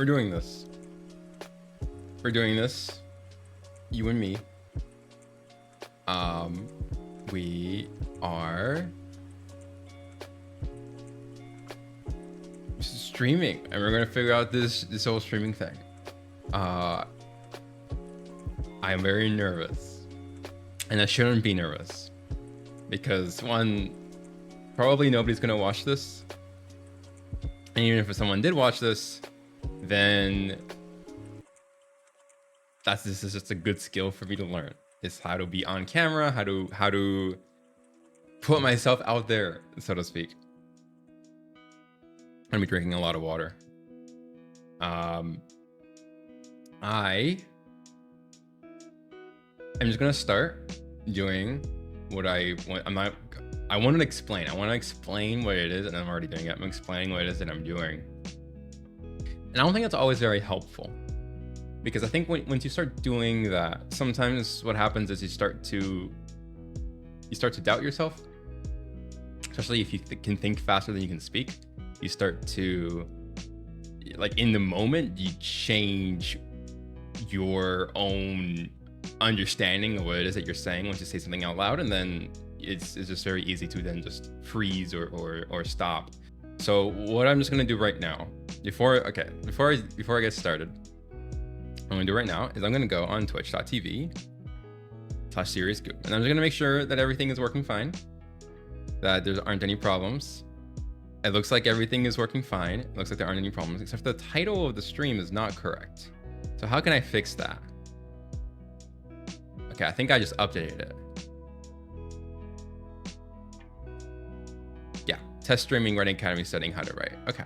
we're doing this. We're doing this. You and me. We are streaming, and we're gonna figure out this whole streaming thing. I am very nervous, and I shouldn't be nervous because one, probably nobody's gonna watch this, and even if someone did watch this, then this is just a good skill for me to learn. Is how to be on camera, how to put myself out there, so to speak. I'm gonna be drinking a lot of water. I'm just gonna start doing what I want. I want to explain. I want to explain what it is, and I'm already doing it. I'm explaining what it is that I'm doing, and I don't think that's always very helpful. Because I think once you start doing that, sometimes what happens is you start to doubt yourself, especially if you can think faster than you can speak. You start to, like, in the moment, you change your own understanding of what it is that you're saying once you say something out loud, and then it's just very easy to then just freeze or stop. So what I'm just gonna do right now, before I get started, what I'm gonna do right now is I'm gonna go on twitch.tv/SeriousGoop, and I'm just gonna make sure that everything is working fine, that there aren't any problems. It looks like everything is working fine. It looks like there aren't any problems, except the title of the stream is not correct. So how can I fix that? Okay, I think I just updated it. Yeah, test streaming, Writing Academy studying how to write. Okay.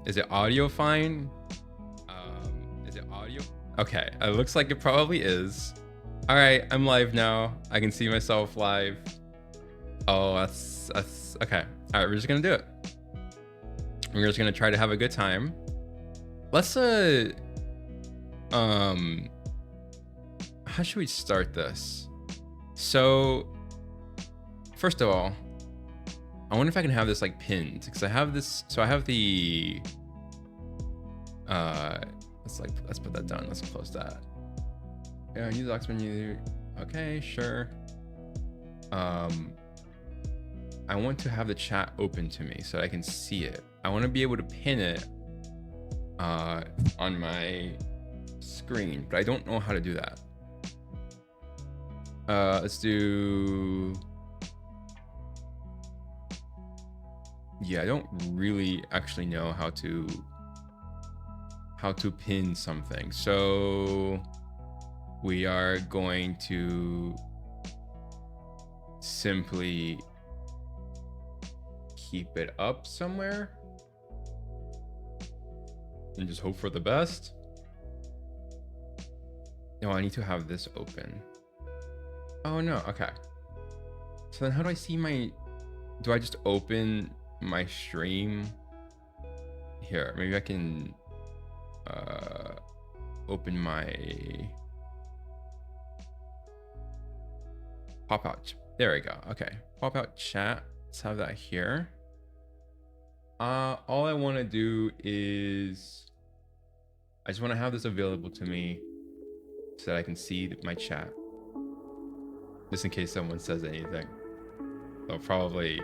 Is it audio fine? Okay, it looks like it probably is. All right, I'm live now. I can see myself live. Oh, that's okay. All right, we're just gonna do it. We're just gonna try to have a good time. Let's how should we start this? So, first of all, I wonder if I can have this like pinned, because I have this. So I have the let's put that down. Let's close that. Yeah, use the Ox menu. Okay, sure. I want to have the chat open to me so I can see it. I want to be able to pin it on my screen, but I don't know how to do that. Let's do. Yeah, I don't really actually know how to pin something. So we are going to simply keep it up somewhere and just hope for the best. No, I need to have this open. Oh no, okay. So then how do I see do I just open my stream here? Maybe I can open my pop out. There we go. Okay, pop out chat. Let's have that here. All I want to do is I just want to have this available to me so that I can see my chat, just in case someone says anything. So probably,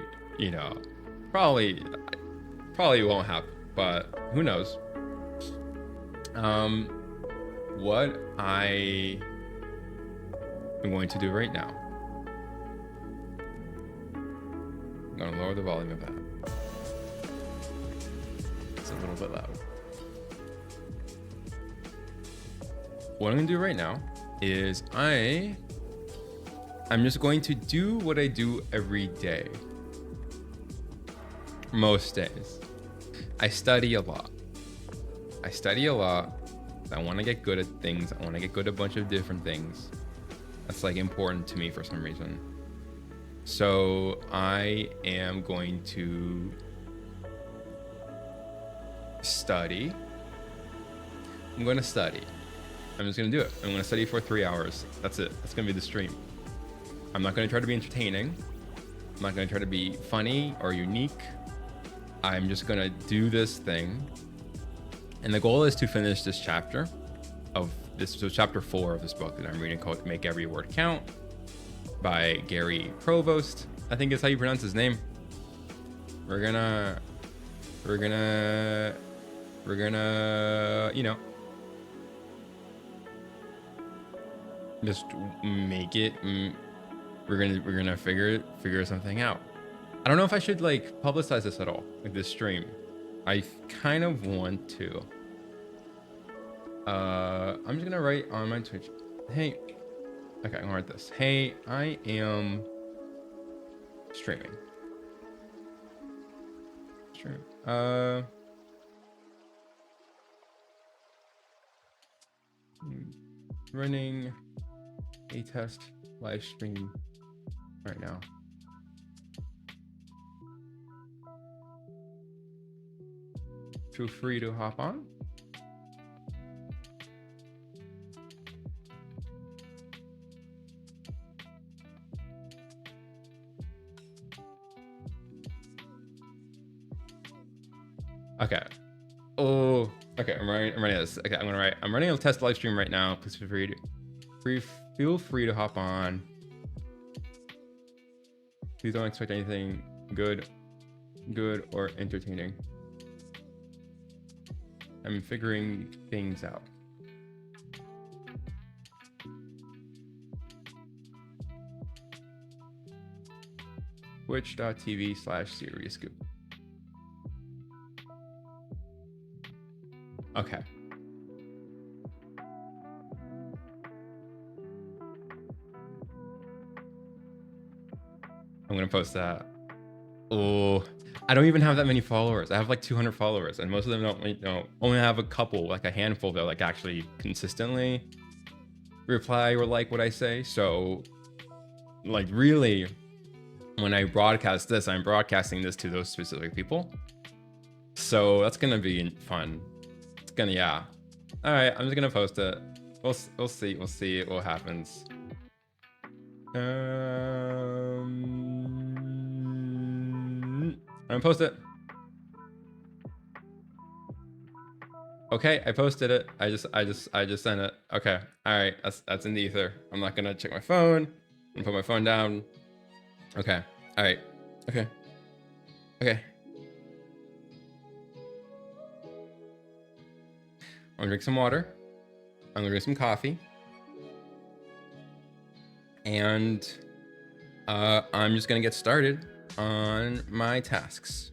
probably won't happen, but who knows? What I am going to do right now, I'm gonna lower the volume of that. It's a little bit loud. What I'm gonna do right now is I'm just going to do what I do every day. Most days. I study a lot. I want to get good at things. I want to get good at a bunch of different things. That's like important to me for some reason. So I am going to study. I'm going to study. I'm just going to do it. I'm going to study for 3 hours. That's it. That's going to be the stream. I'm not going to try to be entertaining. I'm not going to try to be funny or unique. I'm just going to do this thing And the goal is to finish this chapter of this, so chapter 4 of this book that I'm reading, called Make Every Word Count by Gary Provost, I think is how you pronounce his name. We're gonna, you know, just make it. We're gonna figure something out. I don't know if I should like publicize this at all, like this stream. I kind of want to. I'm just gonna write on my Twitch. Hey, okay, I'm gonna write this. Hey, I am streaming. Stream. Running a test live stream right now. Feel free to hop on. Okay. Oh, okay. I'm writing this. Okay, I'm running a test live stream right now. Please feel free to hop on. Please don't expect anything good or entertaining. I'm figuring things out. Twitch.tv/SeriouScoop. Okay. I'm gonna post that. Oh, I don't even have that many followers. I have like 200 followers, and most of them don't, you know, only have a couple, like a handful that like actually consistently reply or like what I say. So, like, really, when I broadcast this, I'm broadcasting this to those specific people. So that's gonna be fun. It's gonna, yeah. All right, I'm just gonna post it. We'll see what happens. I'm gonna post it. Okay, I posted it. I just sent it. Okay, all right, that's in the ether. I'm not gonna check my phone. I'm gonna put my phone down. Okay, all right, okay. I'm gonna drink some water. I'm gonna drink some coffee. And I'm just gonna get started on my tasks.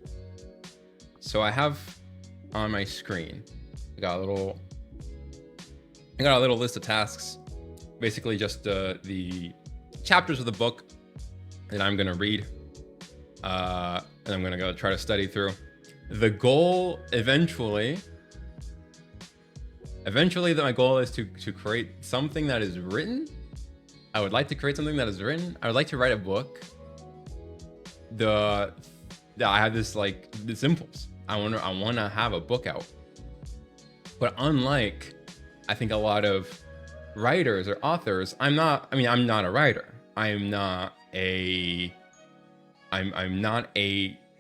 So I have on my screen, I got a little list of tasks, basically just the chapters of the book that I'm gonna read, and I'm gonna go try to study through. The goal eventually that my goal is to create something that is written. I would like to create something that is written. I would like to write a book. I have this impulse. I want to have a book out. But unlike, I think, a lot of writers or authors, I'm not a writer. I'm not a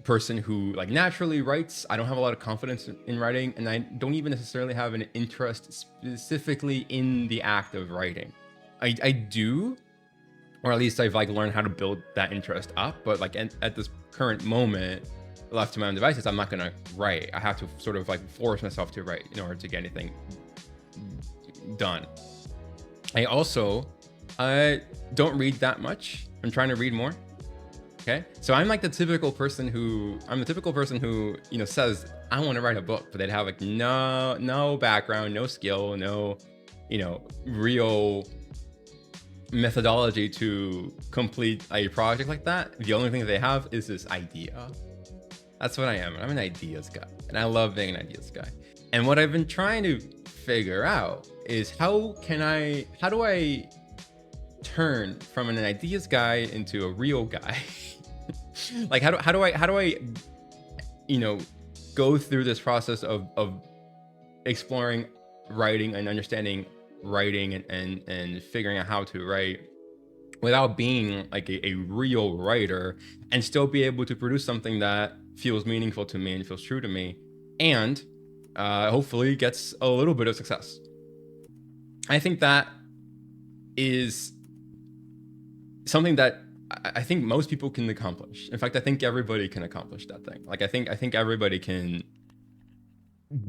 person who like naturally writes. I don't have a lot of confidence in writing, and I don't even necessarily have an interest specifically in the act of writing. I do, or at least I've like learned how to build that interest up. But like at this current moment, left to my own devices, I'm not gonna write. I have to sort of like force myself to write in order to get anything done. I also don't read that much. I'm trying to read more. Okay, so I'm the typical person who you know says I want to write a book, but they'd have like no background, no skill, no real methodology to complete a project like that. The only thing that they have is this idea. That's what I am. I'm an ideas guy, and I love being an ideas guy. And what I've been trying to figure out is how do I turn from an ideas guy into a real guy? Like how do I go through this process of exploring writing and understanding writing and figuring out how to write without being like a real writer, and still be able to produce something that feels meaningful to me and feels true to me, and hopefully gets a little bit of success. I think that is something that I think most people can accomplish. In fact, I think everybody can accomplish that thing. Like I think everybody can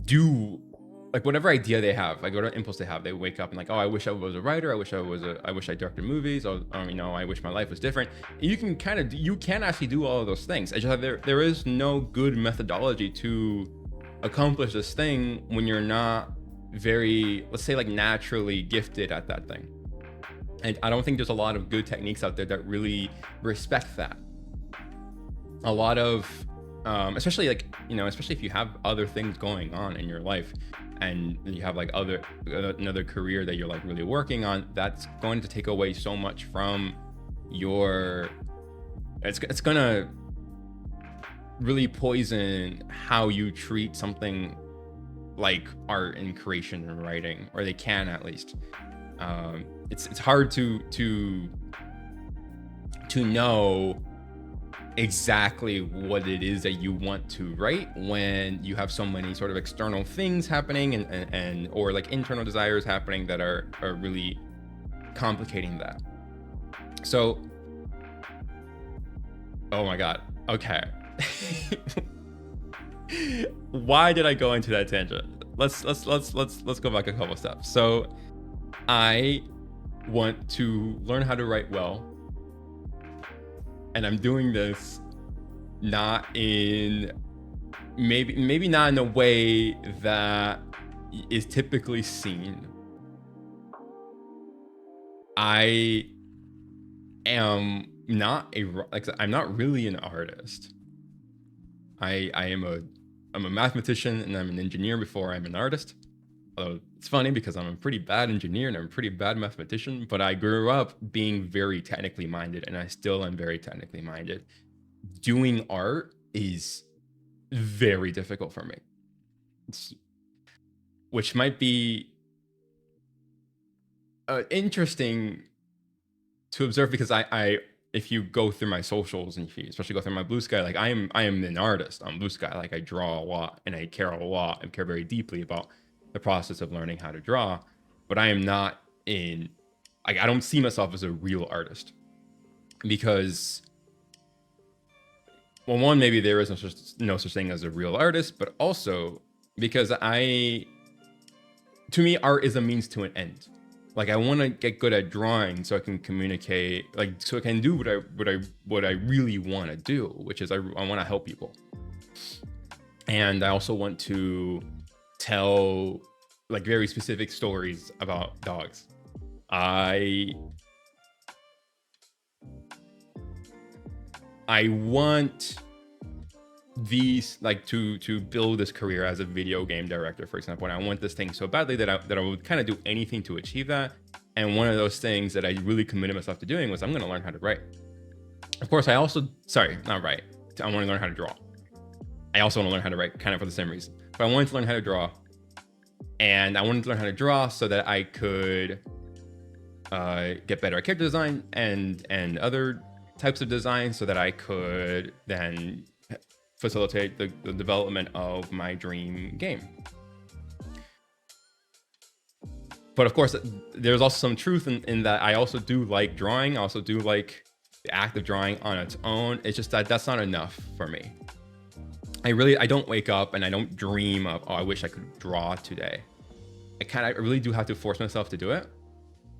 do like whatever idea they have, like whatever impulse they have. They wake up and like, oh, I wish I was a writer. I wish I directed movies. Or you know, I wish my life was different. You can actually do all of those things. It's just that there is no good methodology to accomplish this thing when you're not very, let's say, like naturally gifted at that thing. And I don't think there's a lot of good techniques out there that really respect that. A lot of, especially like, you know, especially if you have other things going on in your life and you have like another career that you're like really working on, that's going to take away so much from your, it's gonna really poison how you treat something like art and creation and writing, or they can at least. It's hard to know exactly what it is that you want to write when you have so many sort of external things happening and or like internal desires happening that are really complicating that. So, oh my god, okay. Why did I go into that tangent? Let's go back a couple steps. So I want to learn how to write well, and I'm doing this not in maybe not in a way that is typically seen. I am not I'm not really an artist. I'm a mathematician and I'm an engineer before I'm an artist. Although it's funny because I'm a pretty bad engineer and I'm a pretty bad mathematician, but I grew up being very technically minded and I still am very technically minded. Doing art is very difficult for me, which might be interesting to observe because I if you go through my socials and if you especially go through my Blue Sky, like I am an artist on Blue Sky. Like I draw a lot and I care a lot and care very deeply about the process of learning how to draw, but I am not in, like, I don't see myself as a real artist because, well, one, maybe there is no such thing as a real artist, but also because to me, art is a means to an end. Like I want to get good at drawing so I can communicate, like so I can do what I really want to do, which is I want to help people, and I also want to tell like very specific stories about dogs. I want these, like, to build this career as a video game director, for example, and I want this thing so badly that I would kind of do anything to achieve that. And one of those things that I really committed myself to doing was I'm going to learn how to write. Of course, I also, sorry, not write. I want to learn how to draw. I also want to learn how to write, kind of for the same reason. But I wanted to learn how to draw. And I wanted to learn how to draw so that I could get better at character design and other types of design so that I could then facilitate the development of my dream game. But of course, there's also some truth in that I also do like drawing. I also do like the act of drawing on its own. It's just that that's not enough for me. I don't wake up and I don't dream of, oh, I wish I could draw today. I really do have to force myself to do it.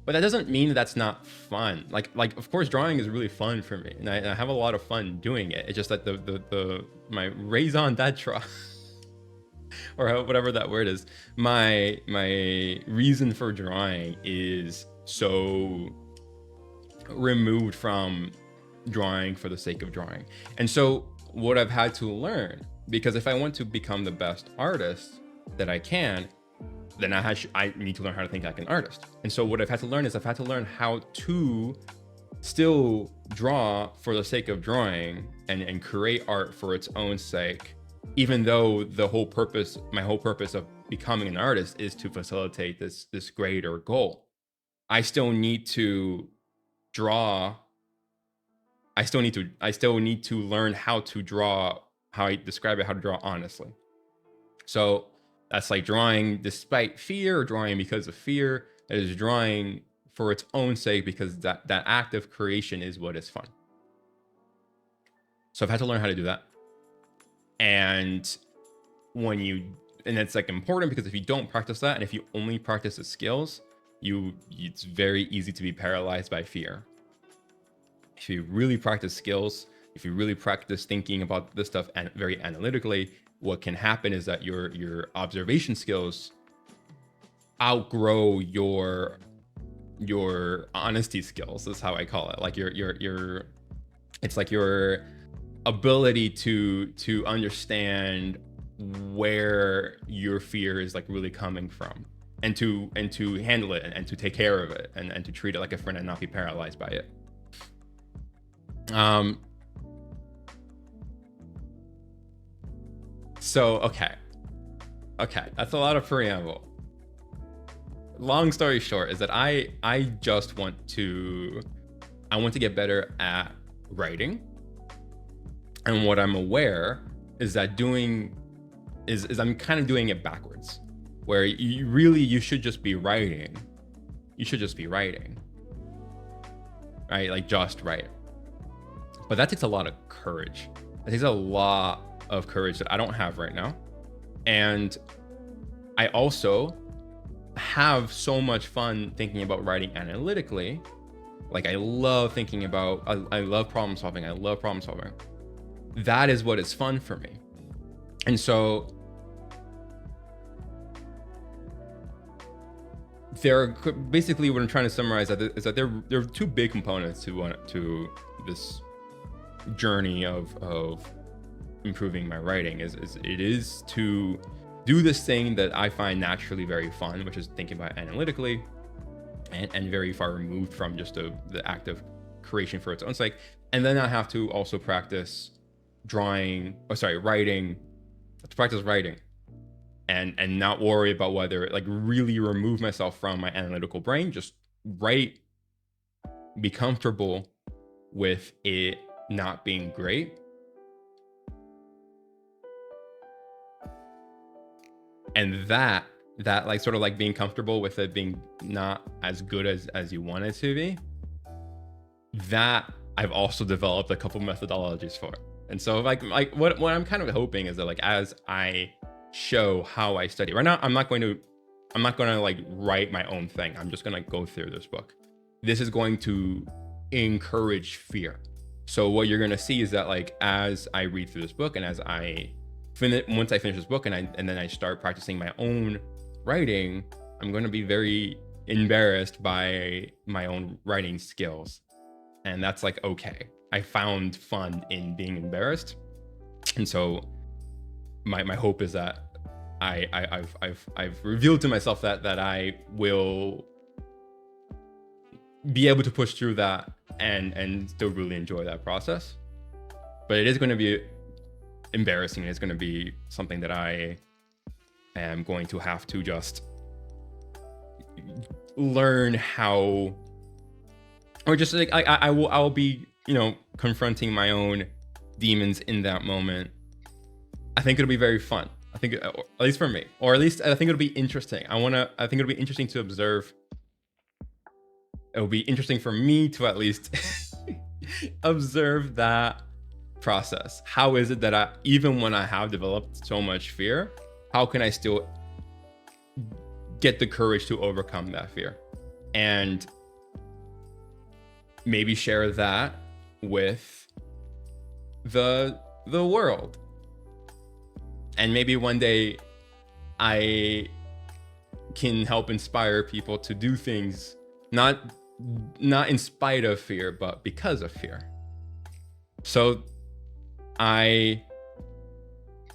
But that doesn't mean that that's not fun. Like of course, drawing is really fun for me, and I have a lot of fun doing it. It's just that my raison d'etre, or whatever that word is, my reason for drawing is so removed from drawing for the sake of drawing. And so what I've had to learn, because if I want to become the best artist that I can, then I need to learn how to think like an artist. And so what I've had to learn is I've had to learn how to still draw for the sake of drawing and create art for its own sake, even though my whole purpose of becoming an artist is to facilitate this greater goal. I still need to draw. I still need to learn how to draw, how I describe it, how to draw honestly. So That's like drawing despite fear or drawing because of fear. It is drawing for its own sake because that act of creation is what is fun. So I've had to learn how to do that. And it's like important because if you don't practice that, and if you only practice the skills, it's very easy to be paralyzed by fear. If you really practice skills, if you really practice thinking about this stuff and very analytically, what can happen is that your observation skills outgrow your honesty skills. Is how I call it. Like it's like your ability to understand where your fear is like really coming from, and to handle it and to take care of it and to treat it like a friend and not be paralyzed by it. So okay, that's a lot of preamble. Long story short is that I just want to get better at writing, and what I'm aware is that I'm kind of doing it backwards, where you should just be writing. You should just be writing, right? Like just write. But that takes a lot of courage. It takes a lot of courage that I don't have right now. And I also have so much fun thinking about writing analytically. Like I love thinking about, I love problem solving. I love problem solving. That is what is fun for me. And so basically what I'm trying to summarize is that there are two big components to this journey of improving my writing. It is to do this thing that I find naturally very fun, which is thinking about analytically and very far removed from just the act of creation for its own sake. And then I have to also practice writing, to practice writing and not worry about whether like really remove myself from my analytical brain, just write, be comfortable with it not being great. And that like sort of like being comfortable with it being not as good as you want it to be, that I've also developed a couple methodologies for. And so like what I'm kind of hoping is that like as I show how I study right now, I'm not going to like write my own thing. I'm just going to go through this book. This is going to encourage fear. So what you're going to see is that like as I read through this book and as once I finish this book and then I start practicing my own writing, I'm going to be very embarrassed by my own writing skills. And that's like, okay, I found fun in being embarrassed. And so my hope is that I've revealed to myself that I will be able to push through that and still really enjoy that process. But it is going to be embarrassing. It's going to be something that I am going to have to just learn how, or just like I'll be, confronting my own demons in that moment. I think it'll be very fun. I think, at least for me, or at least I think it'll be interesting. I think it'll be interesting to observe. It'll be interesting for me to at least observe that process. How is it that even when I have developed so much fear, how can I still get the courage to overcome that fear and maybe share that with the world? And maybe one day I can help inspire people to do things not in spite of fear, but because of fear. So I'm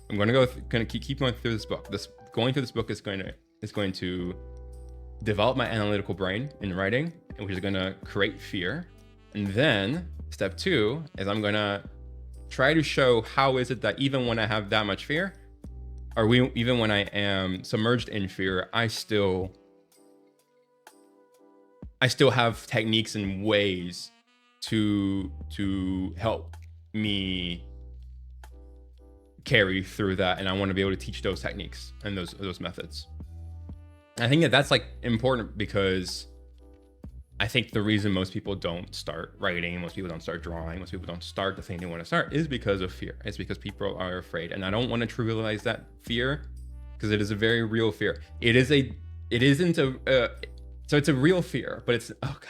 gonna keep going through this book. Going through this book is going to develop my analytical brain in writing, which is gonna create fear. And then step 2 is I'm gonna try to show how is it that even when I have that much fear, even when I am submerged in fear, I still have techniques and ways to help me carry through that, and I want to be able to teach those techniques and those methods. And I think that that's like important, because I think the reason most people don't start writing, most people don't start drawing, most people don't start the thing they want to start is because of fear. It's because people are afraid. And I don't want to trivialize that fear, because it is a very real fear. It's a real fear, but it's, oh God.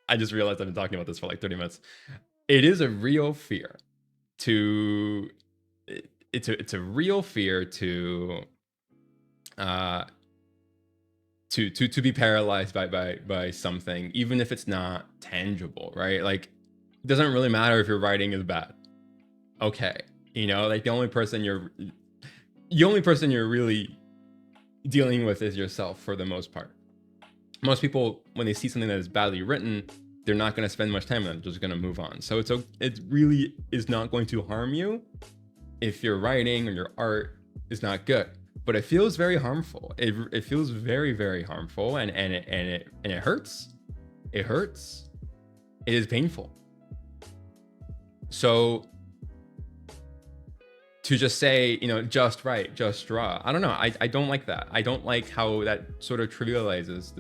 I just realized I've been talking about this for like 30 minutes. It is a real fear it's a real fear to be paralyzed by something, even if it's not tangible, right? Like, it doesn't really matter if your writing is bad. Okay, you know, like the only person you're really dealing with is yourself for the most part. Most people, when they see something that is badly written, they're not going to spend much time on it. They're just going to move on. So it really is not going to harm you if your writing or your art is not good. But it feels very harmful. It feels very, very harmful, and it hurts. It hurts. It is painful. So to just say, you know, just write, just draw, I don't know. I don't like that. I don't like how that sort of trivializes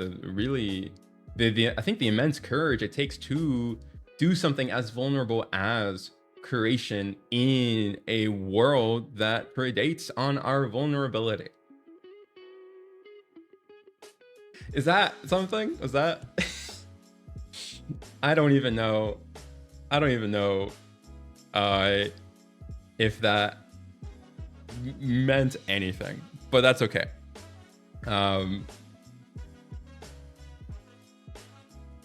I think the immense courage it takes to do something as vulnerable as creation in a world that predates on our vulnerability. Is that something? Was that? I don't even know if that meant anything, but that's okay.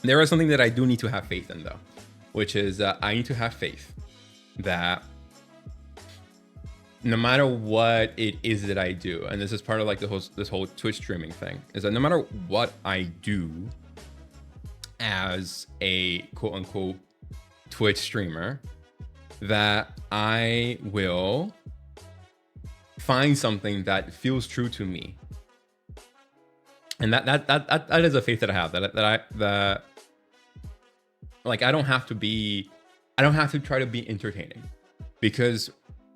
There is something that I do need to have faith in, though, which is I need to have faith that no matter what it is that I do, and this is part of like this whole Twitch streaming thing, is that no matter what I do as a quote unquote Twitch streamer, that I will find something that feels true to me. And that is a faith that I have, that like I don't have to try to be entertaining, because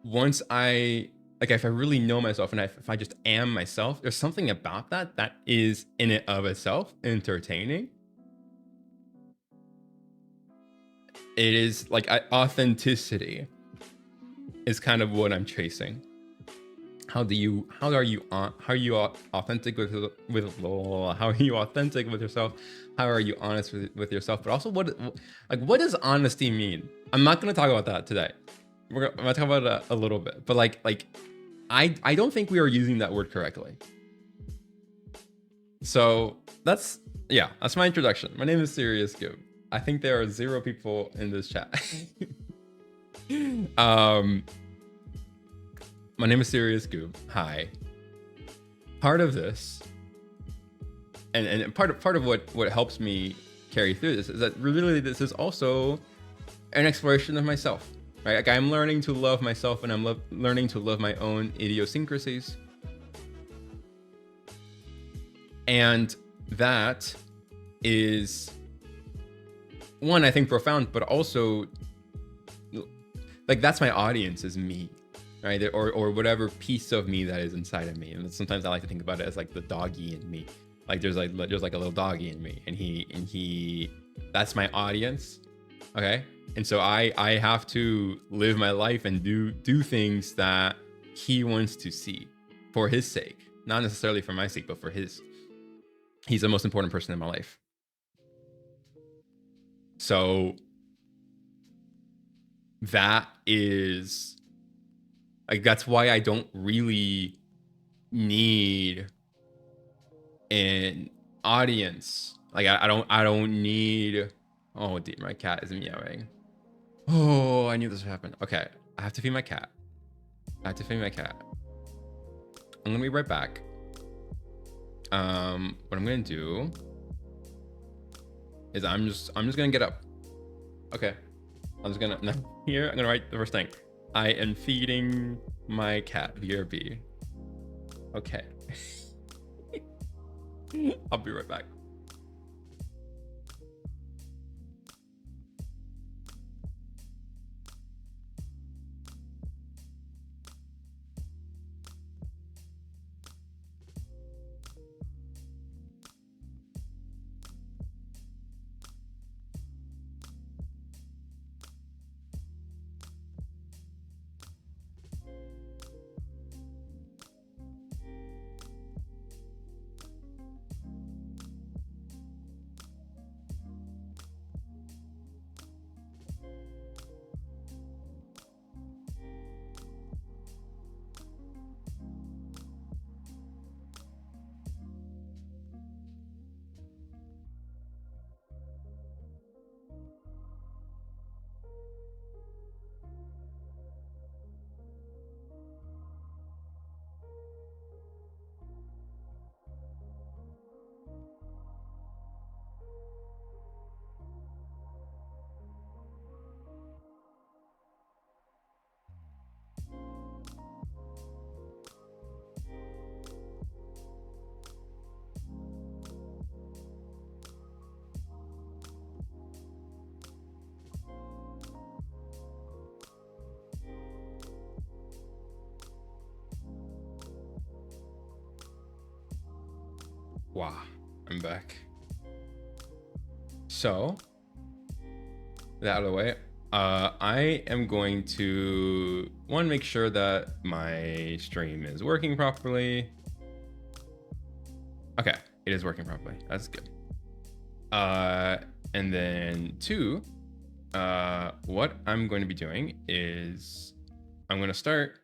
once if I really know myself, and if I just am myself, there's something about that is in and of itself entertaining. It is like authenticity is kind of what I'm chasing. How are you authentic with how are you authentic with yourself? How are you honest with yourself? But also, what does honesty mean? I'm not going to talk about that today. I'm going to talk about it a little bit, but I don't think we are using that word correctly. So that's my introduction. My name is Serious Goob. I think there are 0 people in this chat. My name is Serious Goob. Hi. Part of this, and part of what helps me carry through this, is that really this is also an exploration of myself, right? Like, I'm learning to love myself, and I'm learning to love my own idiosyncrasies. And that is, one, I think, profound, but also, like, that's my audience, is me. Right, or whatever piece of me that is inside of me, and sometimes I like to think about it as like the doggy in me. Like there's like a little doggy in me, and he that's my audience. Okay, and so I have to live my life and do things that he wants to see for his sake, not necessarily for my sake, but for his. He's the most important person in my life. So that is. Like, that's why I don't really need an audience. Like, I don't need. Oh, dear, my cat is meowing. Oh, I knew this would happen. Okay, I have to feed my cat. I'm gonna be right back. What I'm gonna do is I'm just gonna get up. Okay, I'm gonna write the first thing. I am feeding my cat, BRB. Okay. I'll be right back. Wow, I'm back. So, that out of the way, I am going to, one, make sure that my stream is working properly. Okay, it is working properly. That's good. And then two, what I'm going to be doing is I'm going to start,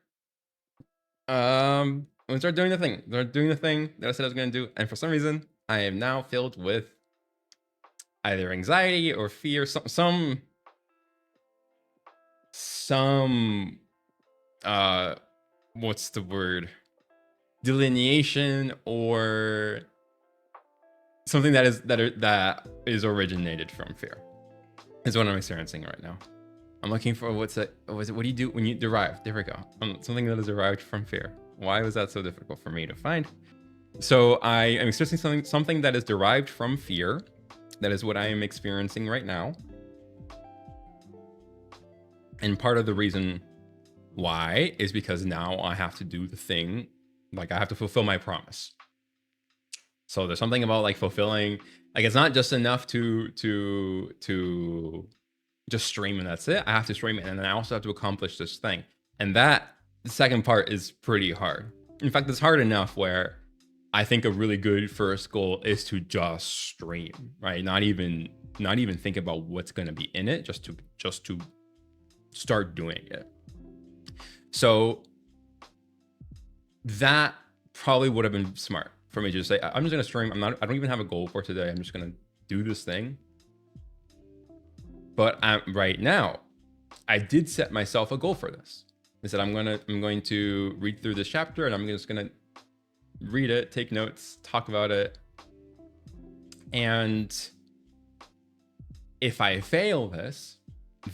I'm going to start doing the thing. Doing the thing that I said I was going to do. And for some reason, I am now filled with either anxiety or fear, some what's the word, delineation, or something that is originated from fear is what I'm experiencing right now. I'm looking for what do you do when you derive? There we go. Something that is derived from fear. Why was that so difficult for me to find? So I am experiencing something that is derived from fear. That is what I am experiencing right now. And part of the reason why is because now I have to do the thing, like I have to fulfill my promise. So there's something about like fulfilling, like it's not just enough to just stream and that's it. I have to stream it, and then I also have to accomplish this thing. And that, the second part, is pretty hard. In fact, it's hard enough where I think a really good first goal is to just stream, right? Not even think about what's going to be in it, just to start doing it. So that probably would have been smart for me to just say, I'm just going to stream. I don't even have a goal for today. I'm just going to do this thing. But right now, I did set myself a goal for this. I said I'm going to read through this chapter, and I'm just going to read it, take notes, talk about it. And if I fail this,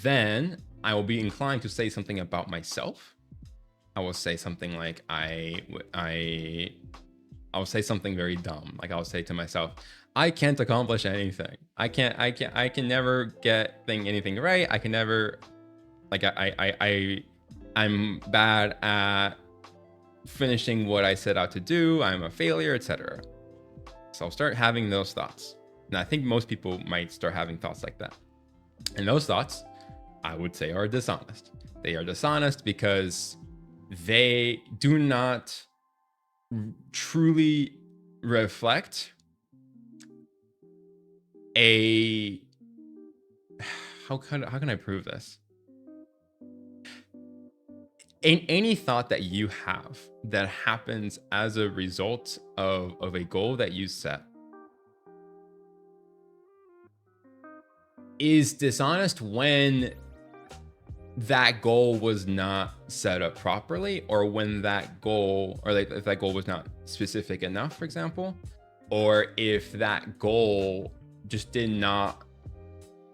then I will be inclined to say something about myself. I will say something like I'll say something very dumb. Like I'll say to myself, I can't accomplish anything. I can never get anything right. I can never, like I'm bad at finishing what I set out to do. I'm a failure, etc. So I'll start having those thoughts. And I think most people might start having thoughts like that. And those thoughts, I would say, are dishonest. They are dishonest because they do not truly reflect how can I prove this? Any thought that you have that happens as a result of a goal that you set is dishonest when that goal was not set up properly, or when that goal, or like if that goal was not specific enough, for example, or if that goal just did not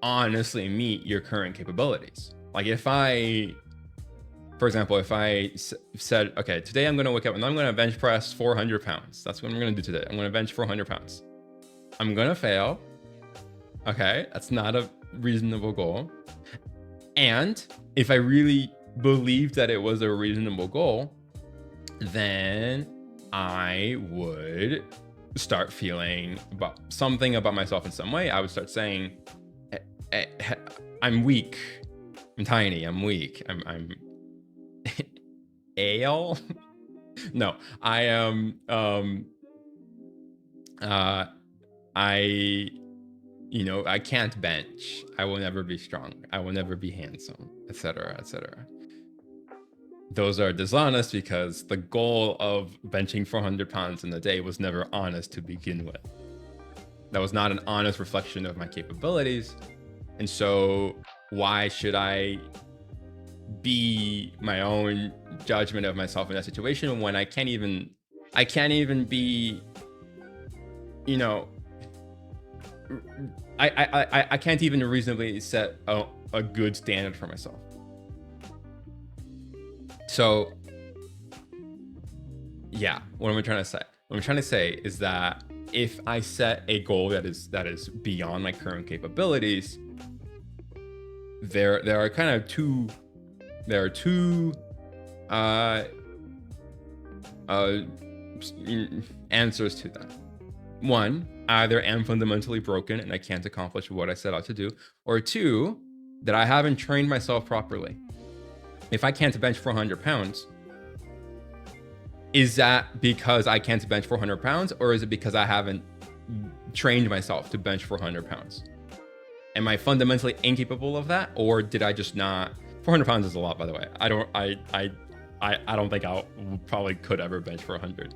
honestly meet your current capabilities. Like if I, for example, if I said, okay, today I'm going to wake up and I'm going to bench press 400 pounds. That's what I'm going to do today. I'm going to bench 400 pounds. I'm going to fail. Okay, that's not a reasonable goal. And if I really believed that it was a reasonable goal, then I would start feeling about something about myself in some way. I would start saying, I'm weak. I'm tiny. I'm weak. I'm ale. No, I am. I can't bench. I will never be strong. I will never be handsome, etc., etc. Those are dishonest because the goal of benching 400 pounds in a day was never honest to begin with. That was not an honest reflection of my capabilities. And so why should I be my own judgment of myself in that situation when I can't even be, I can't even reasonably set a good standard for myself. So yeah, what am I trying to say? What I'm trying to say is that if I set a goal that is beyond my current capabilities, there are kind of two answers to that. one, either am fundamentally broken and I can't accomplish what I set out to do, or two, that I haven't trained myself properly. If I can't bench 400 pounds, is that because I can't bench 400 pounds, or is it because I haven't trained myself to bench 400 pounds? Am I fundamentally incapable of that, or did I just not? 400 pounds is a lot, by the way. I don't think I probably could ever bench 400.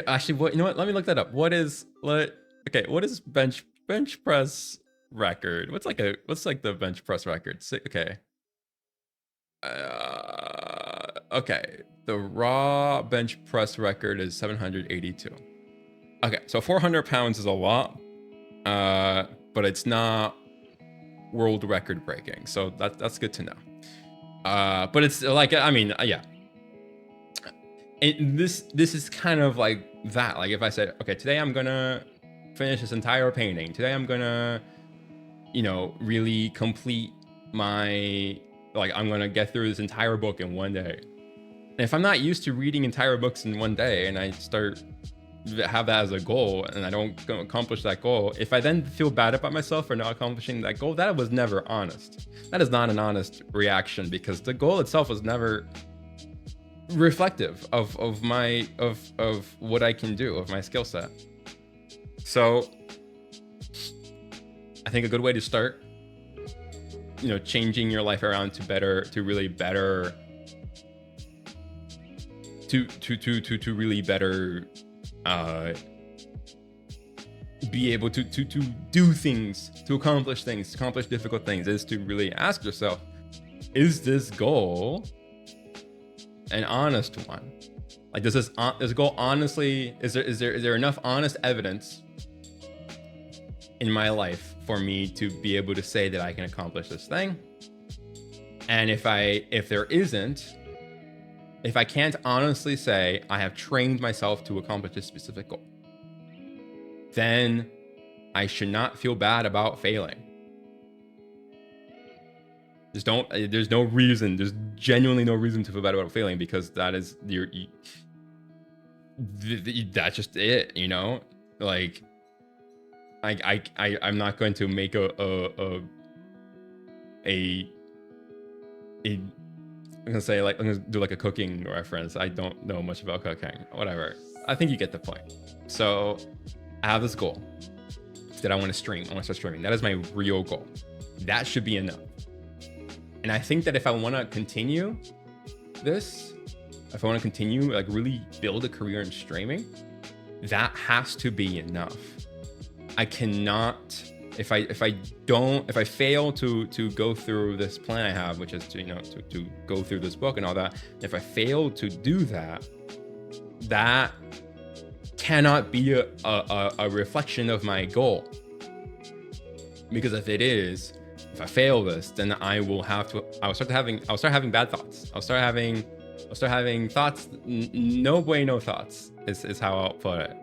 Actually, what, you know what? Let me look that up. What is bench press record? What's like the bench press record? Okay. Okay. The raw bench press record is 782. Okay, so 400 pounds is a lot, but it's not world record breaking. So that's good to know. But it's like, I mean, yeah. This is kind of like that. Like if I said, okay, today I'm gonna finish this entire painting. Today I'm gonna, really complete my, like I'm gonna get through this entire book in one day. And if I'm not used to reading entire books in one day, and I have that as a goal, and I don't accomplish that goal, if I then feel bad about myself for not accomplishing that goal, that was never honest. That is not an honest reaction, because the goal itself was never reflective of what I can do, of my skill set. So I think a good way to start, changing your life around to really better be able to do things, to accomplish difficult things, is to really ask yourself, is this goal an honest one? Like, does this goal honestly, is there enough honest evidence in my life for me to be able to say that I can accomplish this thing? And if there isn't, if I can't honestly say I have trained myself to accomplish this specific goal, then I should not feel bad about failing. There's no reason, there's genuinely no reason to feel bad about failing, because that is that's just it, like I'm not going to make I'm gonna say, like, I'm gonna do like a cooking reference. I don't know much about cooking, whatever. I think you get the point. So I have this goal that I want to stream. I want to start streaming. That is my real goal. That should be enough. And I think that if I want to continue this, if I want to continue, like, really build a career in streaming, that has to be enough. I cannot, if I fail to go through this plan I have, which is to go through this book and all that, if I fail to do that, that cannot be a reflection of my goal. Because if it is, if I fail this, then I'll start having bad thoughts. I'll start having thoughts, no bueno thoughts is how I'll put it.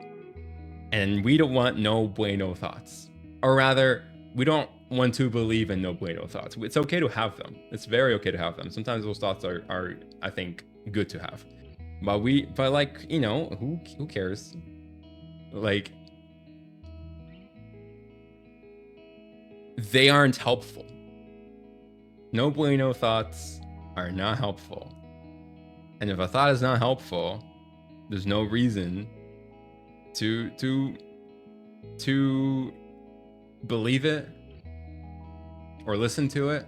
And we don't want no bueno thoughts. Or rather, we don't want to believe in no bueno thoughts. It's okay to have them. It's very okay to have them. Sometimes those thoughts are I think, good to have. But like, who cares? Like, they aren't helpful. No bueno thoughts are not helpful. And if a thought is not helpful, there's no reason to believe it or listen to it.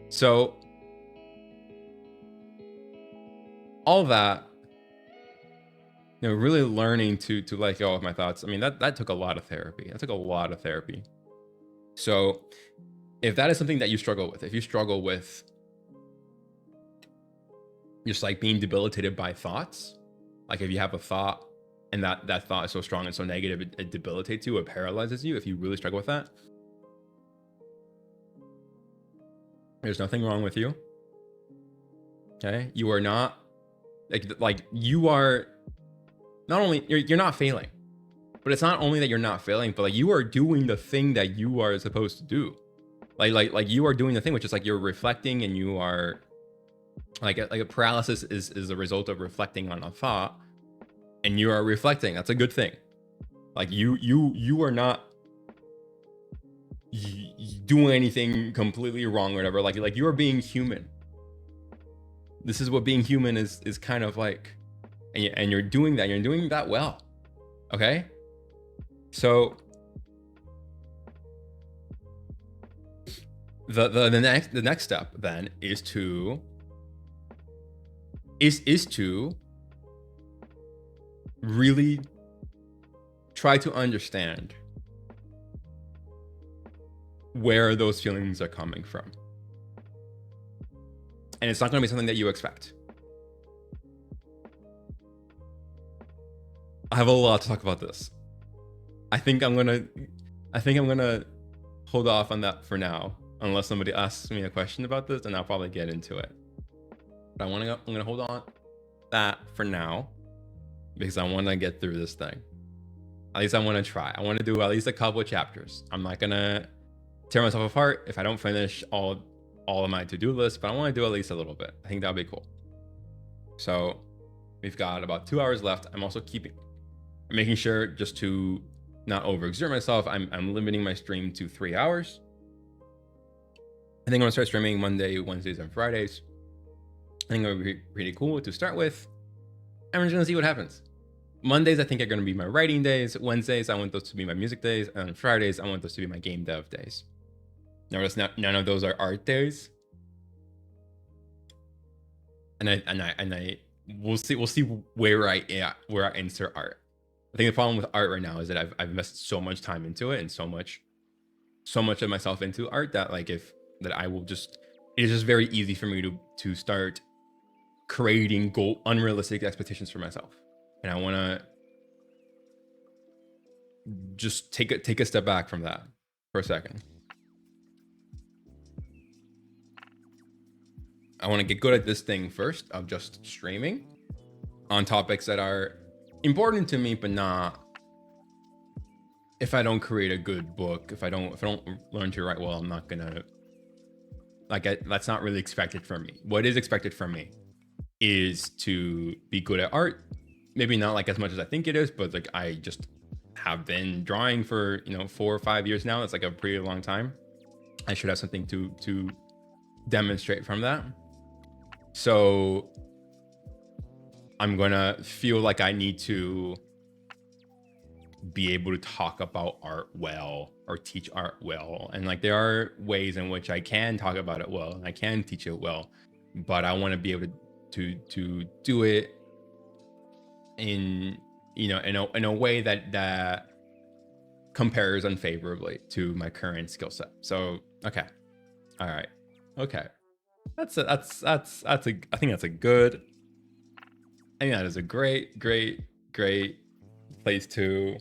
So all that, really learning to let go of my thoughts. I mean, that took a lot of therapy. So if that is something that you struggle with, if you struggle with just like being debilitated by thoughts, like if you have a thought and that thought is so strong and so negative, it debilitates you, it paralyzes you, if you really struggle with that, there's nothing wrong with you. Okay? You are not, like you are not only, you're not failing, but it's not only that you're not failing, but like you are doing the thing that you are supposed to do. Like you are doing the thing, which is like you're reflecting and you are Like a paralysis is a result of reflecting on a thought, and you are reflecting. That's a good thing. Like you are not doing anything completely wrong or whatever. Like you are being human. This is what being human is kind of like, and you're doing that. You're doing that well. Okay. So the next step then is to really try to understand where those feelings are coming from. And it's not going to be something that you expect. I have a lot to talk about this. I think I'm gonna hold off on that for now, unless somebody asks me a question about this, and I'll probably get into it. But I'm gonna hold on that for now because I want to get through this thing. At least I want to try. I want to do at least a couple of chapters. I'm not gonna tear myself apart if I don't finish all of my to-do list, but I want to do at least a little bit. I think that'll be cool. So we've got about 2 hours left. I'm also making sure just to not overexert myself. I'm limiting my stream to 3 hours. I think I'm gonna start streaming Monday, Wednesdays, and Fridays. I think it'll be pretty cool to start with. I'm just gonna see what happens. Mondays, I think, are gonna be my writing days. Wednesdays, I want those to be my music days, and on Fridays, I want those to be my game dev days. Notice none of those are art days. And we'll see where I insert art. I think the problem with art right now is that I've invested so much time into it and so much of myself into art that I will just, it's just very easy for me to start creating unrealistic expectations for myself. And I want to just take a step back from that for a second. I want to get good at this thing first of just streaming on topics that are important to me, but not, if I don't create a good book, if I don't learn to write well, I'm not gonna, that's not really expected from me. What is expected from me is to be good at art. Maybe not like as much as I think it is, but like I just have been drawing for 4 or 5 years now. It's like a pretty long time. I should have something to demonstrate from that. So I'm gonna feel like I need to be able to talk about art well or teach art well. And like there are ways in which I can talk about it well and I can teach it well, but I want to be able to do it in in a way that compares unfavorably to my current skill set. So okay, all right, okay, I think that's a good, I think that is a great place to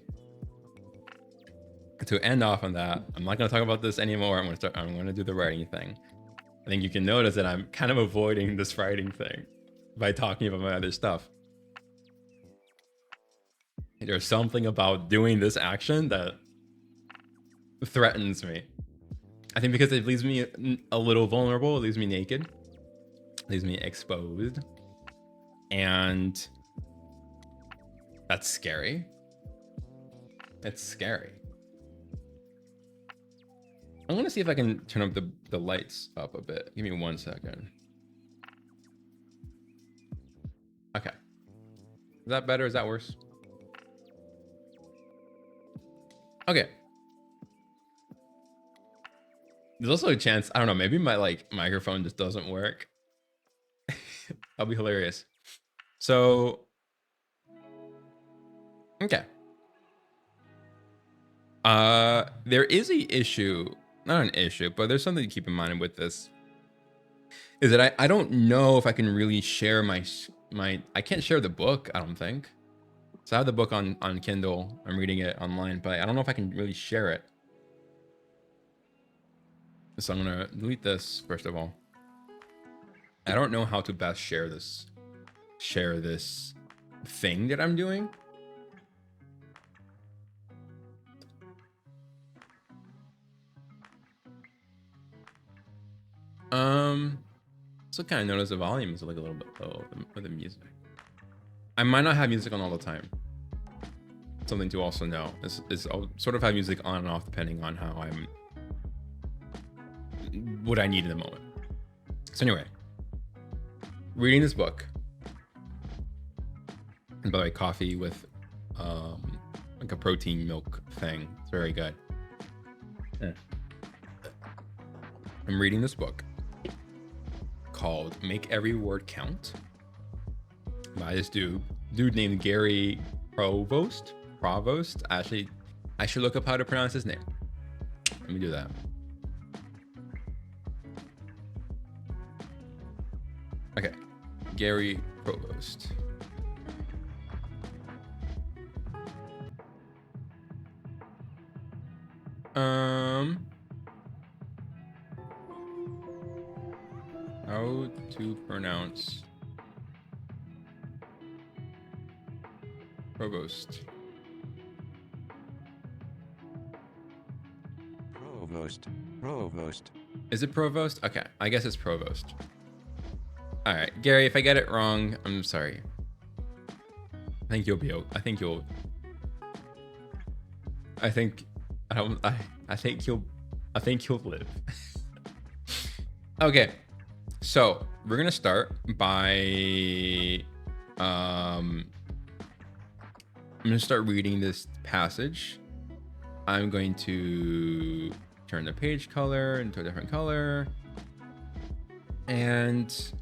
end off on that. I'm not going to talk about this anymore. I'm going to do the writing thing. I think you can notice that I'm kind of avoiding this writing thing by talking about my other stuff. There's something about doing this action that threatens me. I think because it leaves me a little vulnerable, it leaves me naked, it leaves me exposed, and that's scary. It's scary. I'm gonna see if I can turn up the lights up a bit. Give me 1 second. Okay. Is that better? Is that worse? Okay. There's also a chance, I don't know, maybe my microphone just doesn't work. That'll be hilarious. So, okay. There is a issue, not an issue, but there's something to keep in mind with this. Is that I don't know if I can really share my I can't share the book, I don't think. So I have the book on Kindle. I'm reading it online, but I don't know if I can really share it. So I'm gonna delete this first of all. I don't know how to best share this thing that I'm doing. So kind of notice the volume is like a little bit low with the music. I might not have music on all the time. Something to also know is I'll sort of have music on and off depending on how what I need in the moment. So anyway, reading this book. And by the way, coffee with like a protein milk thing. It's very good. Yeah. I'm reading this book called Make Every Word Count by this dude named Gary Provost. Actually, I should look up how to pronounce his name. Let me do that. Okay, Gary Provost. How to pronounce Provost? Provost. Is it Provost? Okay, I guess it's Provost. All right, Gary, if I get it wrong, I'm sorry. I think you'll be. I think you'll live. Okay, so we're gonna start by I'm gonna start reading this passage. I'm going to turn the page color into a different color, and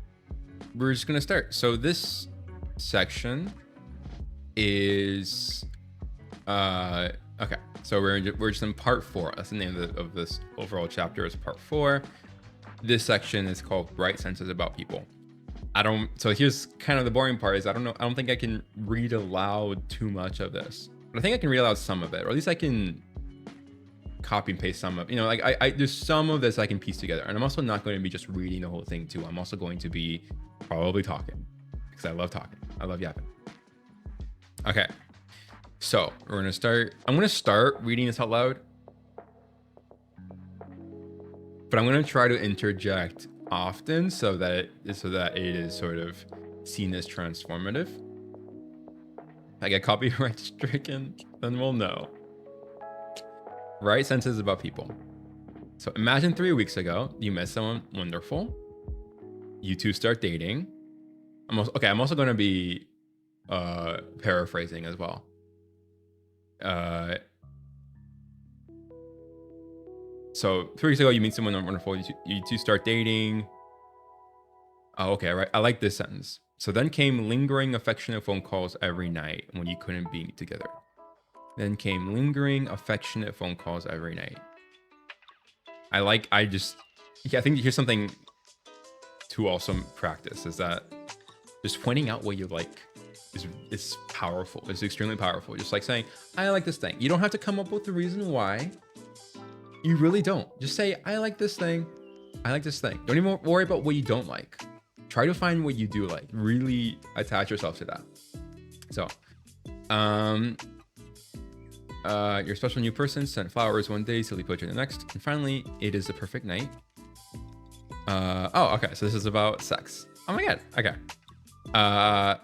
we're just gonna start. So this section is okay. So we're just in part 4. That's the name of this overall chapter, is part 4. This section is called Bright Senses About People. So here's kind of the boring part is I don't think I can read aloud too much of this, but I think I can read aloud some of it, or at least I can copy and paste some of, like there's some of this I can piece together. And I'm also not going to be just reading the whole thing too. I'm also going to be probably talking, because I love talking. I love yapping. Okay. So I'm going to start reading this out loud, but I'm going to try to interject often so that it is sort of seen as transformative. If I get copyright stricken, then we'll know. Right senses about people. So imagine 3 weeks ago, you met someone wonderful. You two start dating. I'm also going to be paraphrasing as well. So 3 weeks ago, you meet someone wonderful. You two start dating. Oh, okay, right. I like this sentence. So then came lingering, affectionate phone calls every night when you couldn't be together. Then came lingering, affectionate phone calls every night. I think here's something to also practice, is that just pointing out what you like is powerful. It's extremely powerful. Just like saying, I like this thing. You don't have to come up with the reason why. You really don't. Just say, I like this thing. I like this thing. Don't even worry about what you don't like. Try to find what you do like. Really attach yourself to that. So, your special new person sent flowers one day, silly poetry the next, and finally, it is the perfect night. Okay, so this is about sex. Oh my god, okay.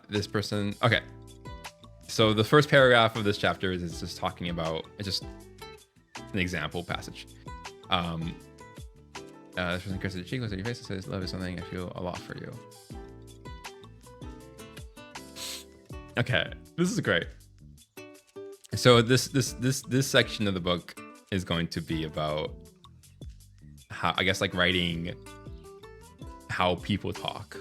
This person, okay. So the first paragraph of this chapter is just talking about, it's just an example passage. This person kisses the cheek, looks at your face, and says, love is something I feel a lot for you. Okay, this is great. So this section of the book is going to be about how, I guess, like writing how people talk.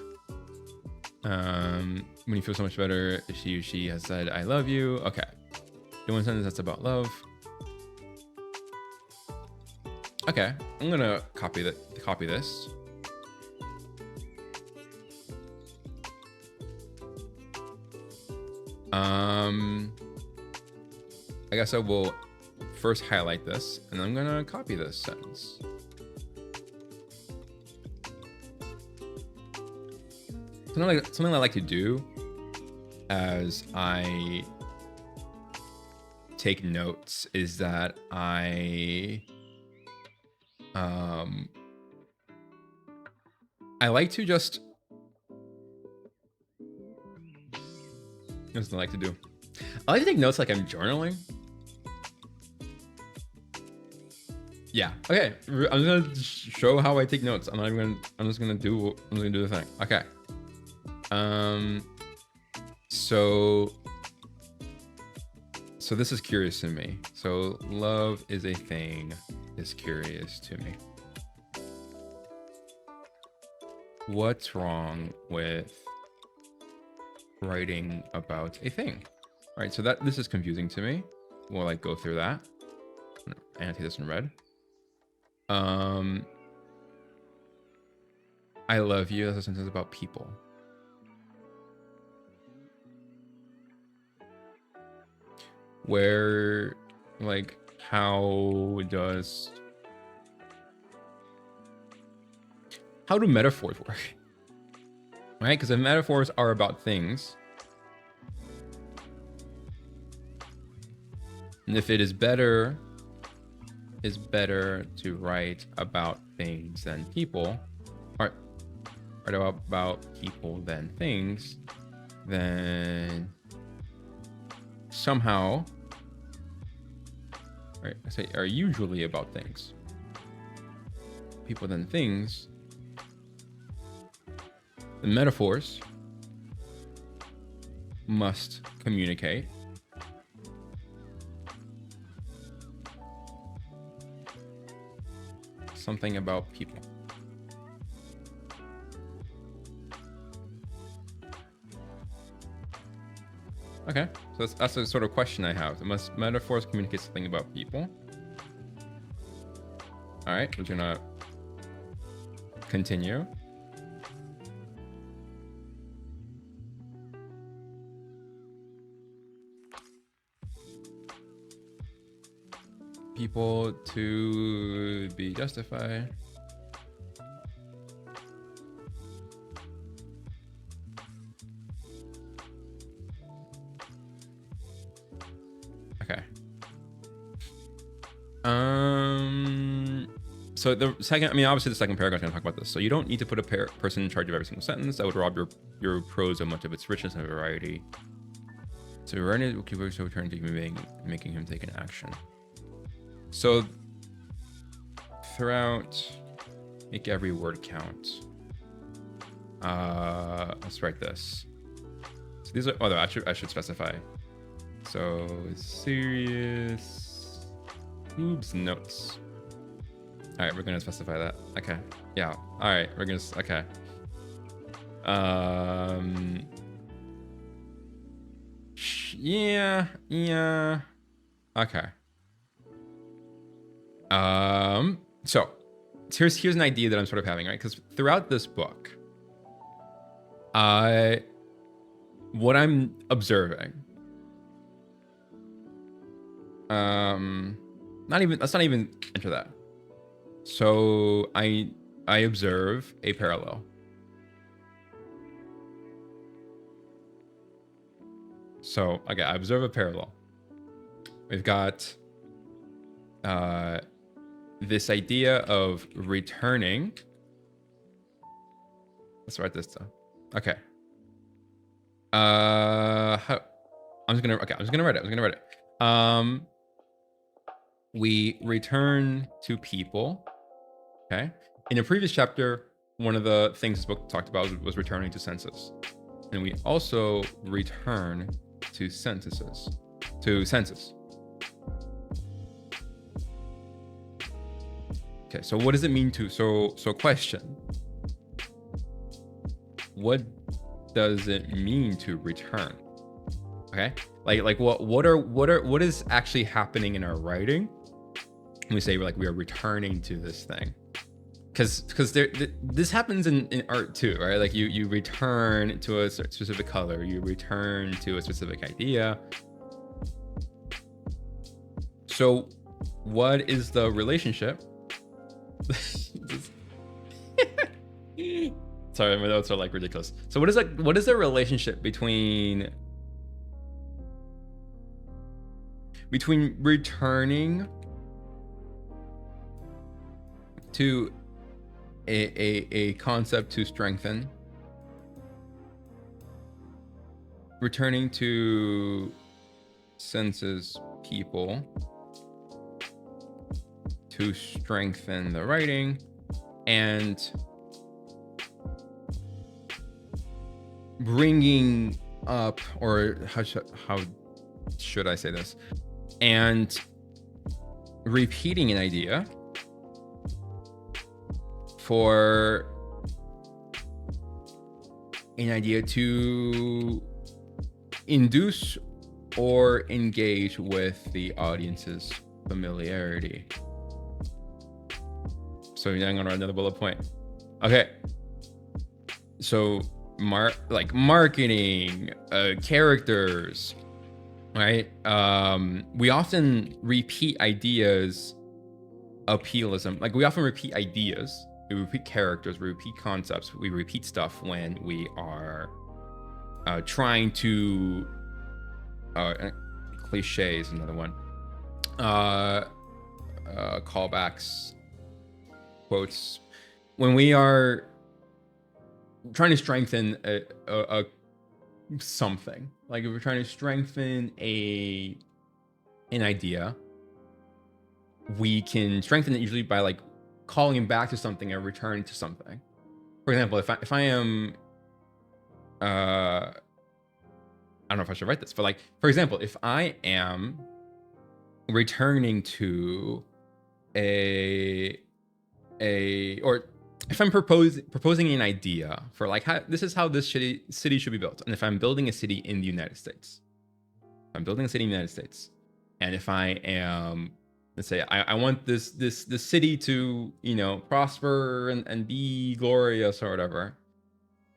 When you feel so much better, she has said, I love you. Okay. The one sentence that's about love. Okay, I'm gonna copy this. I guess I will first highlight this, and I'm gonna copy this sentence. Something I like to do as I take notes is that I I like to just, that's what I like to do. I like to take notes like I'm journaling. Yeah. Okay. I'm gonna show how I take notes. I'm just gonna do the thing. Okay. So this is curious to me. So love is a thing is curious to me. What's wrong with writing about a thing? All right. So this is confusing to me. We'll like go through that. Annotate this in red. I love you. That's a sentence about people. Where, like, how do metaphors work? Right? Because if metaphors are about things, and if it is better to write about things than people, or write about people than things, then somehow, right, I say are usually about things. People than things. The metaphors must communicate something about people. Okay, so that's a sort of question I have. Must metaphors communicate something about people? All right, we're gonna continue. People to be justified. Okay. So the second, I mean, obviously the second paragraph is going to talk about this. So you don't need to put a person in charge of every single sentence. That would rob your prose of much of its richness and variety. So René will keep returning to making him take an action. So throughout, make every word count. Let's write this. So these are, oh, no, I should specify. So serious. Oops, notes. All right, we're gonna specify that. Okay. Yeah. All right, we're gonna. Okay. Yeah. Yeah. Okay. So here's an idea that I'm sort of having, right? Because throughout this book, what I'm observing, let's not even enter that. So I observe a parallel. So okay, I observe a parallel. We've got this idea of returning. Let's write this down. Okay. I'm just gonna write it. We return to people. Okay. In a previous chapter, one of the things this book talked about was returning to senses. And we also return to senses. Okay, so what does it mean to, so question. What does it mean to return? Okay, like what is actually happening in our writing when we say we are returning to this thing? Because this happens in art too, right? Like you return to a specific color, you return to a specific idea. So what is the relationship? Sorry, my notes are like ridiculous. So what is the relationship between returning to a concept to strengthen, returning to senses people to strengthen the writing, and bringing up, or how should I say this, and repeating an idea for an idea to induce or engage with the audience's familiarity. So I'm gonna write another bullet point. Okay. So marketing, characters, right? We often repeat ideas, appealism. Like we often repeat ideas, we repeat characters, we repeat concepts, we repeat stuff when we are trying to cliche is another one. Callbacks, quotes, when we are trying to strengthen a something. Like if we're trying to strengthen an idea, we can strengthen it usually by like calling back to something and returning to something. For example, if I am I don't know if I should write this, but like, for example, if I am returning to or if I'm proposing an idea for like, this is how this city should be built. And if I'm building a city in the United States, and if I am, let's say I want this city to, you know, prosper and be glorious or whatever,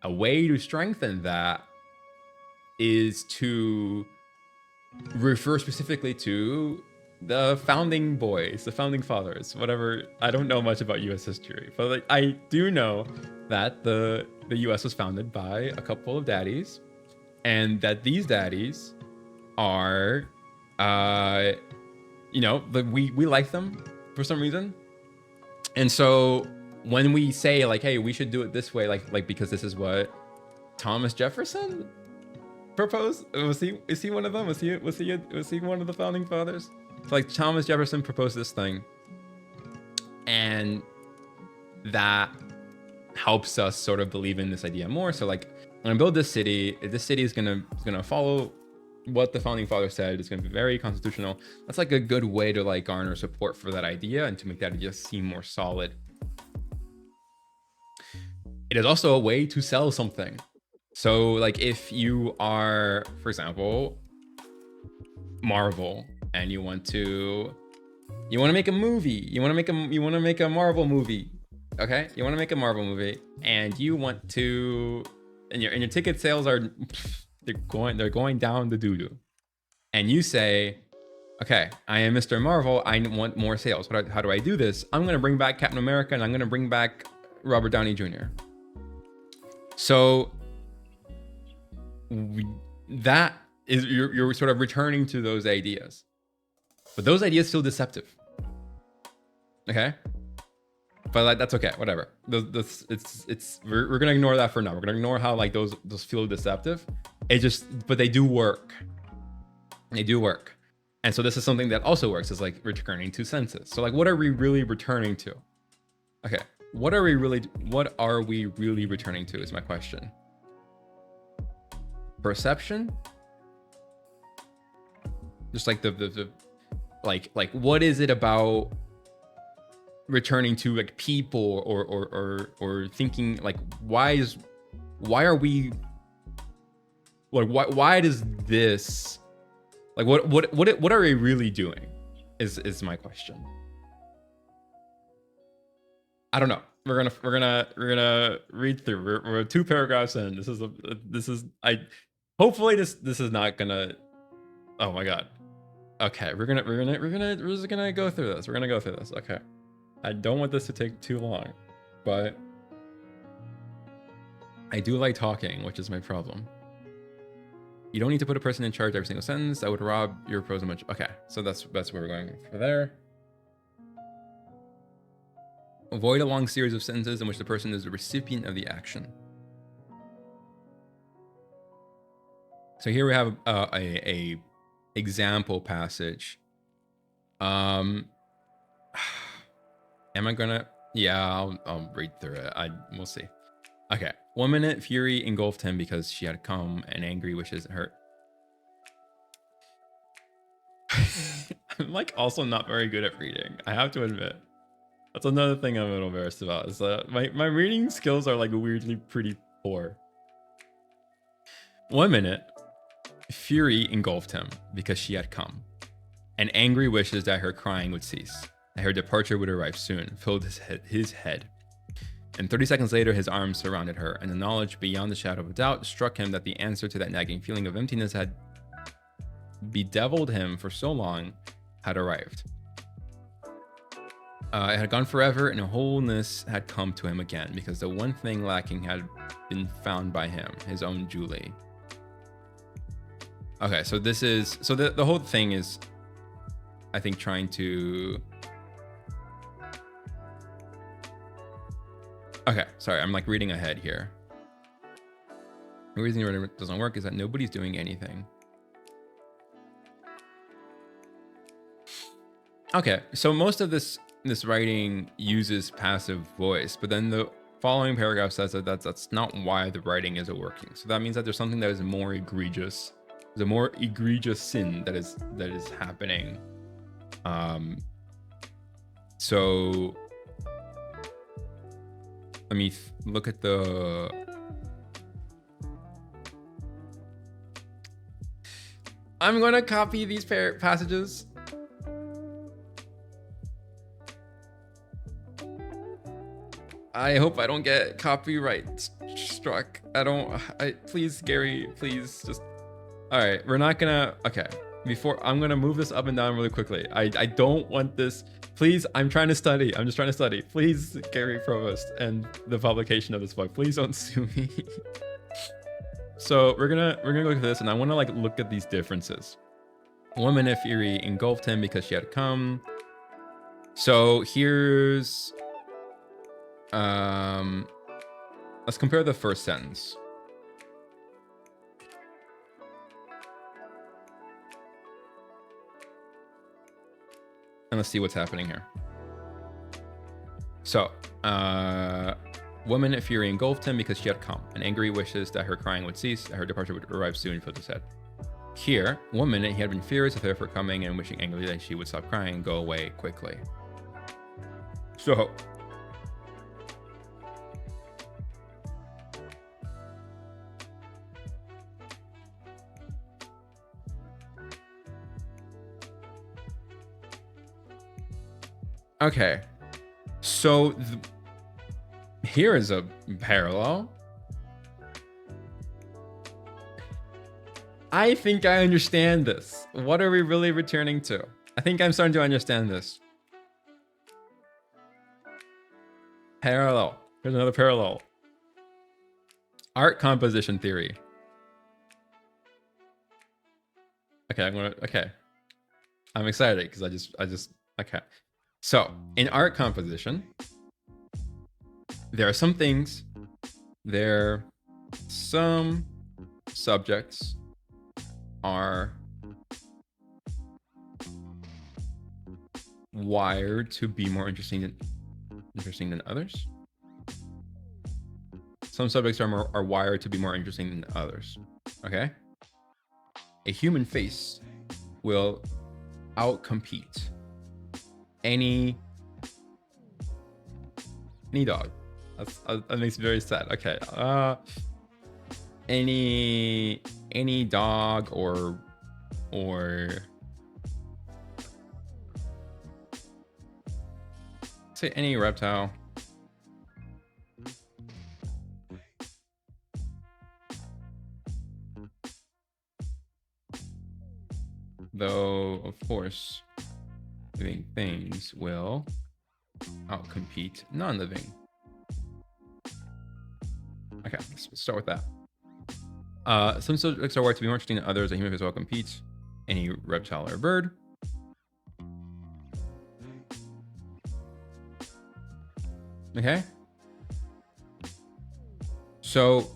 a way to strengthen that is to refer specifically to the founding boys, the founding fathers, whatever. I don't know much about US history, but like I do know that the US was founded by a couple of daddies, and that these daddies are you know, we like them for some reason. And so when we say like, hey, we should do it this way, like because this is what Thomas Jefferson proposed. Is he one of them? Was he one of the founding fathers? So like Thomas Jefferson proposed this thing, and that helps us sort of believe in this idea more. So like when I build this city, this city is gonna follow what the founding father said. It's gonna be very constitutional. That's like a good way to like garner support for that idea and to make that idea seem more solid. It is also a way to sell something. So like if you are, for example, Marvel, and you want to make a movie, you want to make a Marvel movie, okay? You want to make a Marvel movie, and you want to, and your ticket sales are they're going down the doo-doo, and you say, okay, I am Mr. Marvel, I want more sales. How do I do this? I'm going to bring back Captain America, and I'm going to bring back Robert Downey Jr. So that is, you're sort of returning to those ideas, but those ideas feel deceptive. Okay, but like, that's okay, whatever. We're gonna ignore that for now. We're gonna ignore how like those feel deceptive. But they do work. They do work. And so this is something that also works, is like returning to senses. So like, what are we really returning to? Okay, what are we really returning to is my question. Perception? Just like the like what is it about returning to like people or thinking like, why are we like, why does this, like what are we really doing is my question. I don't know. We're gonna read through. We're 2 paragraphs in. Hopefully this is not gonna, oh my god. Okay, we're just gonna go through this. We're gonna go through this. Okay. I don't want this to take too long, but I do like talking, which is my problem. You don't need to put a person in charge every single sentence. That would rob your prose much. Okay, so that's where we're going for there. Avoid a long series of sentences in which the person is the recipient of the action. So here we have a example passage. Am I gonna? Yeah, I'll read through it. We'll see. Okay. 1 minute, fury engulfed him because she had come, and angry wishes hurt. I'm like also not very good at reading, I have to admit. That's another thing I'm a little embarrassed about, is that my reading skills are like weirdly pretty poor. 1 minute, fury engulfed him because she had come, and angry wishes that her crying would cease, that her departure would arrive soon, filled his head. And 30 seconds later, his arms surrounded her, and the knowledge beyond the shadow of a doubt struck him that the answer to that nagging feeling of emptiness had bedeviled him for so long had arrived. It had gone forever, and a wholeness had come to him again, because the one thing lacking had been found by him, his own Julie. Okay, so this is, so the whole thing is, I think, trying to, okay, sorry, I'm like reading ahead here. The reason it doesn't work is that nobody's doing anything. Okay, so most of this writing uses passive voice, but then the following paragraph says that that's not why the writing isn't working. So that means that there's something that is more egregious. There's a more egregious sin that is happening. So let me look at the, I'm going to copy these passages. I hope I don't get copyright struck. Please, Gary, please just, all right, we're not gonna, okay. Before, I'm gonna move this up and down really quickly. I don't want this, please, I'm trying to study. I'm just trying to study. Please, Gary Provost and the publication of this book, please don't sue me. So we're gonna look at this, and I wanna like look at these differences. 1 minute, fury engulfed him because she had come. So here's, let's compare the first sentence. And let's see what's happening here. So, 1 minute, fury engulfed him because she had come, and angry wishes that her crying would cease, that her departure would arrive soon, filled his head. Here, 1 minute, he had been furious with her for coming and wishing angrily that she would stop crying and go away quickly. So, okay, so here is a parallel. I think I understand this. What are we really returning to? I think I'm starting to understand this. Parallel. Here's another parallel. Art composition theory. Okay, I'm excited because I just, okay. So, in art composition, there are some things, some subjects are wired to be more interesting than others. Some subjects are wired to be more interesting than others. Okay? A human face will outcompete any dog. That makes me very sad. Okay. Any dog or say any reptile. Though, of course, living things will outcompete non-living. Okay, let's start with that. Some subjects are wired to be more interesting than others. A human face will outcompete any reptile or bird. Okay. So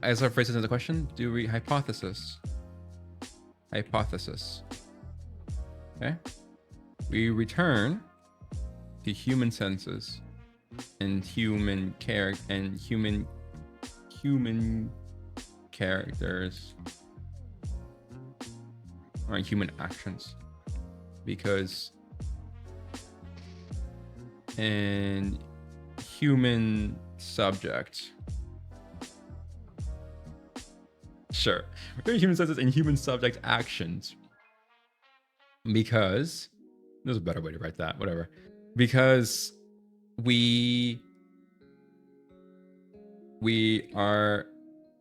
as I phrase it as a question, do we hypothesis? Okay. We return to human senses and human characters or human actions, because in human subject, sure, we're human senses and human subject actions, because there's a better way to write that, whatever, because we are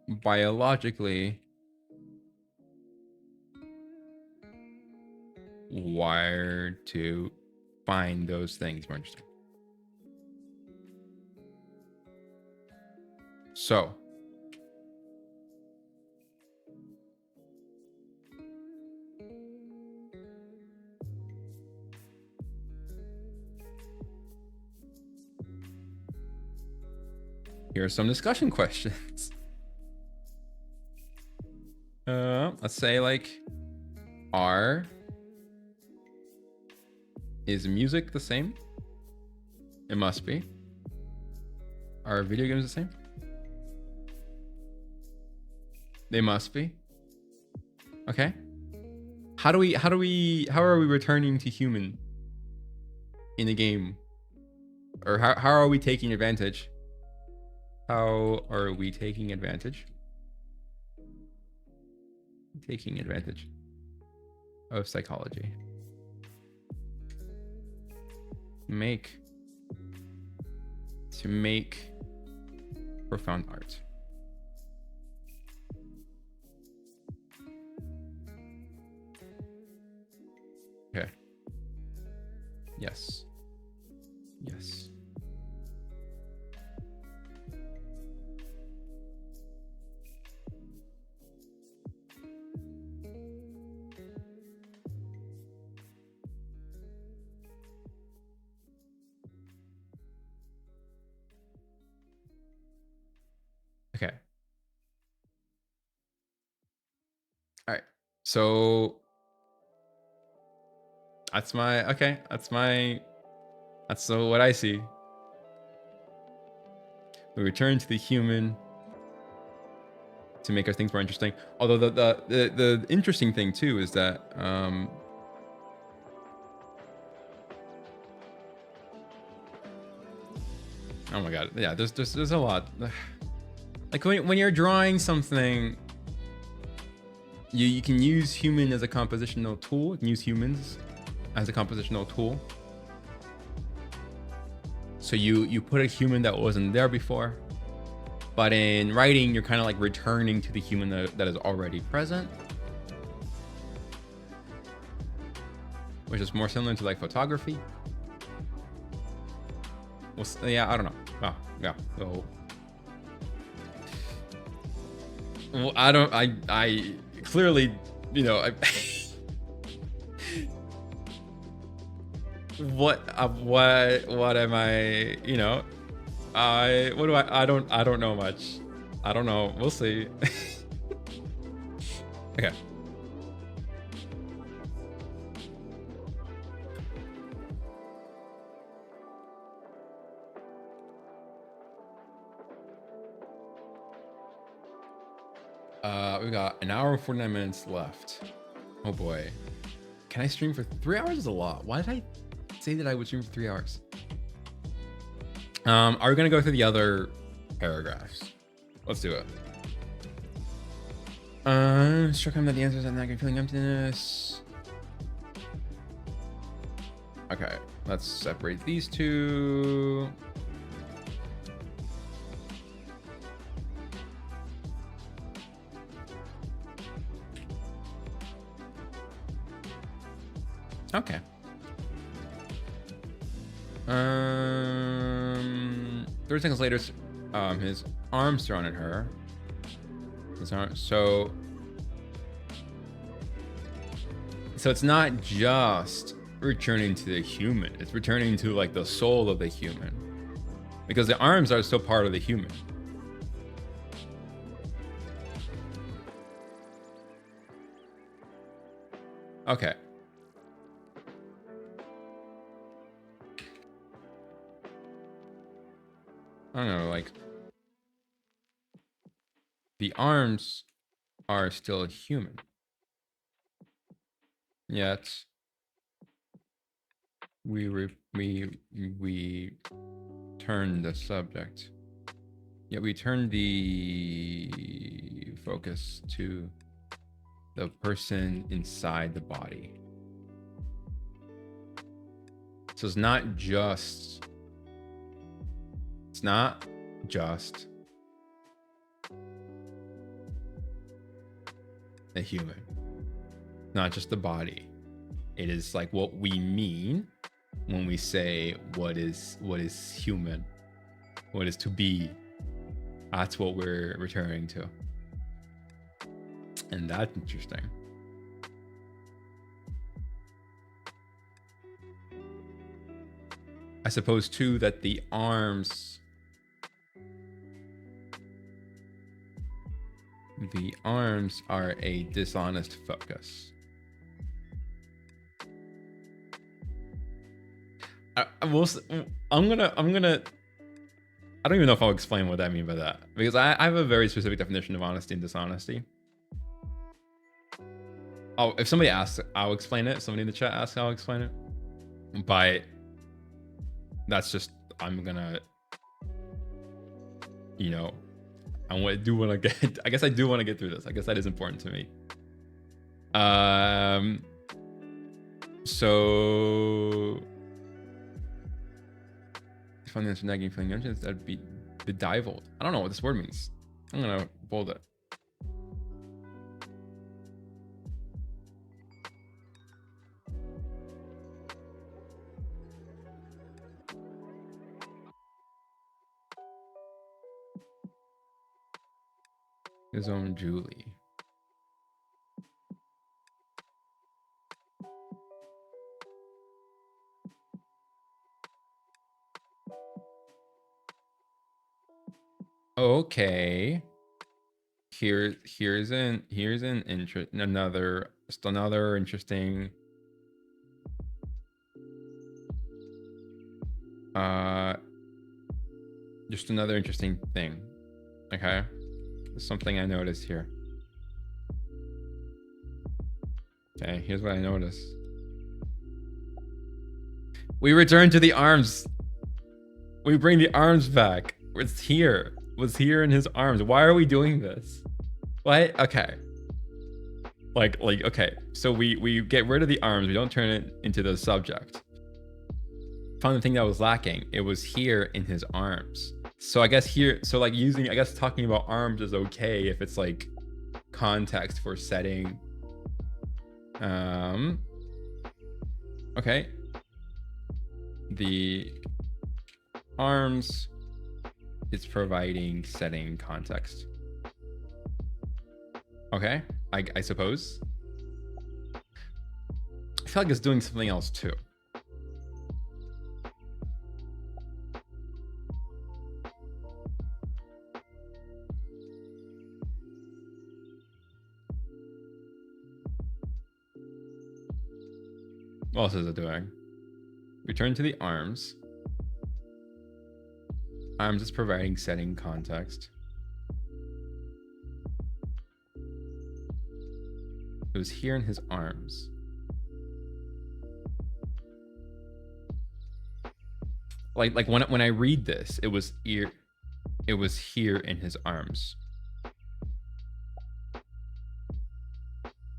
biologically wired to find those things more interesting. So here are some discussion questions. Let's say like, is music the same? It must be. Are video games the same? They must be. Okay. How are we returning to human in a game? Or how are we taking advantage? How are we taking advantage? Taking advantage of psychology. To make profound art. Okay. Yes. Yes. Okay. All right. So that's what I see. We return to the human to make our things more interesting. Although the interesting thing too is that oh my god, yeah, there's a lot. Like when you're drawing something, you can use human as a compositional tool. You can use humans as a compositional tool. So you put a human that wasn't there before, but in writing, you're kind of like returning to the human that is already present, which is more similar to like photography. Well, yeah, I don't know. Oh, yeah. Well, I clearly, you know, what am I, you know, I don't know much. I don't know. We'll see. Okay. We got 1 hour and 49 minutes left. Oh boy. Can I stream for 3 hours? Is a lot. Why did I say that I would stream for 3 hours? Are we gonna go through the other paragraphs? Let's do it. Struck him that the answers and not feeling emptiness. Okay, let's separate these two. Okay. 30 seconds later, his arms thrown at her. So So it's not just returning to the human, it's returning to like the soul of the human, because the arms are still part of the human. Okay. I don't know, like the arms are still human, yet we turn the subject. Yet we turn the focus to the person inside the body. So it's not just a human, not just the body. It is like what we mean when we say what is human, what is to be. That's what we're returning to, and that's interesting. I suppose too that the arms are a dishonest focus. I'm gonna I don't even know if I'll explain what I mean by that, because I have a very specific definition of honesty and dishonesty. Oh, if somebody asks, I'll explain it. If somebody in the chat asks, I'll explain it. But that's just, I'm gonna, you know, I do want to get, I guess I do want to get through this. I guess that is important to me. So finding this nagging feeling engines, that'd be bedeviled. I don't know what this word means. I'm gonna bold it. His own Julie. Okay. Here's another interesting just another interesting thing. Okay, something I noticed here. Okay, here's what I noticed. We return to the arms. We bring the arms back. It's here. Was here in his arms. Why are we doing this? What? Okay. Like okay. So we get rid of the arms. We don't turn it into the subject. Found the thing that was lacking. It was here in his arms. So I guess here, so like using, I guess talking about arms is okay if it's like context for setting. Okay. The arms is providing setting context. Okay, I suppose. I feel like it's doing something else too. What else is it doing? Return to the arms. Arms is providing setting context. It was here in his arms. Like when I read this, it was here in his arms.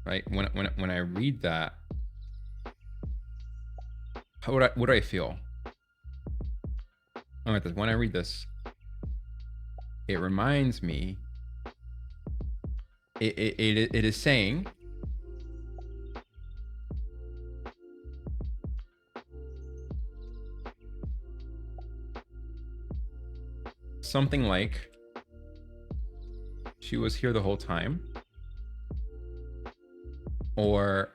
Right? When I read that, what do I feel? When I read this, it reminds me. It is saying something like she was here the whole time, or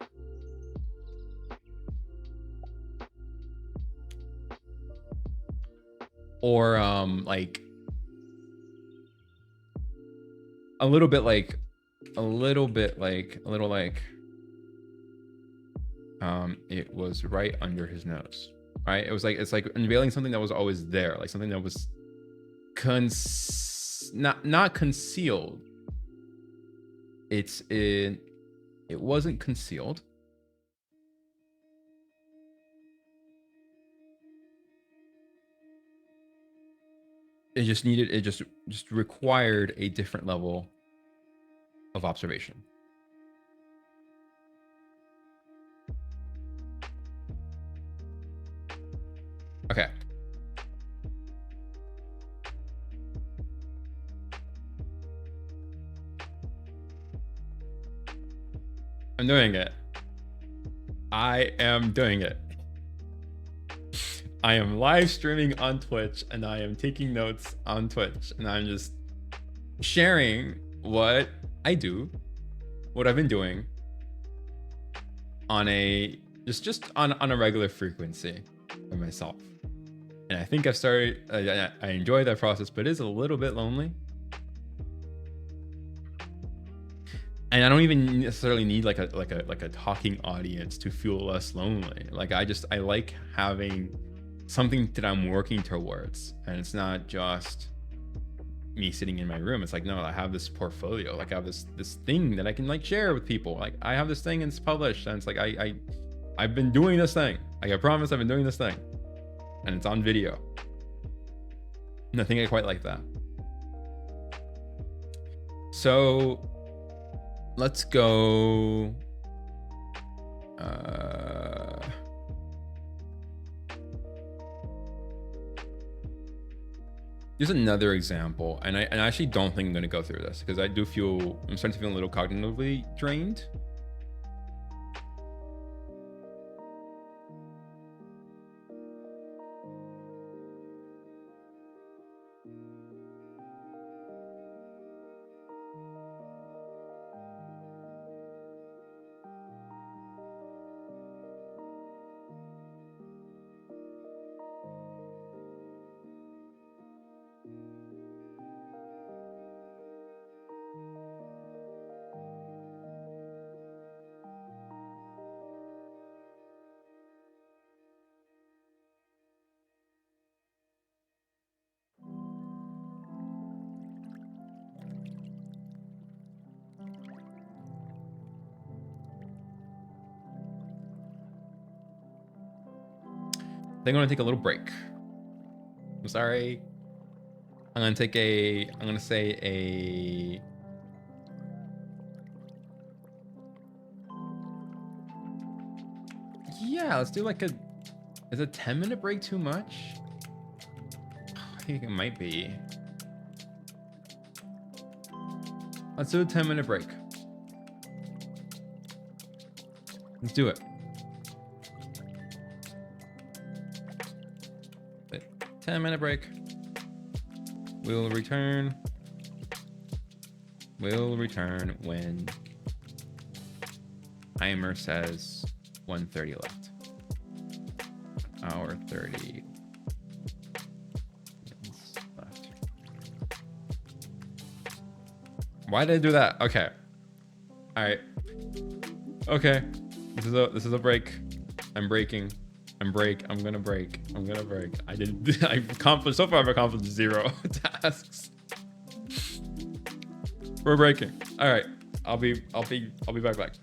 or like a little like it was right under his nose, right? It's like unveiling something that was always there, like something that was not concealed. It wasn't concealed. It just required a different level of observation. Okay. I'm doing it. I am doing it. I am live streaming on Twitch and I am taking notes on Twitch and I'm just sharing what I do, what I've been doing on a just on a regular frequency for myself. And I think I've started, I enjoy that process, but it is a little bit lonely. And I don't even necessarily need like a talking audience to feel less lonely. Like I like having something that I'm working towards, and it's not just me sitting in my room. It's like, no, I have this portfolio. Like I have this thing that I can like share with people. Like I have this thing and it's published, and it's like I've been doing this thing. Like I promise I've been doing this thing, and it's on video. And I think I quite like that. So let's go. Here's another example, and I actually don't think I'm going to go through this because I'm starting to feel a little cognitively drained. I think I'm gonna take a little break. I'm sorry. I'm gonna say a yeah, let's do like is a 10-minute break too much? I think it might be. Let's do a 10-minute break. Let's do it. 10-minute break. We'll return when timer says 1:30 left. Hour 30 minutes left. Why did I do that? Okay. All right. Okay. This is a break. I'm breaking. I'm gonna break. I've accomplished, so far I've accomplished 0 tasks. We're breaking. All right. I'll be back.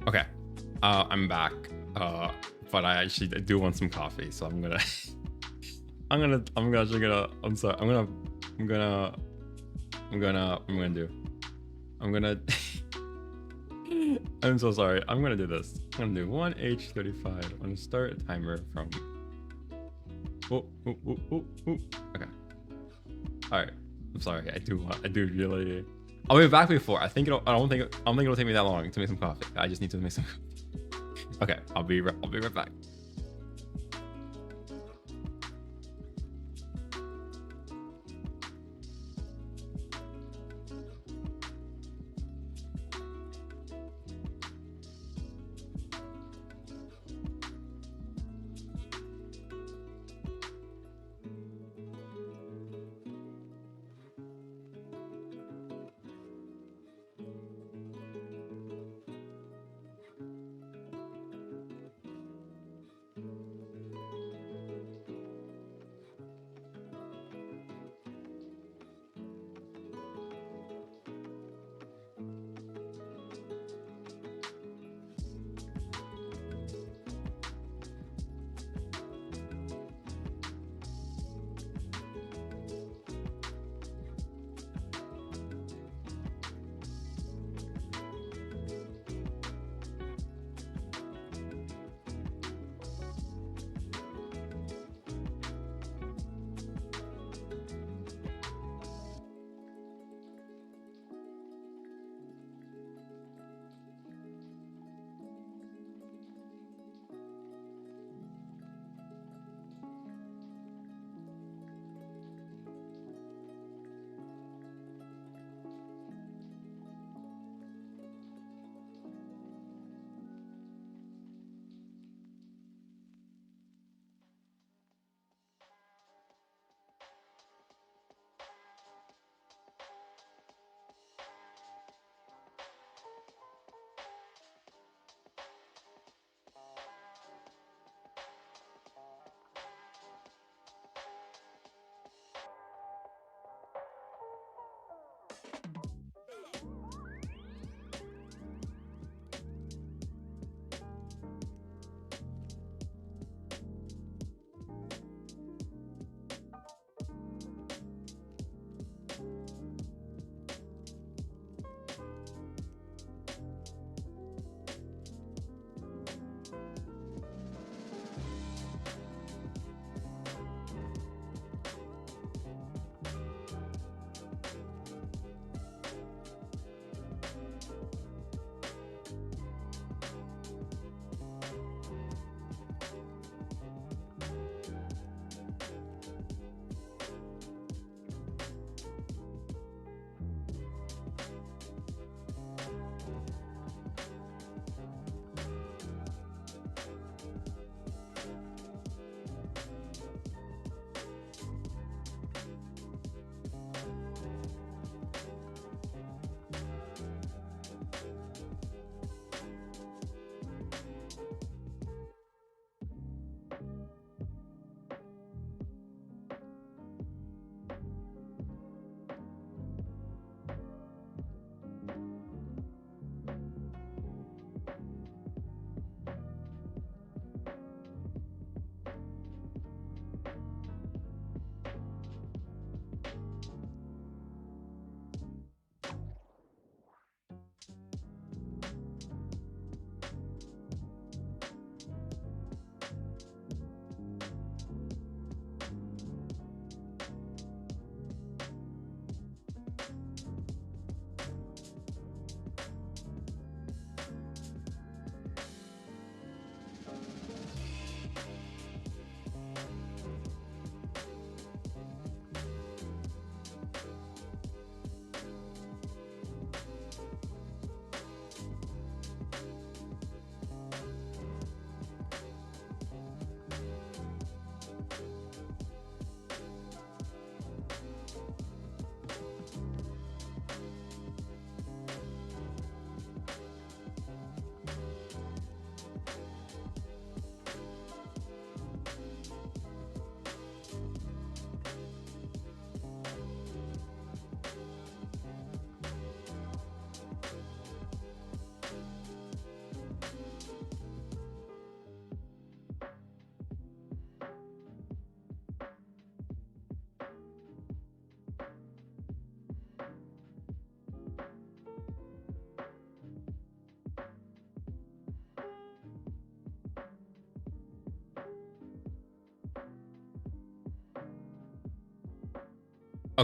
Okay. I'm back. But I actually do want some coffee, so I'm gonna I'm sorry. I'm gonna I'm gonna I'm so sorry. I'm gonna do this. I'm gonna do 1H35. I'm gonna start a timer from okay. Alright. I'm sorry. I do really I'll be back before. I don't think it'll take me that long to make some coffee. I just need to make some okay, I'll be right back.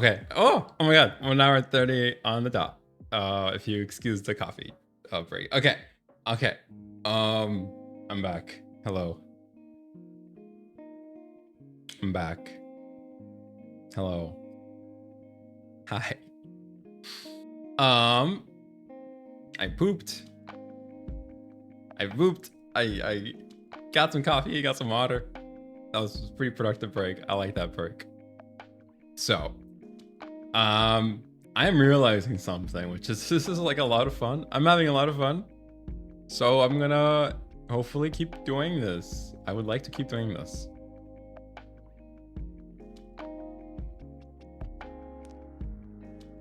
Okay. Oh my god. 1 hour 30 on the dot. If you excuse the coffee break. Okay. Okay. I'm back. Hello. I'm back. Hello. Hi. I pooped. I got some coffee, got some water. That was a pretty productive break. I like that break. So, I'm realizing something, which is this is like a lot of fun. I'm having a lot of fun. So I'm gonna hopefully keep doing this. I would like to keep doing this.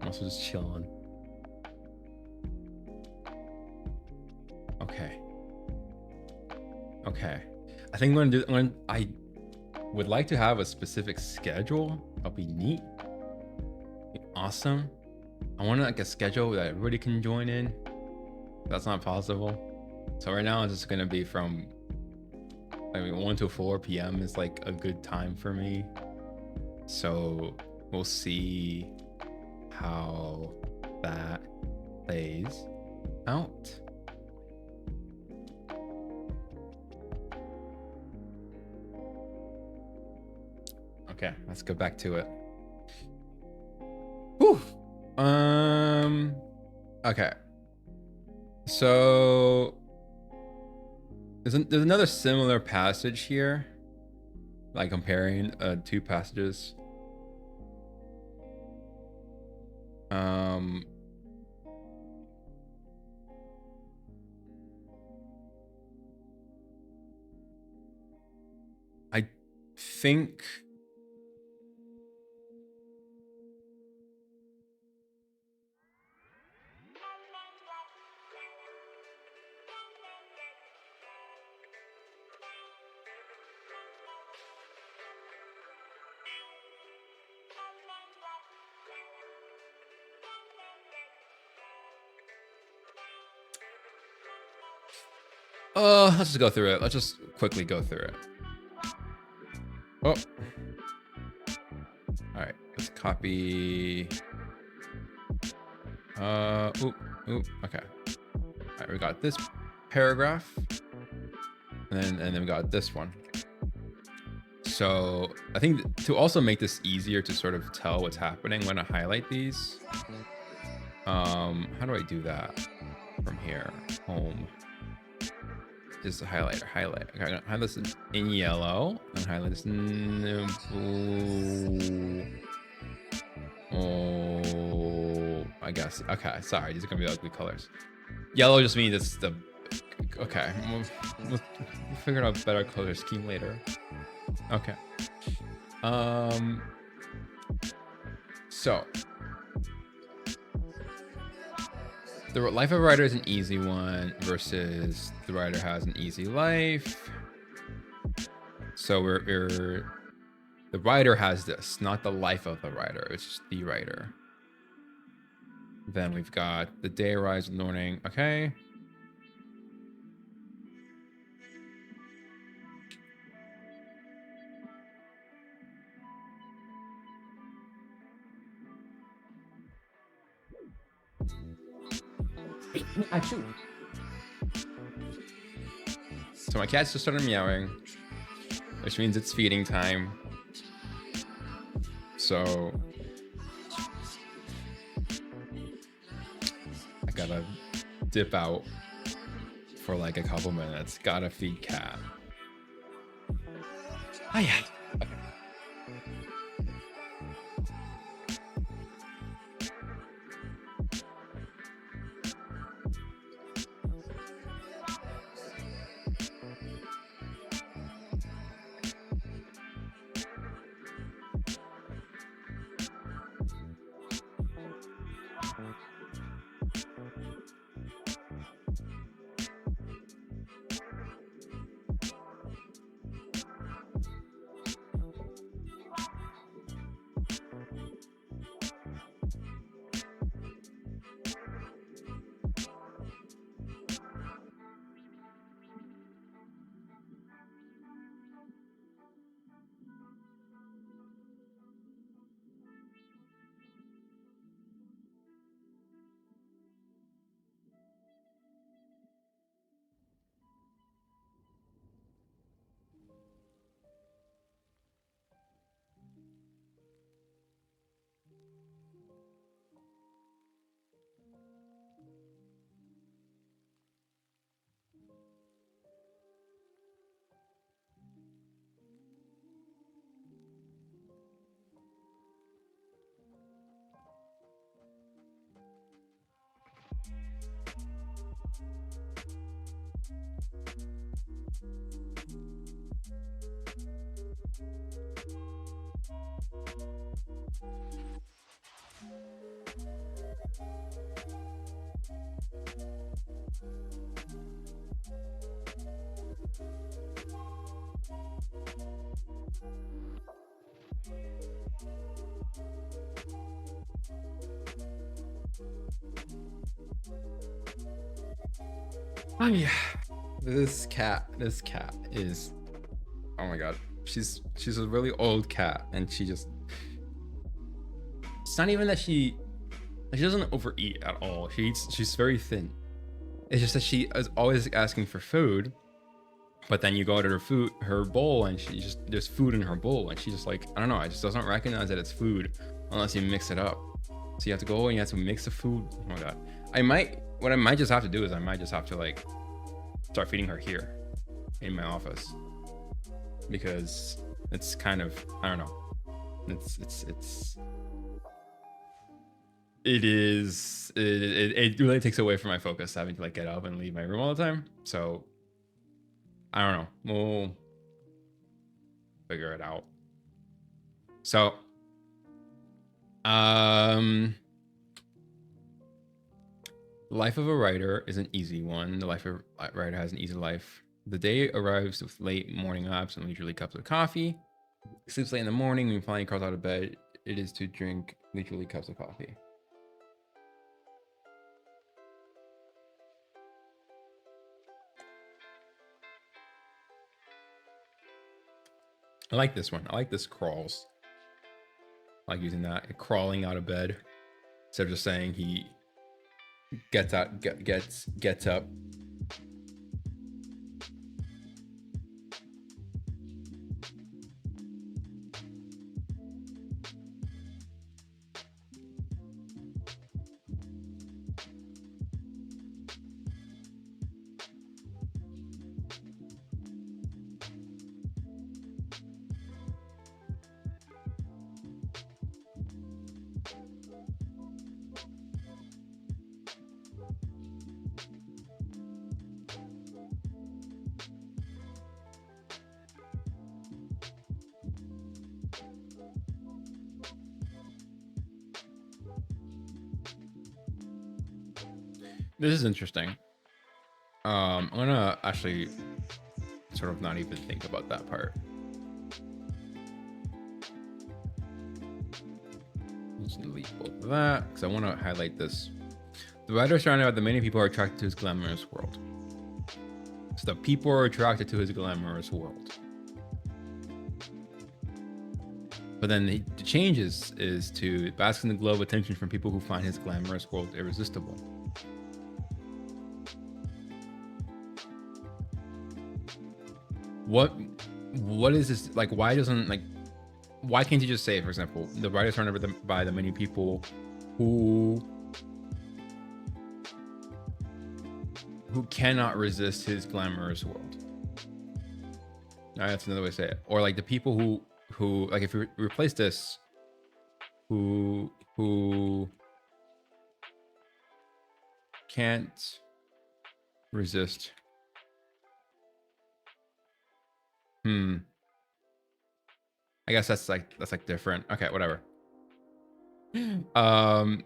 I'm also just chilling. Okay. Okay. I think I would like to have a specific schedule. That'll be neat. Be awesome. I want like a schedule that everybody can join in. That's not possible. So right now it's just gonna be from 1 to 4 p.m. is like a good time for me. So we'll see how that plays out. Okay, let's go back to it. Whew. Okay. So there's another similar passage here, like comparing two passages. I think let's just go through it. Let's just quickly go through it. Oh. All right, let's copy. Okay. All right, we got this paragraph, and then we got this one. So I think to also make this easier to sort of tell what's happening, I'm gonna highlight these. How do I do that from here? Home. Just a highlighter. Highlight. Okay, I'm gonna highlight this in yellow and highlight this in blue. Oh, I guess. Okay, sorry. These are gonna be ugly colors. Yellow just means it's the. Okay, we'll figure out a better color scheme later. Okay. So the life of a writer is an easy one versus the writer has an easy life. So the writer has this, not the life of the writer. It's just the writer. Then we've got the day arrives in the morning. Okay. So my cat's just started meowing, which means it's feeding time. So I gotta dip out for like a couple minutes. Gotta feed cat. Oh yeah. Okay. Oh yeah, this cat is, oh my god, she's a really old cat, and it's not even that she doesn't overeat at all. She's very thin. It's just that she is always asking for food, but then you go to her bowl, and there's food in her bowl, and she just like, I don't know, it just doesn't recognize that it's food unless you mix it up. So you have to go and you have to mix the food. Oh my god. What I might just have to do is I might just have to like start feeding her here in my office, because it's kind of, I don't know. It really takes away from my focus having to like get up and leave my room all the time. So I don't know. We'll figure it out. So life of a writer is an easy one. The life of a writer has an easy life. The day arrives with late morning apps and leisurely cups of coffee. Sleeps late in the morning. When he finally crawls out of bed, it is to drink leisurely cups of coffee. I like this one. I like this crawls. I like using that. Crawling out of bed. Instead of just saying he gets out, gets up. This is interesting. I'm gonna actually sort of not even think about that part. Just delete both of that because I want to highlight this. The writer is surrounded by the many people are attracted to his glamorous world. So the people are attracted to his glamorous world. But then the change is to bask in the glow of attention from people who find his glamorous world irresistible. What is this like? Why can't you just say, for example, the writer is surrounded by the many people who cannot resist his glamorous world? That's another way to say it. Or like the people who like, if we replace this, who can't resist. I guess that's like different. Okay, whatever. Oh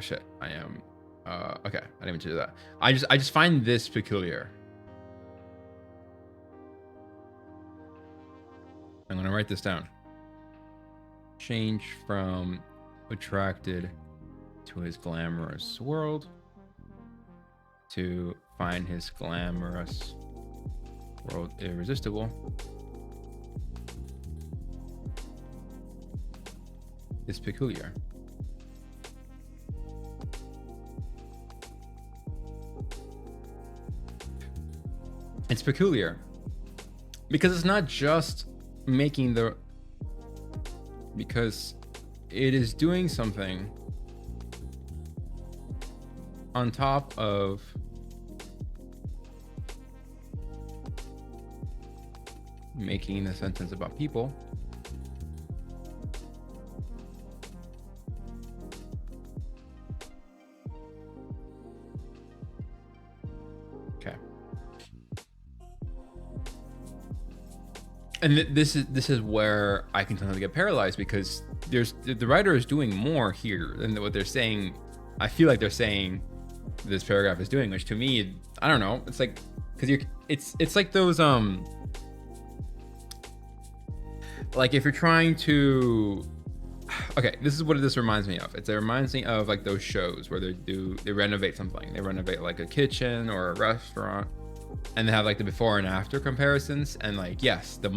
shit. I am okay, I didn't even do that. I just find this peculiar. I'm gonna write this down. Change from attracted to his glamorous world to find his glamorous world irresistible is peculiar. It's peculiar because it's not just making because it is doing something on top of making the sentence about people. And this is where I can sometimes get paralyzed, because the writer is doing more here than what they're saying. I feel like they're saying this paragraph is doing, which to me, I don't know. It's like, because it's like those like if you're trying to, okay, this is what this reminds me of. It reminds me of like those shows where they renovate something. They renovate like a kitchen or a restaurant, and they have like the before and after comparisons. And like, yes, the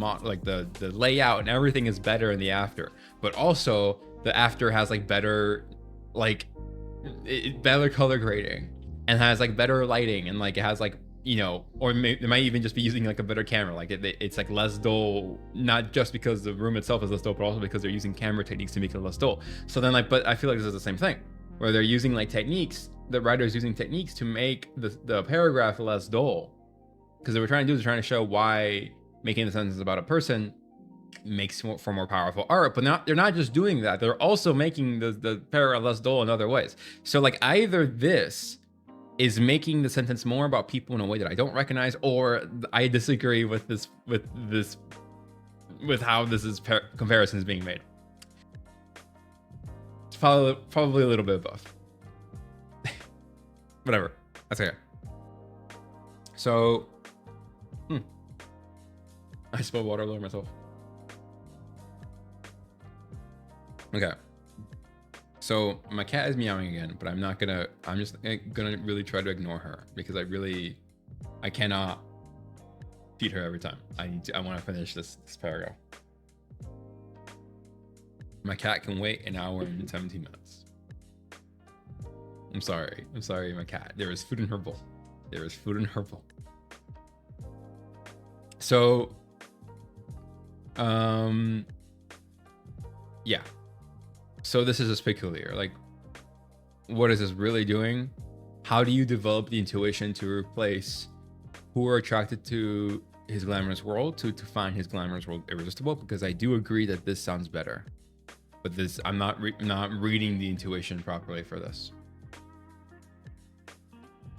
layout and everything is better in the after, but also the after has like better, like better color grading, and has like better lighting, and like it has like, you know, or they might even just be using like a better camera. Like it's like less dull, not just because the room itself is less dull, but also because they're using camera techniques to make it less dull. So then like, but I feel like this is the same thing, where they're using like techniques, the writer's using techniques to make the paragraph less dull. Because what we're trying to do is trying to show why making the sentence about a person makes for more powerful art. But they're not just doing that, they're also making the paragraph less dull in other ways. So like either this is making the sentence more about people in a way that I don't recognize, or I disagree with how this comparison is being made. It's probably a little bit of both. Whatever, that's okay. So I spilled water all over myself. Okay. So my cat is meowing again, but I'm just gonna really try to ignore her, because I cannot feed her every time. I want to finish this paragraph. My cat can wait an hour and 17 minutes. I'm sorry, my cat. There is food in her bowl. So, yeah. So this is just peculiar. Like, what is this really doing? How do you develop the intuition to replace who are attracted to his glamorous world to find his glamorous world irresistible? Because I do agree that this sounds better, but this, I'm not reading the intuition properly for this.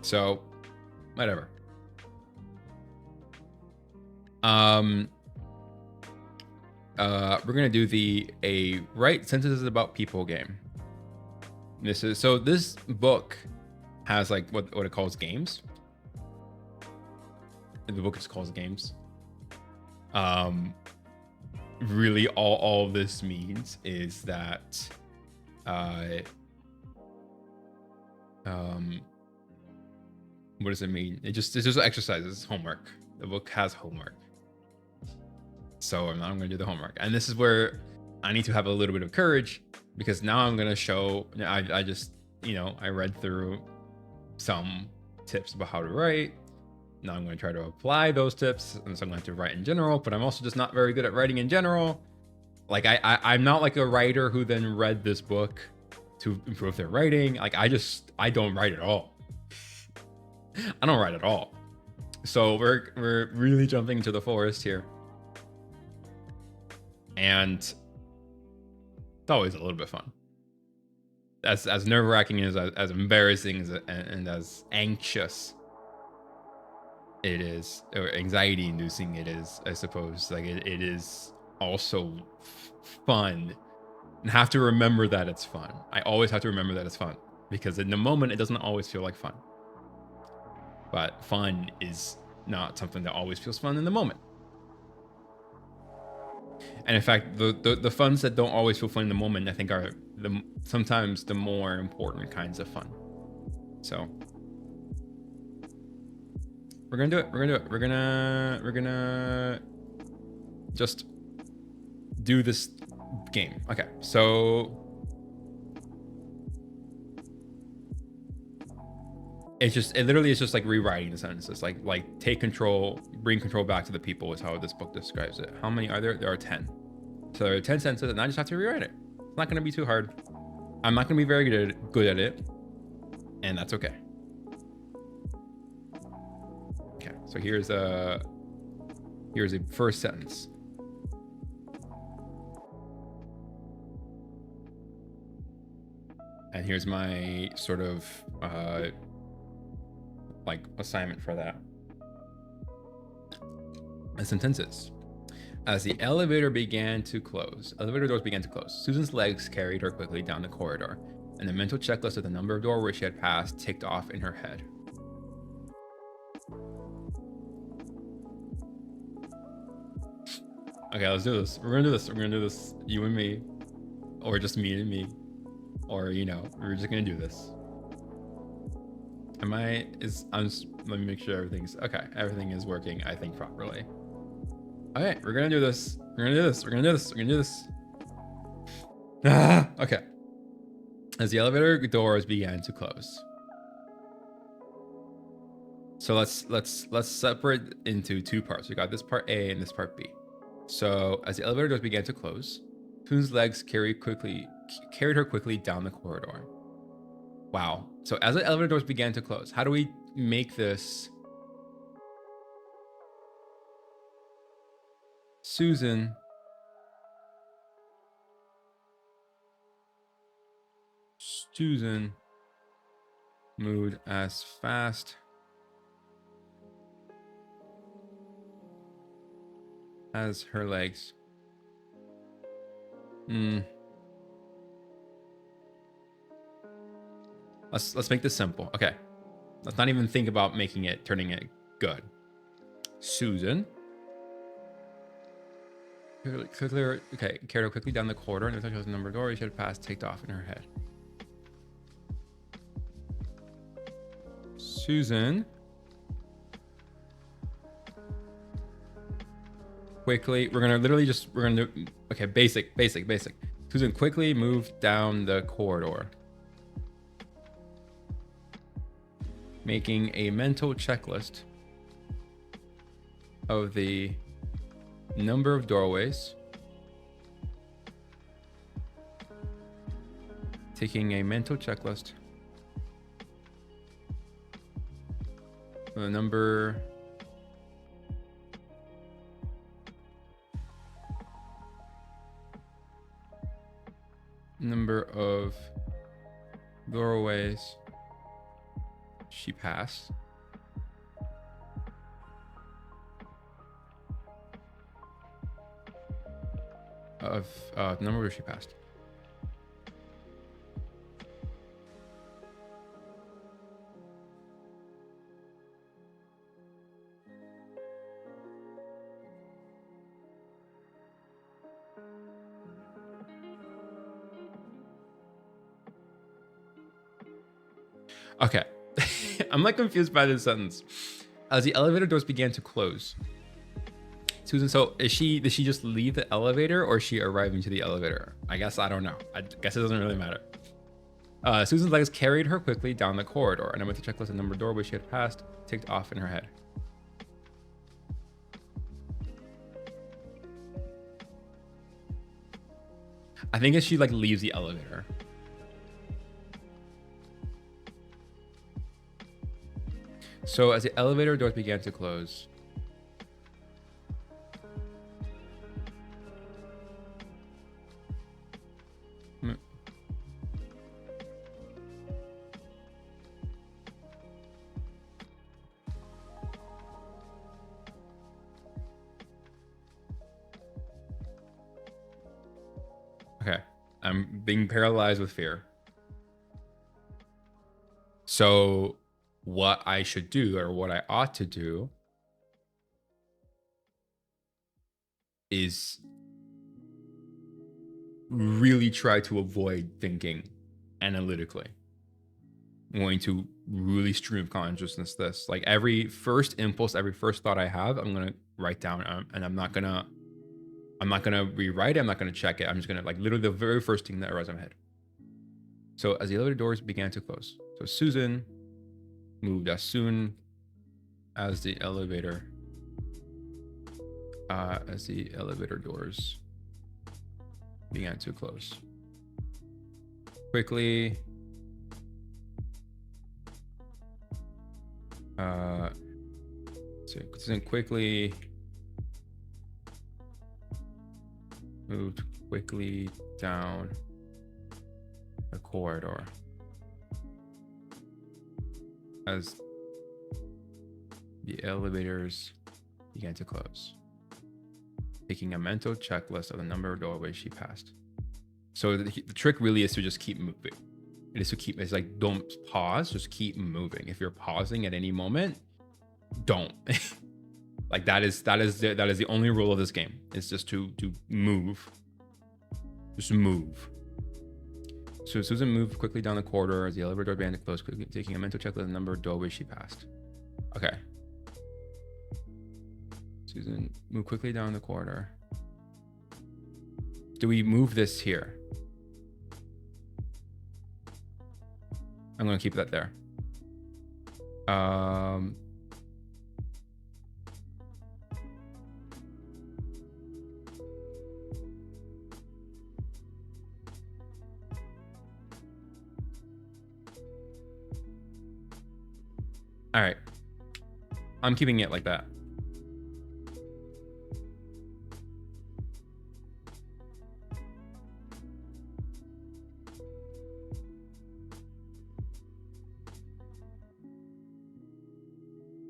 So, whatever. We're gonna do a write sentences about people game. This book has like what it calls games. The book is called games. Really all this means is that what does it mean? It's just exercises, it's homework. The book has homework. So I'm going to do the homework. And this is where I need to have a little bit of courage, because now I'm going to show, I just, you know, I read through some tips about how to write. Now I'm going to try to apply those tips. And so I'm going to write in general, but I'm also just not very good at writing in general. Like I'm not like a writer who then read this book to improve their writing. Like I don't write at all. I don't write at all. So we're really jumping into the forest here. And it's always a little bit fun. As nerve-wracking as embarrassing and as anxious it is, or anxiety-inducing it is, I suppose. Like it is also fun, and have to remember that it's fun. I always have to remember that it's fun, because in the moment it doesn't always feel like fun. But fun is not something that always feels fun in the moment. And in fact, the funs that don't always feel fun in the moment, I think, are sometimes the more important kinds of fun. So we're gonna do it. We're gonna just do this game. Okay, so it literally is just like rewriting the sentences. Like take control, bring control back to the people is how this book describes it. How many are there? There are 10. So there are 10 sentences, and I just have to rewrite it. It's not going to be too hard. I'm not going to be very good at it, and that's okay. Okay, so here's a first sentence. And here's my sort of like assignment for that. A sentence is, As the elevator began to close, elevator doors began to close, Susan's legs carried her quickly down the corridor, and the mental checklist of the number of doorways she had passed ticked off in her head. Okay, let's do this. We're gonna do this. We're gonna do this. You and me, or just me and me, or you know, we're just gonna do this. Let me make sure everything's okay. Everything is working, I think, properly. Okay, we're gonna do this. We're gonna do this. We're gonna do this. We're gonna do this. Okay. As the elevator doors began to close. So let's separate into two parts. We got this part A and this part B. So as the elevator doors began to close, Poon's legs carried her quickly down the corridor. Wow. So as the elevator doors began to close, how do we make this? Susan moved as fast as her legs. Let's make this simple. Okay. Let's not even think about turning it good. Susan carried her quickly down the corridor, and the number of doors she had passed ticked off in her head. Susan quickly, we're gonna do, okay, basic. Susan quickly moved down the corridor, making a mental checklist of the number of doorways, taking a mental checklist of the number of doorways she passed. Number she passed. Okay. I'm like confused by this sentence. As the elevator doors began to close, Susan, so did she just leave the elevator, or is she arriving to the elevator? I guess I don't know. I guess it doesn't really matter. Susan's legs carried her quickly down the corridor, and I went to checklist the number of doorways she had passed ticked off in her head. I think as she like leaves the elevator. So as the elevator doors began to close, okay, I'm being paralyzed with fear. So what I should do, or what I ought to do, is really try to avoid thinking analytically. I'm going to really stream of consciousness this. Like every first impulse, every first thought I have, I'm gonna write down, and I'm not gonna rewrite it. I'm not gonna check it. I'm just gonna like literally the very first thing that arises in my head. So as the elevator doors began to close, so Susan moved as soon as the elevator doors began to close. Quickly moved quickly down the corridor as the elevators began to close. taking a mental checklist of the number of doorways she passed. So the trick really is to just keep moving. It is to keep, it's like, don't pause, just keep moving. If you're pausing at any moment, don't. Like that is the only rule of this game. It's just to move. Just move. So Susan moved quickly down the corridor as the elevator door began to close, quickly taking a mental checklist of the number of doorways she passed. Okay. Susan moved quickly down the corridor. Do we move this here? I'm gonna keep that there. All right. I'm keeping it like that.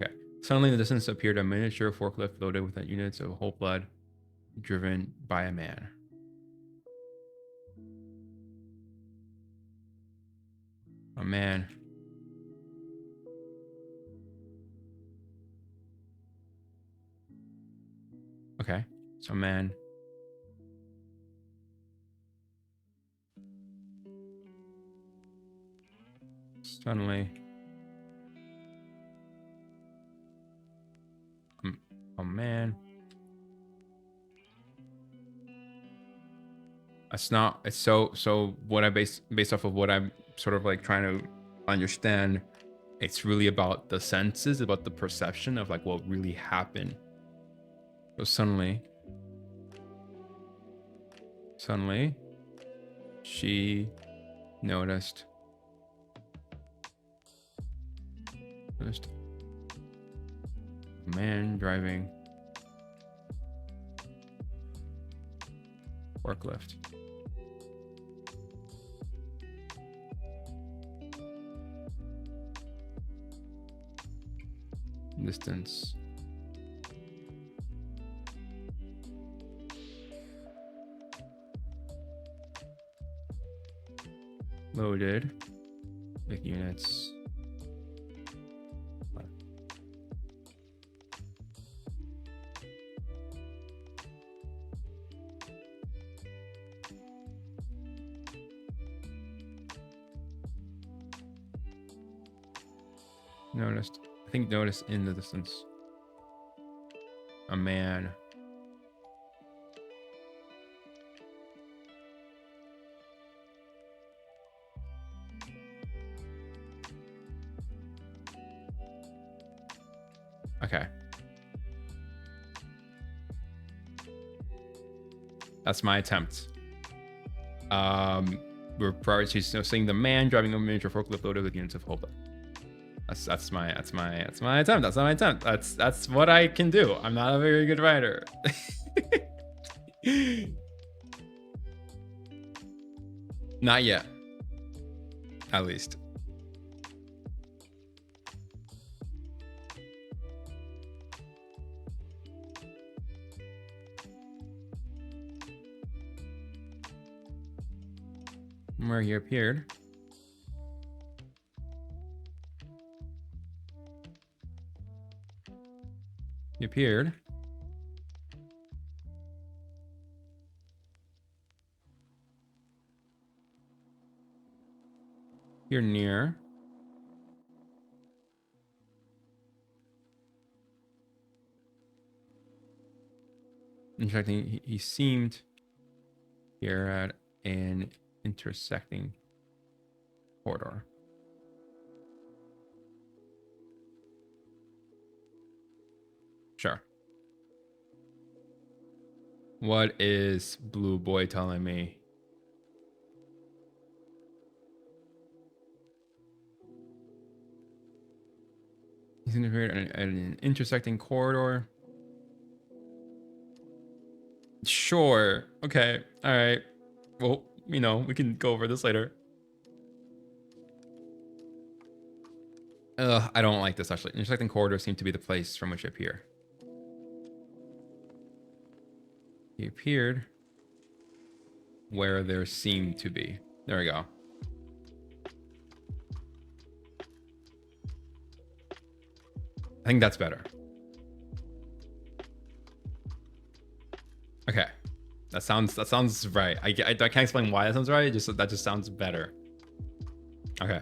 Okay. Suddenly, in the distance appeared a miniature forklift loaded with units of whole blood, driven by a man. A man. Okay, so man. Suddenly. Oh man. It's not, it's so what I based off of what I'm sort of like trying to understand, it's really about the senses, about the perception of like what really happened. So suddenly she noticed a man driving forklift. Distance. Loaded with units. Noticed. I think notice in the distance. A man. Okay. That's my attempt. We're prior to seeing the man driving a miniature forklift loaded with units of whole blood. That's my attempt. That's what I can do. I'm not a very good writer. Not yet. At least. Where he appeared. He appeared. You're near. In fact, he seemed here at an intersecting corridor. Sure. What is Blue Boy telling me? He's interfered at an intersecting corridor. Sure. Okay. All right. Well, you know, we can go over this later. I don't like this actually. Intersecting corridors seem to be the place from which I appear. He appeared where there seemed to be. There we go. I think that's better. Okay. That sounds right. I can't explain why that sounds right. That just sounds better. Okay.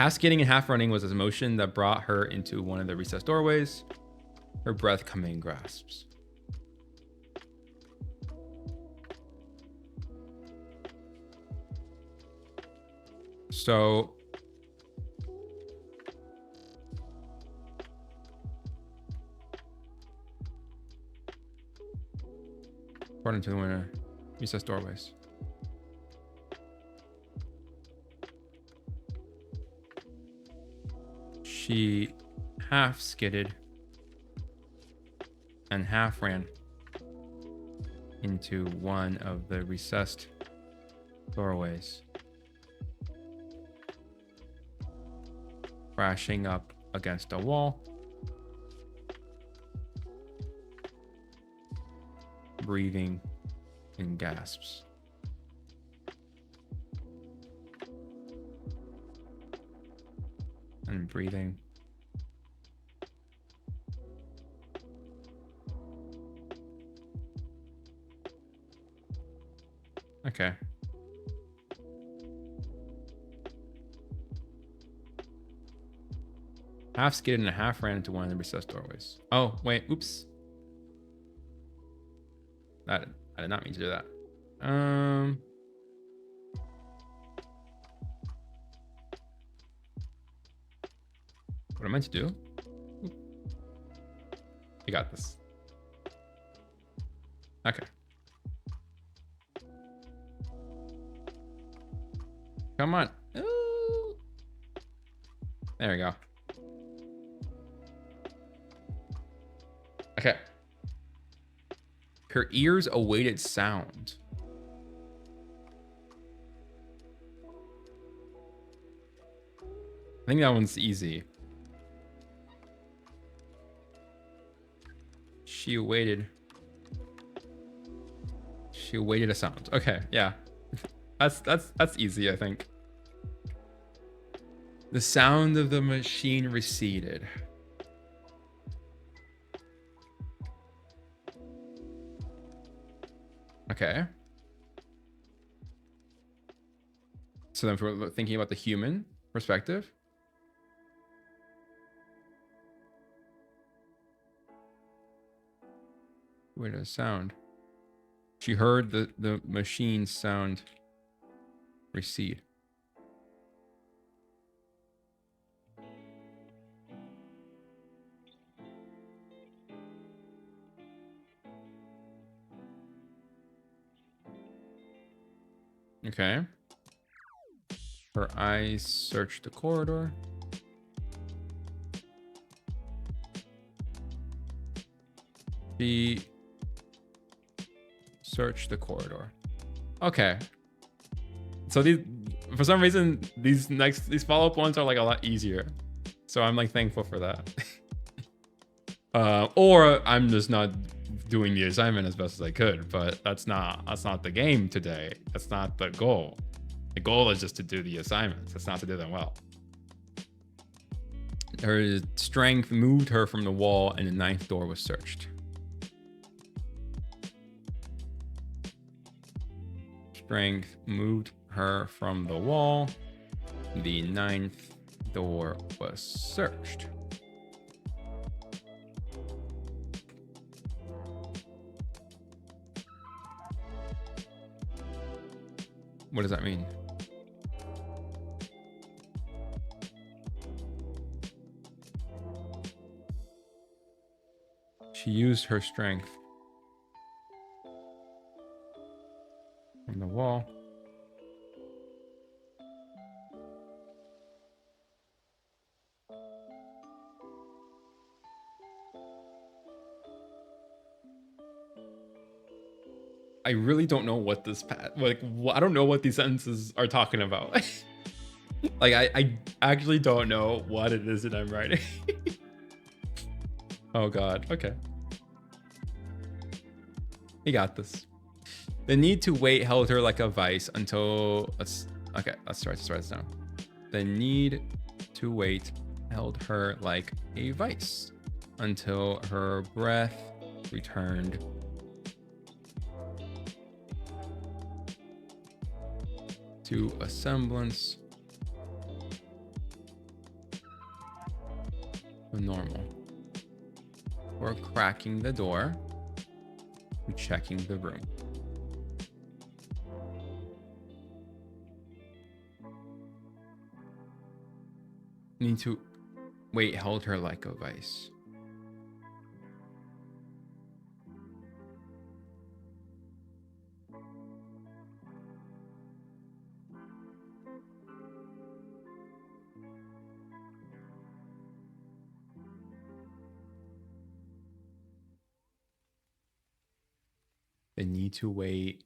Half skating and half running was a motion that brought her into one of the recessed doorways. Her breath coming in grasps. So brought into the winner recessed doorways. She half skidded and half ran into one of the recessed doorways, crashing up against a wall, breathing in gasps. And breathing. Okay. Half skidded and half ran into one of the recessed doorways. Oh, wait, oops. I did not mean to do that. What am I meant to do? You got this. Okay. Come on. Ooh. There we go. Okay. Her ears awaited sound. I think that one's easy. She awaited a sound. Okay, yeah. That's easy, I think. The sound of the machine receded. Okay. So then if we're thinking about the human perspective. Wait a sound. She heard the machine sound recede. Okay. Her eyes searched the corridor. She searched the corridor. Okay. So these, for some reason, these follow-up ones are like a lot easier. So I'm like thankful for that. Or I'm just not doing the assignment as best as I could, but that's not the game today. That's not the goal. The goal is just to do the assignments. It's not to do them well. Her strength moved her from the wall and the 9th door was searched. Strength moved her from the wall. The 9th door was searched. What does that mean? She used her strength from the wall. I really don't know what this I don't know what these sentences are talking about. Like I actually don't know what it is that I'm writing. Oh God. Okay. We got this. The need to wait held her like a vice until let's start this down. The need to wait held her like a vice until her breath returned. To a semblance of normal. Or cracking the door and checking the room. Need to wait held her like a vice. The need to wait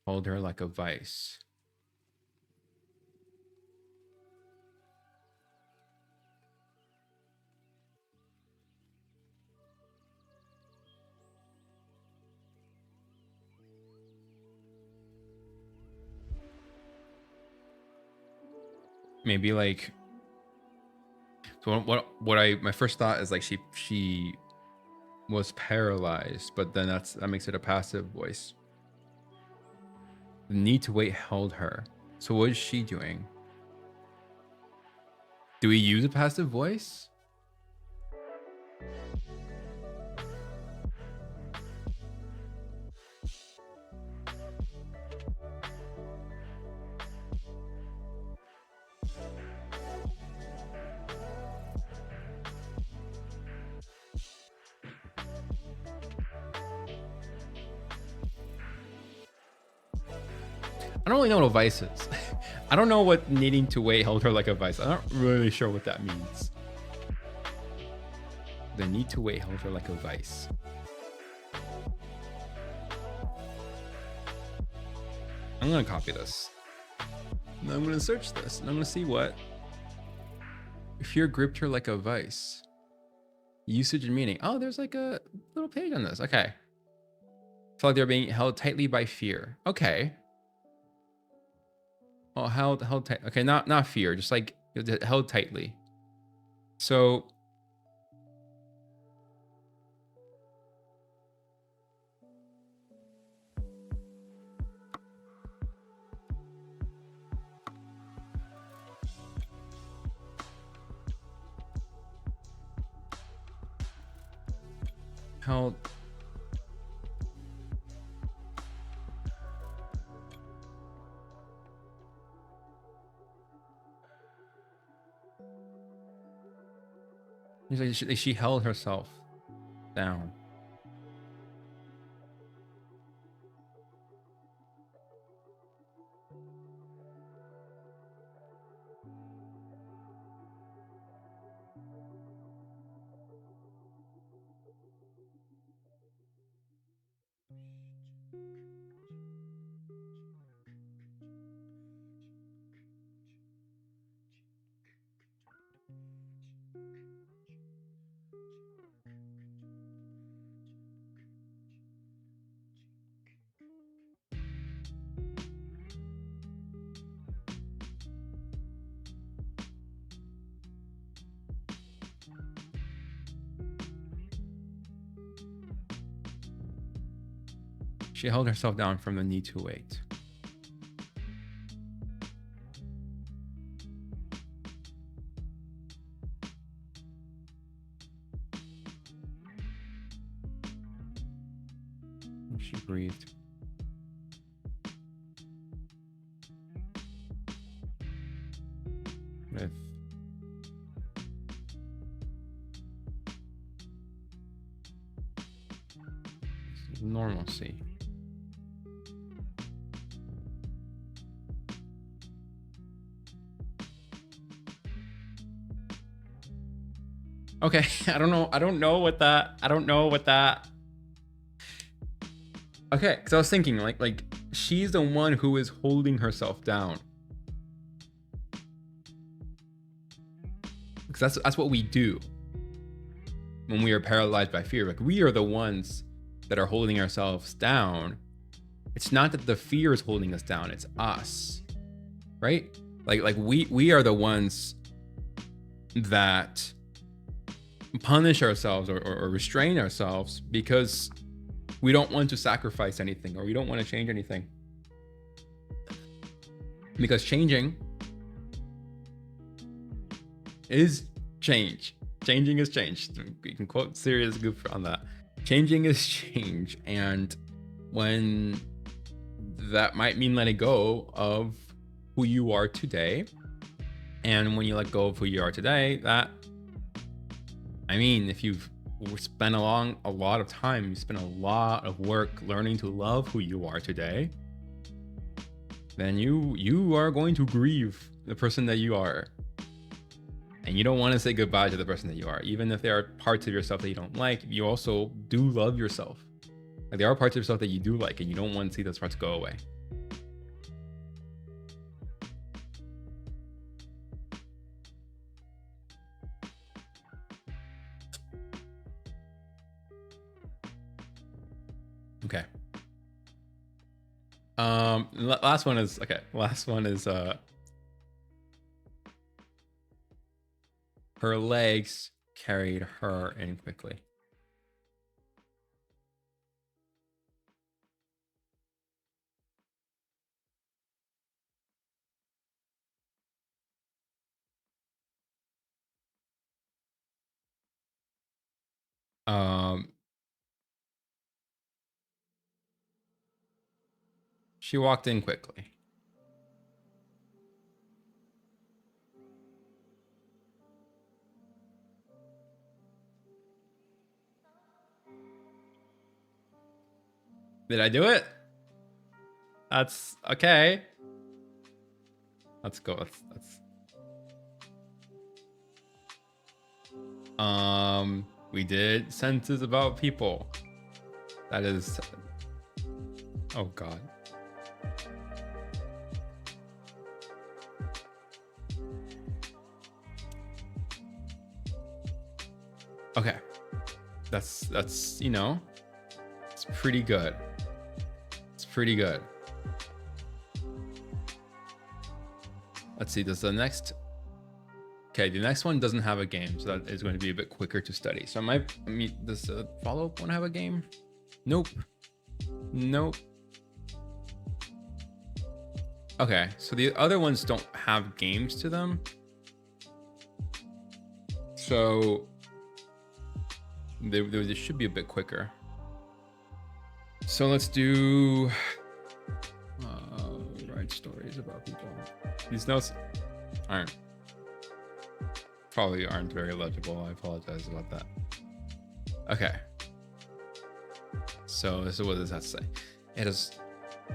hold her like a vice. Maybe like, so my first thought is like she was paralyzed, but then that makes it a passive voice. The need to wait held her. So what is she doing? Do we use a passive voice? I don't really know what a vice is. I don't know what needing to wait held her like a vice. I'm not really sure what that means. The need to wait held her like a vice. I'm gonna copy this. And I'm gonna search this and I'm gonna see what fear gripped her like a vice. Usage and meaning. Oh, there's like a little page on this. Okay. Felt like they're being held tightly by fear. Okay. Oh, held tight. Okay, not fear, just like held tightly. So held. He's like she held herself down. She held herself down from the need to wait. She breathed. With normalcy. Okay, I don't know what that. Okay, because I was thinking like she's the one who is holding herself down. Because that's what we do when we are paralyzed by fear. Like we are the ones that are holding ourselves down, it's not that the fear is holding us down, it's us, right? Like we are the ones that punish ourselves or restrain ourselves because we don't want to sacrifice anything, or we don't want to change anything. Because changing is change. Changing is change. You can quote Serious Goof on that. Changing is change. And when that might mean letting go of who you are today, and when you let go of who you are today, that, I mean, if you've spent a lot of time, you spend a lot of work learning to love who you are today, then you are going to grieve the person that you are. And you don't want to say goodbye to the person that you are. Even if there are parts of yourself that you don't like, you also do love yourself. Like, there are parts of yourself that you do like, and you don't want to see those parts go away. Okay. Last one is her legs carried her in quickly. She walked in quickly. Did I do it? That's okay. Let's go. We did sentences about people. That is, oh God. Okay. That's, you know, it's pretty good. It's pretty good. Let's see, does the next, okay, the next one doesn't have a game, so that is going to be a bit quicker to study. So does the follow-up one have a game? Nope. Nope. Okay, so the other ones don't have games to them. So they should be a bit quicker. So let's do write stories about people. These notes probably aren't very legible. I apologize about that. Okay. So this is what this has to say. It has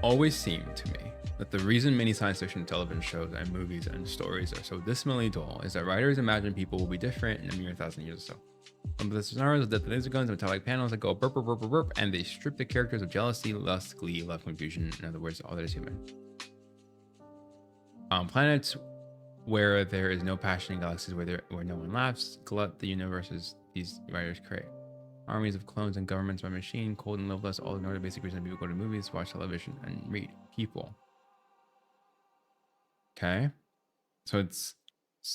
always seemed to me that the reason many science fiction television shows and movies and stories are so dismally dull is that writers imagine people will be different in a mere 1,000 years or so. Some of the scenarios with laser guns and metallic panels that go burp, burp, burp, burp, burp, and they strip the characters of jealousy, lust, glee, love, confusion. In other words, all that is human. Planets where there is no passion, in galaxies where no one laughs, glut the universes these writers create. Armies of clones and governments by machine, cold and loveless, all ignore the basic reason people go to movies, watch television, and read people. Okay, so it's,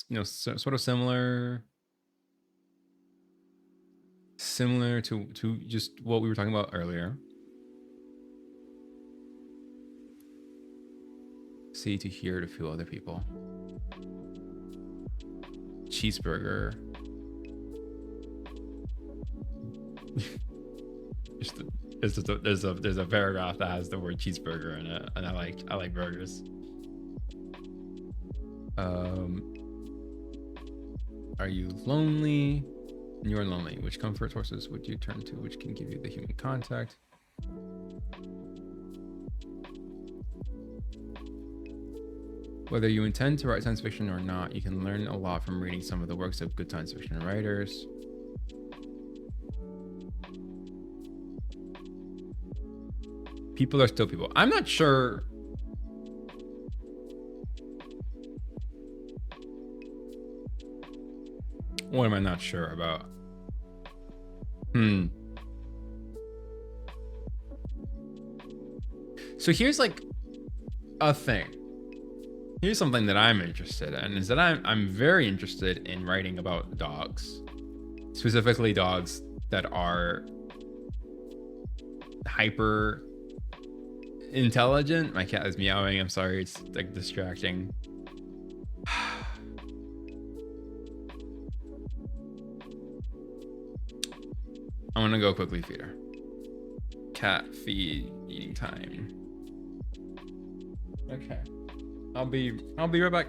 you know, sort of similar to just what we were talking about earlier. See, to hear, to feel other people. Cheeseburger. There's a paragraph that has the word cheeseburger in it, and I like burgers. Are you lonely? And you're lonely. Which comfort sources would you turn to? Which can give you the human contact? Whether you intend to write science fiction or not, you can learn a lot from reading some of the works of good science fiction writers. People are still people. I'm not sure. What am I not sure about? So here's like a thing. Here's something that I'm interested in, is that I'm very interested in writing about dogs, specifically dogs that are hyper intelligent. My cat is meowing. I'm sorry, it's like distracting. I'm gonna go quickly feed her. Cat feed eating time. Okay. I'll be right back.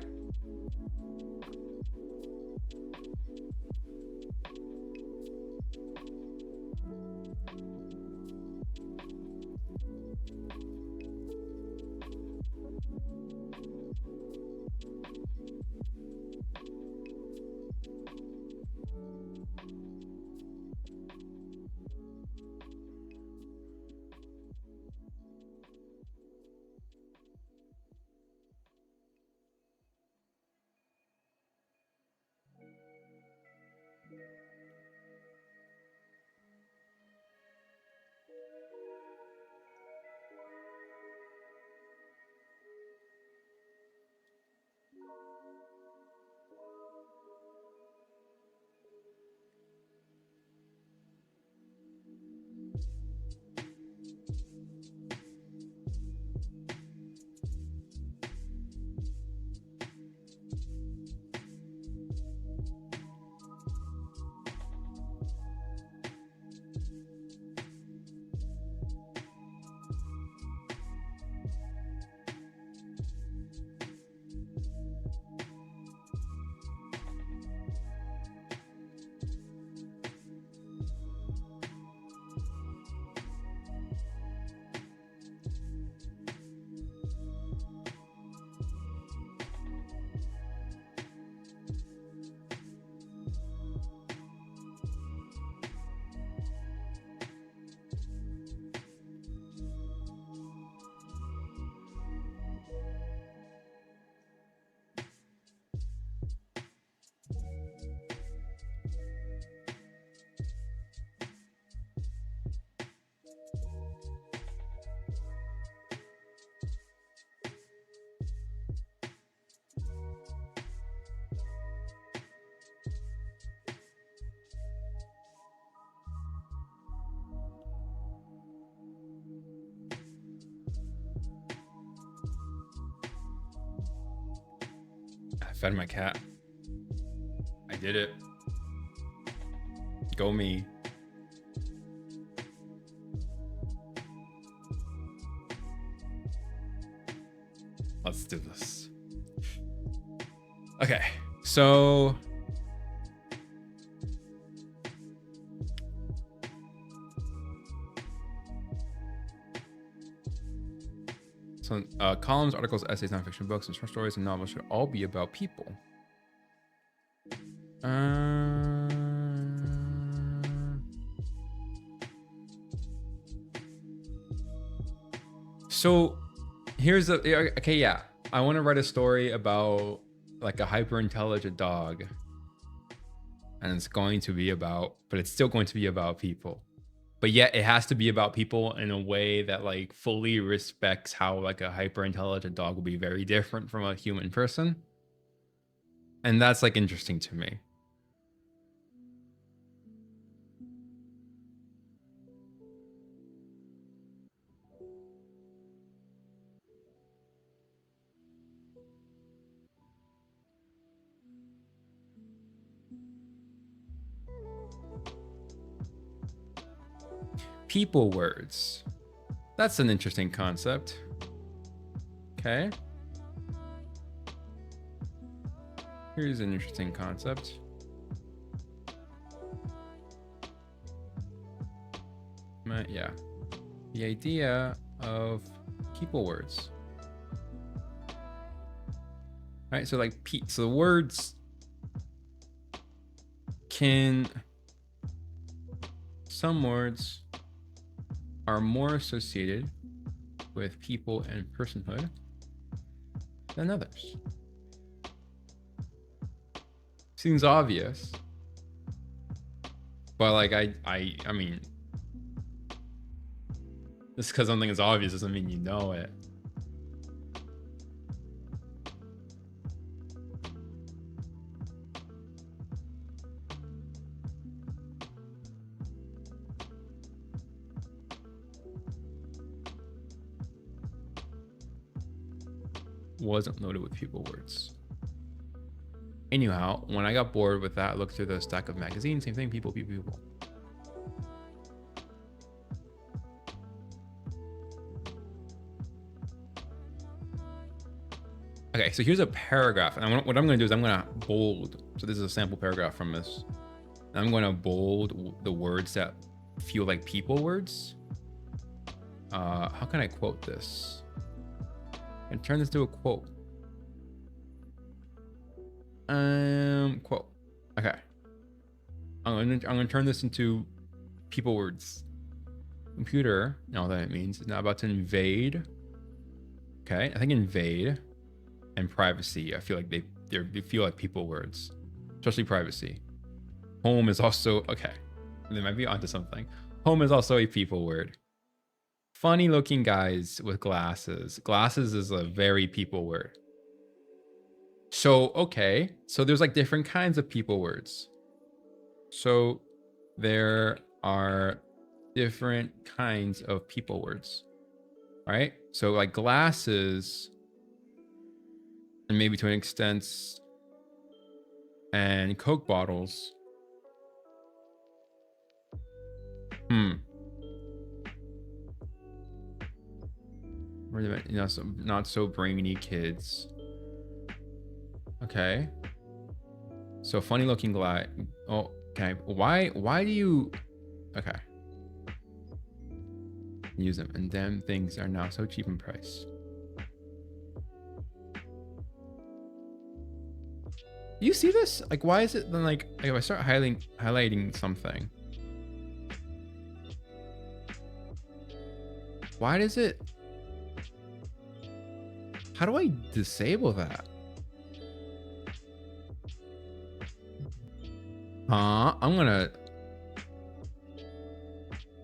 I fed my cat. I did it. Go me. Let's do this. Okay, so columns, articles, essays, nonfiction books, and short stories and novels should all be about people. So here's the okay, yeah. I want to write a story about like a hyper intelligent dog, and it's going to be about, but it's still going to be about people. But yet it has to be about people in a way that like fully respects how like a hyper intelligent dog will be very different from a human person. And that's like interesting to me. People words. That's an interesting concept. Okay. Here's an interesting concept. Yeah. The idea of people words. All right, so like so the words some words are more associated with people and personhood than others. Seems obvious, but like I mean, Just because something is obvious doesn't mean you know it. Wasn't loaded with people words. Anyhow, when I got bored with that, looked through the stack of magazines, same thing, people. Okay, so here's a paragraph. And what I'm going to do is I'm going to bold. So this is a sample paragraph from this. I'm going to bold the words that feel like people words. How can I quote this? And turn this to a quote. Quote. Okay. I'm gonna turn this into people words. Computer, all that it means, is now about to invade. Okay, I think invade and privacy. I feel like they feel like people words, especially privacy. Home is also okay. They might be onto something. Home is also a people word. Funny looking guys with glasses. Glasses is a very people word. So, okay. So there's like different kinds of people words. So there are different kinds of people words, right? So like glasses, and maybe to an extent, and Coke bottles. Not so brainy kids. Okay. So funny looking guy. Oh, okay. Why do you? Okay. Use them, and them things are now so cheap in price. You see this? Like, why is it then like if I start highlighting something? Why does it? How do I disable that? I'm gonna.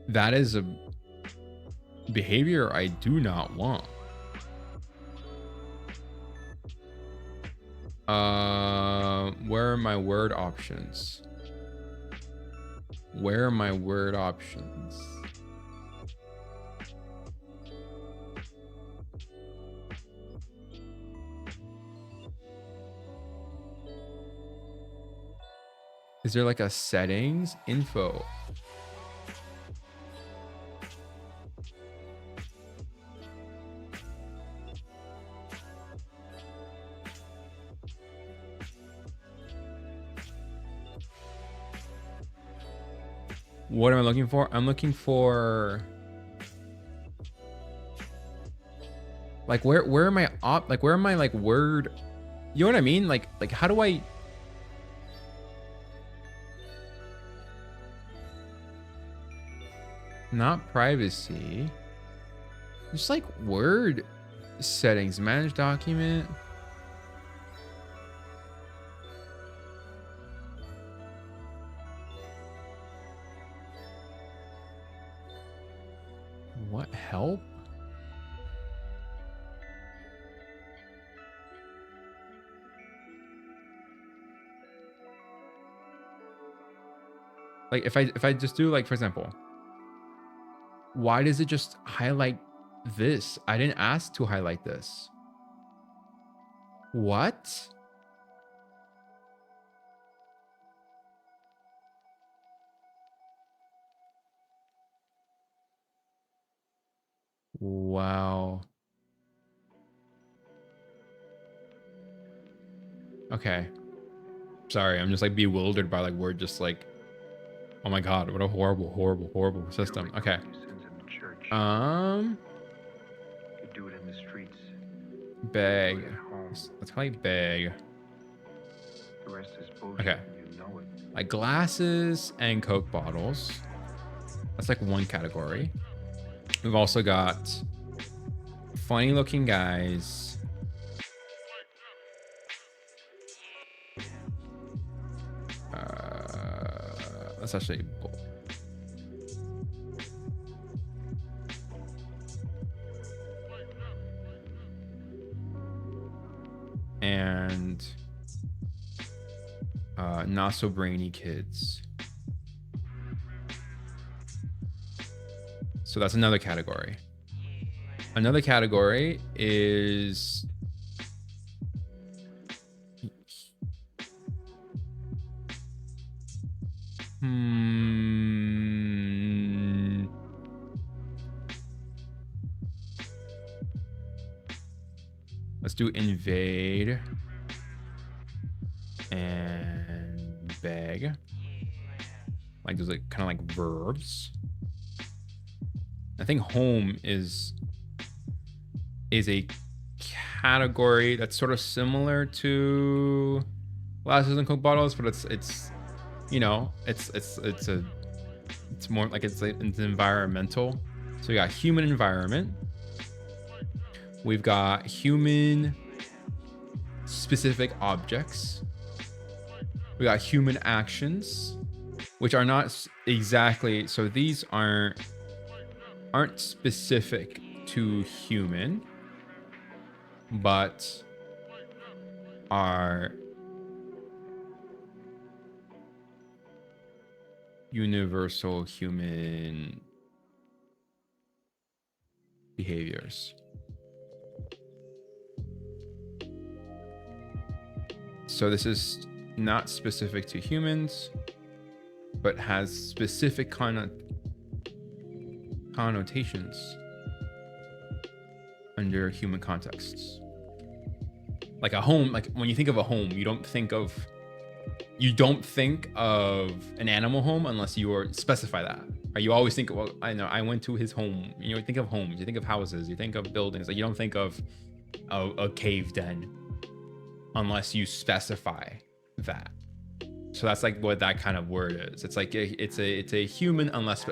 That is a behavior I do not want. Where are my word options? Where are my word options? Is there like a settings info? What am I looking for? I'm looking for like where are my where am I like word? You know what I mean? Like how do I? Not privacy. Just like word settings, manage document. What help? Like if I just do like, for example, why does it just highlight this? I didn't ask to highlight this. What? Wow. Okay. Sorry, I'm just like bewildered by like word just like, oh my god, what a horrible system. Okay. Do it in the streets. Bag. Let's call it bag. The rest is bullshit. Okay. You know it. Like glasses and Coke bottles. That's like one category. We've also got funny looking guys. That's actually Not so brainy kids. So that's another category. Another category is let's do invade and beg. Like those like kind of like verbs. I think home is a category that's sort of similar to glasses and Coke bottles, but it's you know, it's more like it's environmental. So we got human environment. We've got human specific objects. We got human actions, which are not exactly, so these aren't specific to human, but are universal human behaviors. So this is not specific to humans, but has specific connotations under human contexts. Like a home, like when you think of a home, you don't think of an animal home unless you specify that. Right? You always think, well, I know I went to his home. You know, think of homes, you think of houses, you think of buildings. Like you don't think of a cave den unless you specify that. So that's like what that kind of word is. It's like it's a human unless,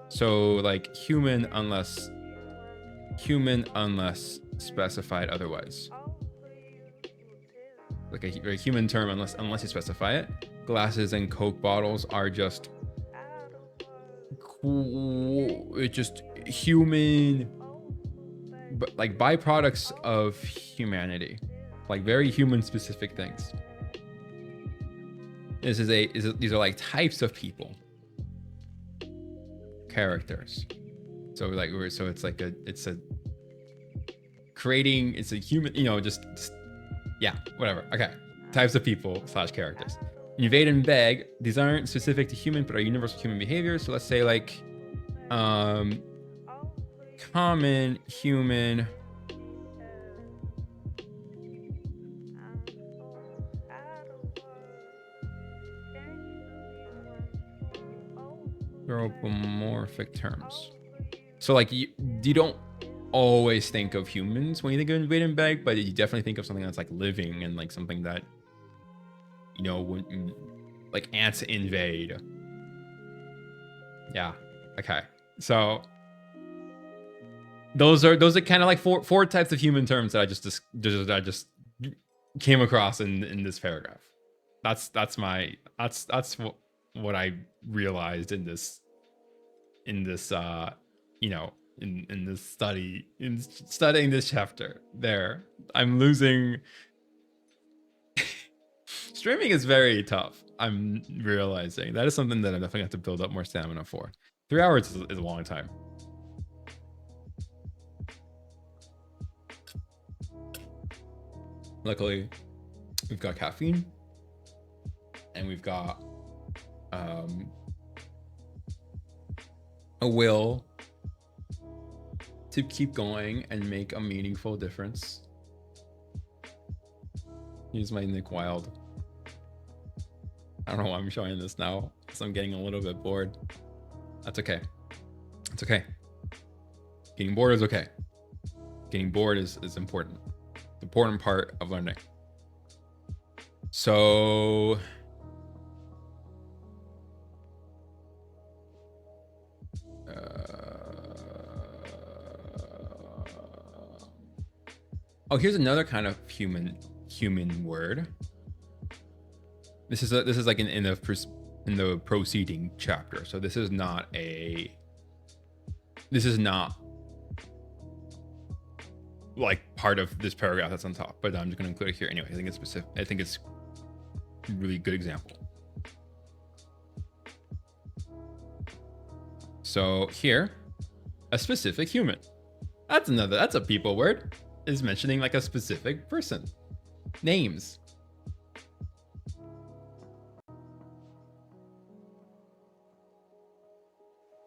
so like human unless specified otherwise. Like a human term unless you specify it. Glasses and Coke bottles are just human, but like byproducts of humanity, like very human specific things. These are like types of people, characters. So like it's a human, you know, just yeah, whatever. Okay, types of people / characters. Invade and beg. These aren't specific to human, but are universal human behaviors. So let's say like common human anthropomorphic terms. So like you don't always think of humans when you think of invade and beg, but you definitely think of something that's like living and like something that, you know, when like ants invade. Yeah. Okay. So those are kind of like four types of human terms that I just came across in this paragraph. That's what I realized in this you know, in this study, in studying this chapter. There, I'm losing. Streaming is very tough. I'm realizing that is something that I definitely have to build up more stamina for. 3 hours is a long time. Luckily, we've got caffeine and we've got a will to keep going and make a meaningful difference. Use my Nick Wilde. I don't know why I'm showing this now, because I'm getting a little bit bored. That's okay. It's okay. Getting bored is okay. Getting bored is important. The important part of learning. So oh, here's another kind of human word. This is like in the proceeding chapter. So this is not like part of this paragraph that's on top, but I'm just going to include it here anyway. I think it's specific. I think it's really good example. So here, a specific human. That's a people word. Is mentioning like a specific person. Names.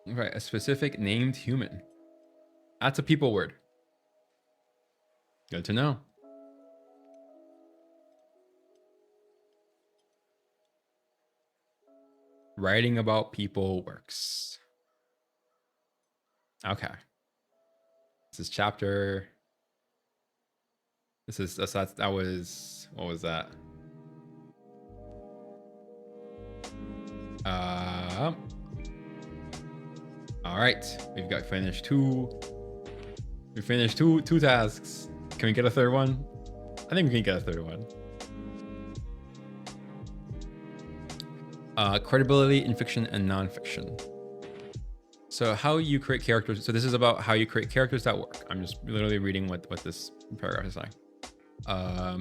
Right, a specific named human. That's a people word. Good to know. Writing about people works. Okay. This is chapter. That was, what was that? All right, we've got finished two. We finished two tasks. Can we get a third one? I think we can get a third one. Credibility in fiction and nonfiction. So how you create characters. So this is about how you create characters that work. I'm just literally reading what this paragraph is saying. How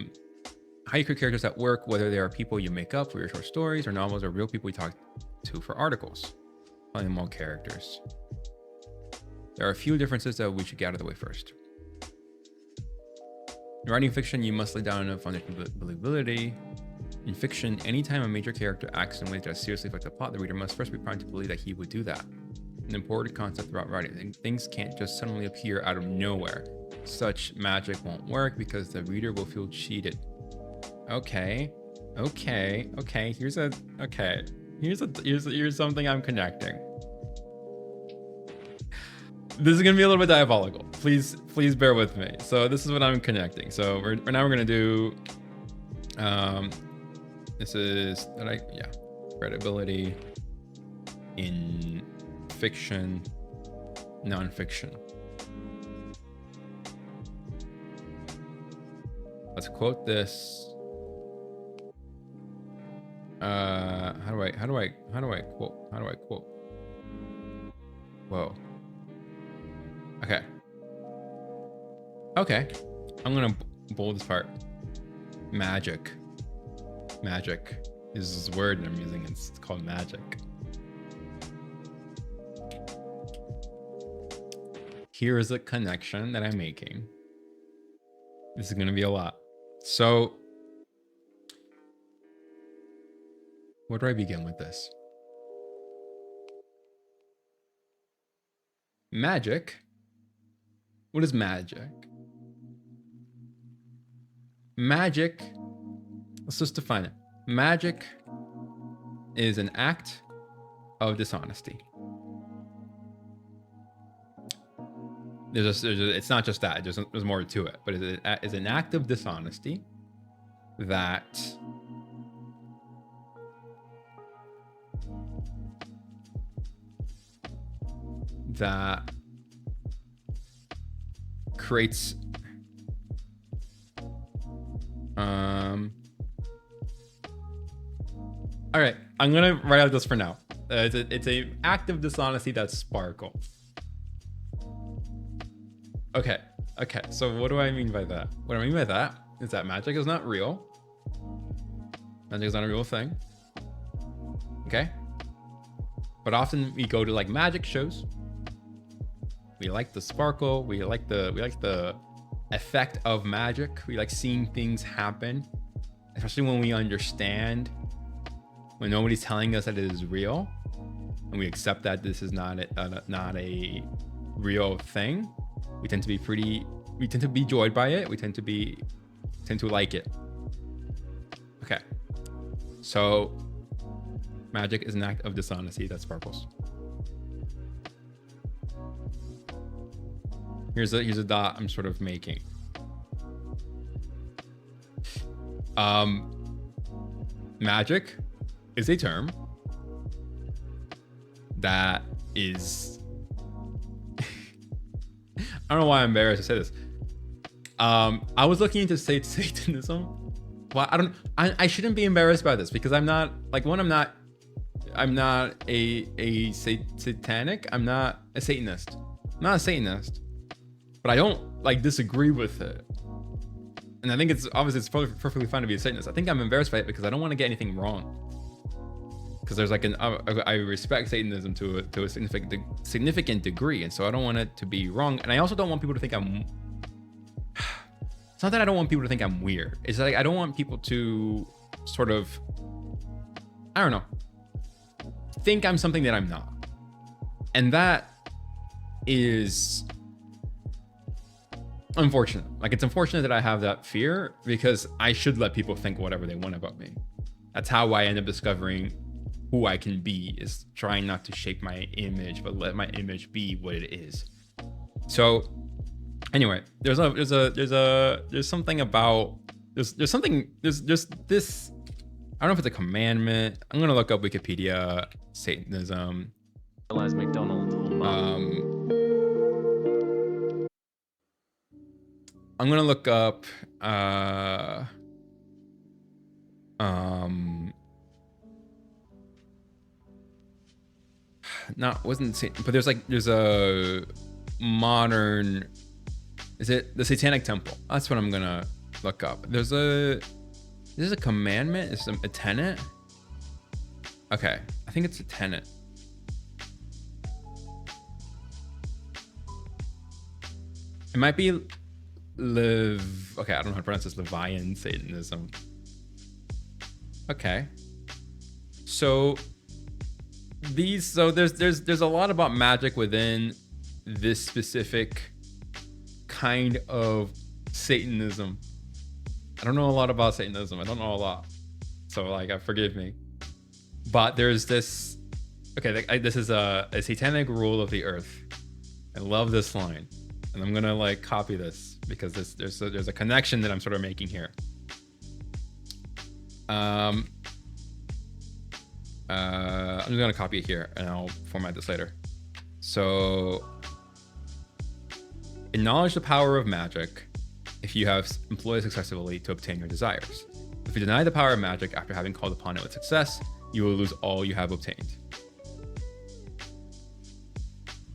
you create characters that work, whether they are people you make up for your short stories or novels or real people you talk to for articles. Telling them all characters. There are a few differences that we should get out of the way first. In writing fiction, you must lay down a foundation of believability. In fiction, anytime a major character acts in ways that seriously affect the plot, the reader must first be primed to believe that he would do that. An important concept about writing. Things can't just suddenly appear out of nowhere. Such magic won't work because the reader will feel cheated. Okay. Here's something I'm connecting. This is gonna be a little bit diabolical. Please bear with me. So this is what I'm connecting. So we're gonna do. This is credibility in fiction, nonfiction. Let's quote this. How do I quote? Whoa. Okay. I'm gonna bold this part. Magic is this word I'm using. It's called magic. Here is a connection that I'm making. This is gonna be a lot. So where do I begin with this? Magic. What is magic? Magic, let's just define it. Magic is an act of dishonesty. It's not just that. There's more to it, but it's an act of dishonesty that creates all right, I'm gonna write out this for now. It's a act of dishonesty that sparkles. Okay, so what do I mean by that? What I mean by that is that magic is not real. Magic is not a real thing. Okay? But often we go to like magic shows. We like the sparkle, we like the effect of magic. We like seeing things happen, especially when we understand, when nobody's telling us that it is real, and we accept that this is not a real thing. We tend to be joyed by it. We tend to like it. Okay. So magic is an act of dishonesty that sparkles. Here's a dot I'm sort of making. Magic is a term that is I don't know why I'm embarrassed to say this. I was looking into Satanism. Well, I shouldn't be embarrassed by this because I'm not a satanic. I'm not a Satanist. I'm not a Satanist. But I don't like disagree with it. And I think it's obviously it's perfectly fine to be a Satanist. I think I'm embarrassed by it because I don't want to get anything wrong. Because there's like I respect Satanism to a significant degree, and so I don't want it to be wrong. And I also don't want people to think I'm. It's not that I don't want people to think I'm weird. It's like I don't want people to sort of, I don't know, think I'm something that I'm not. And that is unfortunate. Like, it's unfortunate that I have that fear because I should let people think whatever they want about me. That's how I end up discovering who I can be, is trying not to shape my image, but let my image be what it is. So anyway, there's something about there's this, I don't know if it's a commandment. I'm gonna look up Wikipedia Satanism. I'm gonna look up wasn't Satan, but there's a modern, is it the Satanic Temple? That's what I'm gonna look up. There's a commandment, it's a tenet. Okay, I think it's a tenet. It might be okay, I don't know how to pronounce this. Levian Satanism. Okay, so there's a lot about magic within this specific kind of Satanism. I don't know a lot about Satanism. I don't know a lot, so like, forgive me. But there's this. Okay, this is a satanic rule of the earth. I love this line, and I'm gonna like copy this because there's a connection that I'm sort of making here. I'm just gonna copy it here and I'll format this later. So, acknowledge the power of magic if you have employed successfully to obtain your desires. If you deny the power of magic after having called upon it with success, you will lose all you have obtained.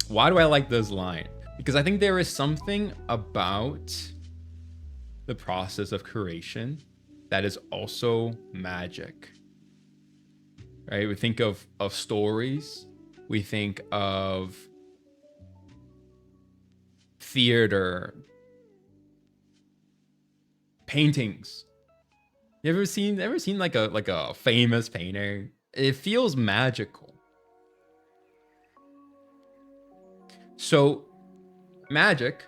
Why do I like this line? Because I think there is something about the process of creation that is also magic. Right? We think of stories. We think of theater, paintings. You ever seen like a famous painting? It feels magical. So magic,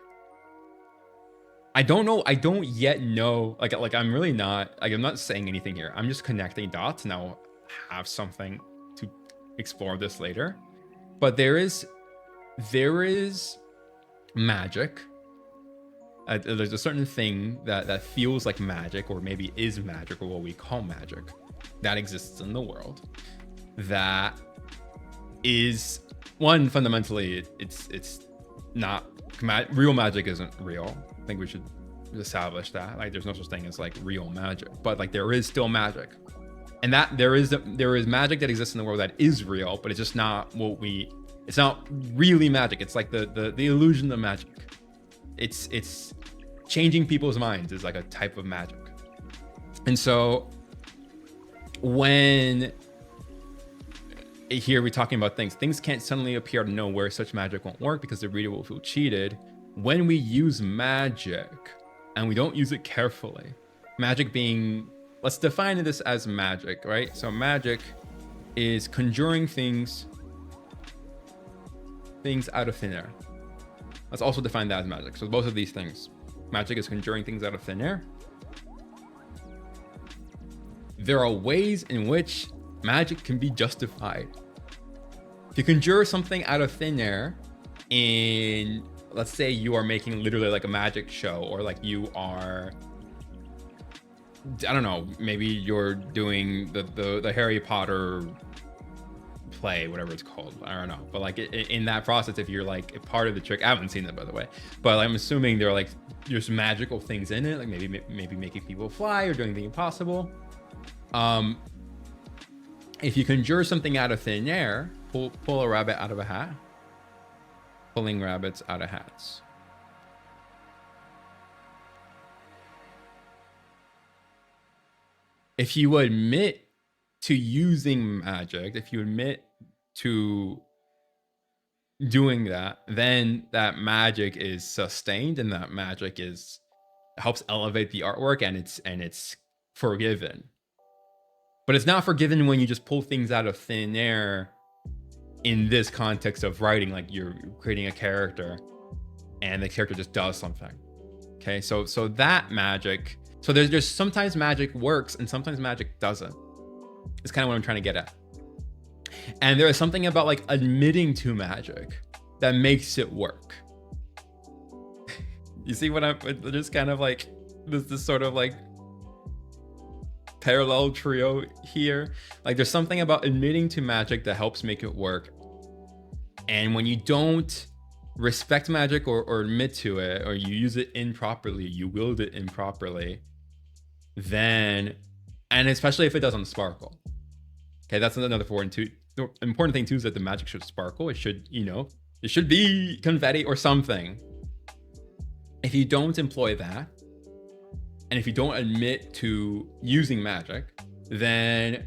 I don't yet know, like I'm really not, like, I'm not saying anything here. I'm just connecting dots, and I'll have something to explore this later. But there is magic. There's a certain thing that feels like magic, or maybe is magic, or what we call magic, that exists in the world. That is, one, fundamentally, it's not real. Magic isn't real. I think we should establish that. Like, there's no such thing as like real magic, but like there is still magic, and that there is magic that exists in the world that is real, but it's just not it's not really magic. It's like the illusion of magic. It's changing people's minds is like a type of magic. And so when here we're talking about things can't suddenly appear out of nowhere. Such magic won't work because the reader will feel cheated. When we use magic and we don't use it carefully, magic being, let's define this as magic, right? So magic is conjuring things out of thin air. Let's also define that as magic. So both of these things, magic is conjuring things out of thin air. There are ways in which magic can be justified. If you conjure something out of thin air, in, let's say you are making literally like a magic show, or like you are, I don't know, maybe you're doing the Harry Potter play, whatever it's called, I don't know, but like in that process, if you're like a part of the trick, I haven't seen that, by the way, but I'm assuming there are like there's magical things in it, like maybe making people fly or doing the impossible. If you conjure something out of thin air, pull a rabbit out of a hat. Pulling rabbits out of hats. if you admit to using magic, if you admit to doing that, then that magic is sustained, and that magic is helps elevate the artwork, and it's forgiven. But it's not forgiven when you just pull things out of thin air in this context of writing, like you're creating a character and the character just does something. Okay, so that magic, so there's sometimes magic works and sometimes magic doesn't. It's kind of what I'm trying to get at. And there is something about like admitting to magic that makes it work. You see what I'm just kind of like this sort of like parallel trio here. Like there's something about admitting to magic that helps make it work. And when you don't respect magic or admit to it, or you use it improperly, you wield it improperly, then, and especially if it doesn't sparkle. Okay, that's another important too. The important thing too is that the magic should sparkle. It should, you know, it should be confetti or something. If you don't employ that, and if you don't admit to using magic, then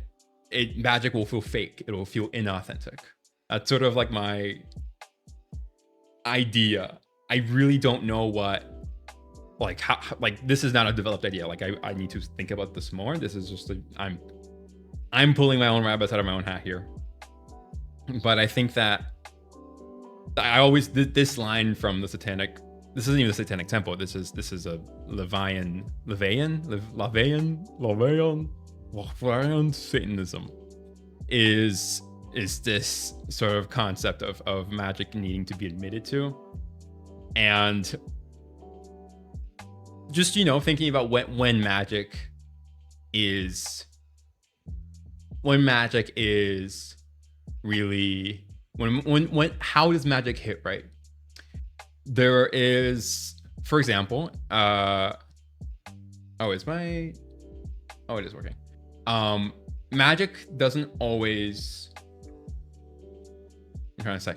magic will feel fake. It will feel inauthentic. That's sort of like my idea. I really don't know what, like how, like this is not a developed idea. Like I need to think about this more. This is just I'm pulling my own rabbits out of my own hat here. But I think that I always did this line from the Satanic. This isn't even the Satanic Temple. This is a Levian Satanism. Is this sort of concept of magic needing to be admitted to, and just, you know, thinking about when magic is really when how does magic hit right. There is, for example, it is working. Magic doesn't always, I'm trying to say,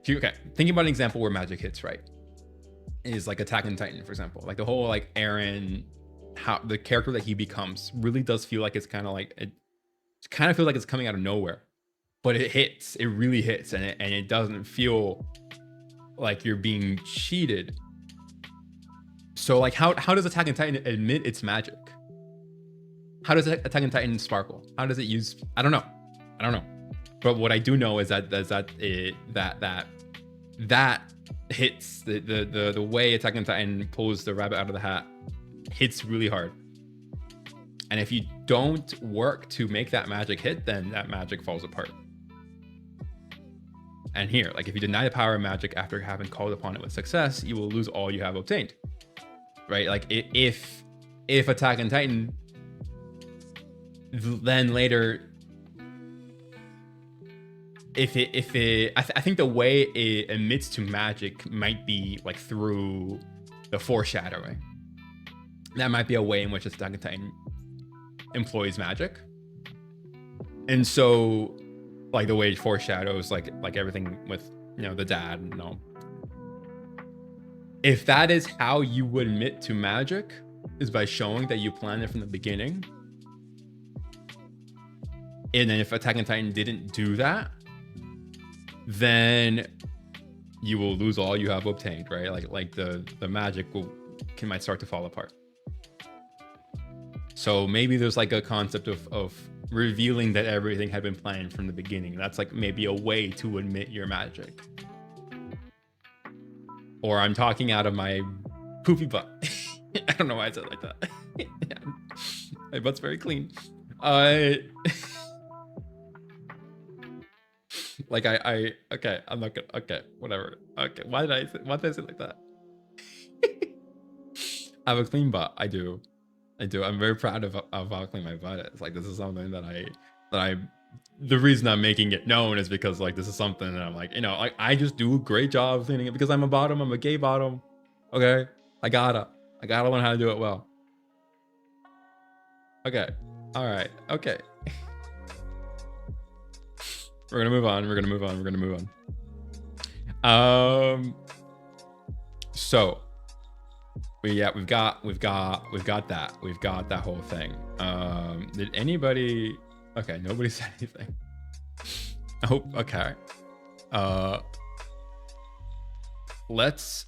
okay, thinking about an example where magic hits right is like Attack on Titan, for example. Like the whole like Eren, how the character that he becomes really does feel like it's kind of like, it kind of feels like it's coming out of nowhere, but it hits, it really hits, and it doesn't feel like you're being cheated. So like how does Attack on Titan admit its magic? How does Attack on Titan sparkle? How does it use, I don't know. But what I do know is that hits the way Attack on Titan pulls the rabbit out of the hat hits really hard. And if you don't work to make that magic hit, then that magic falls apart. And here, like if you deny the power of magic after having called upon it with success, you will lose all you have obtained. Right? Like if Attack on Titan then later, I think the way it admits to magic might be like through the foreshadowing. That might be a way in which Attack on Titan employs magic. And so like the way it foreshadows like everything with, you know, the dad, you know. If that is how you would admit to magic, is by showing that you planned it from the beginning. And then if Attack on Titan didn't do that, then you will lose all you have obtained, right? Like the magic might start to fall apart. So maybe there's like a concept of revealing that everything had been planned from the beginning. That's like maybe a way to admit your magic. Or I'm talking out of my poopy butt. I don't know why I said it like that. Yeah. My butt's very clean. Like okay, I'm not gonna, okay, whatever. Okay, why did I say it like that? I have a clean butt. I do. I'm very proud of how clean my butt is. Like this is something that I the reason I'm making it known is because like this is something that I'm like, you know, like I just do a great job of cleaning it because I'm a bottom. I'm a gay bottom. Okay, I gotta learn how to do it well. Okay, all right, okay. We're gonna move on. So Yeah, we've got that. We've got that whole thing. Did anybody? Okay, nobody said anything. Oh, okay. Let's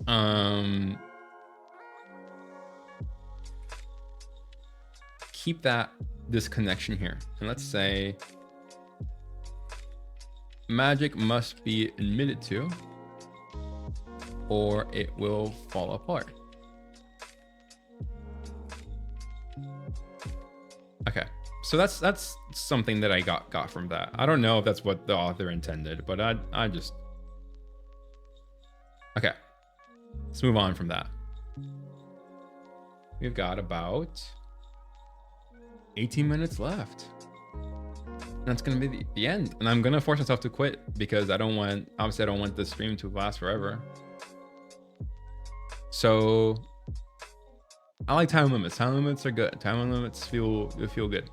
keep this connection here, and let's say magic must be admitted to, or it will fall apart. Okay, so that's something that I got from that. I don't know if that's what the author intended, but I just okay. Let's move on from that. We've got about 18 minutes left. And that's gonna be the end. And I'm gonna force myself to quit because obviously I don't want this stream to last forever. So I like time limits. Time limits are good. Time limits feel good.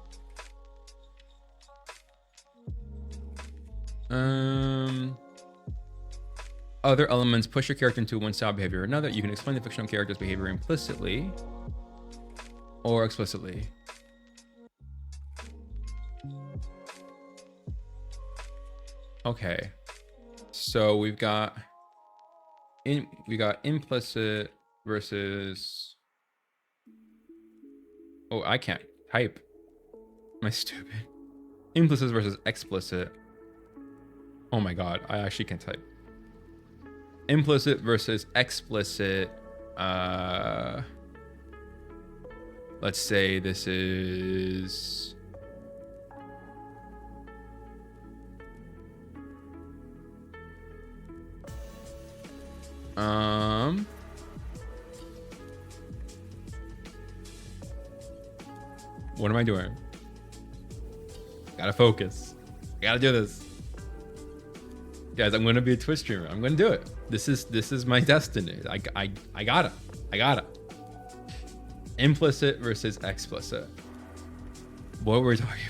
Other elements push your character into one style behavior or another. You can explain the fictional character's behavior implicitly or explicitly. Okay, so we've got implicit versus. Oh, I can't type. Am I stupid? Implicit versus explicit. Oh my god, I actually can't type. Implicit versus explicit. Let's say this is. What am I doing? Gotta focus. I gotta do this. Guys, I'm gonna be a Twitch streamer. I'm gonna do it. This is my destiny. I gotta. Implicit versus explicit. What were we talking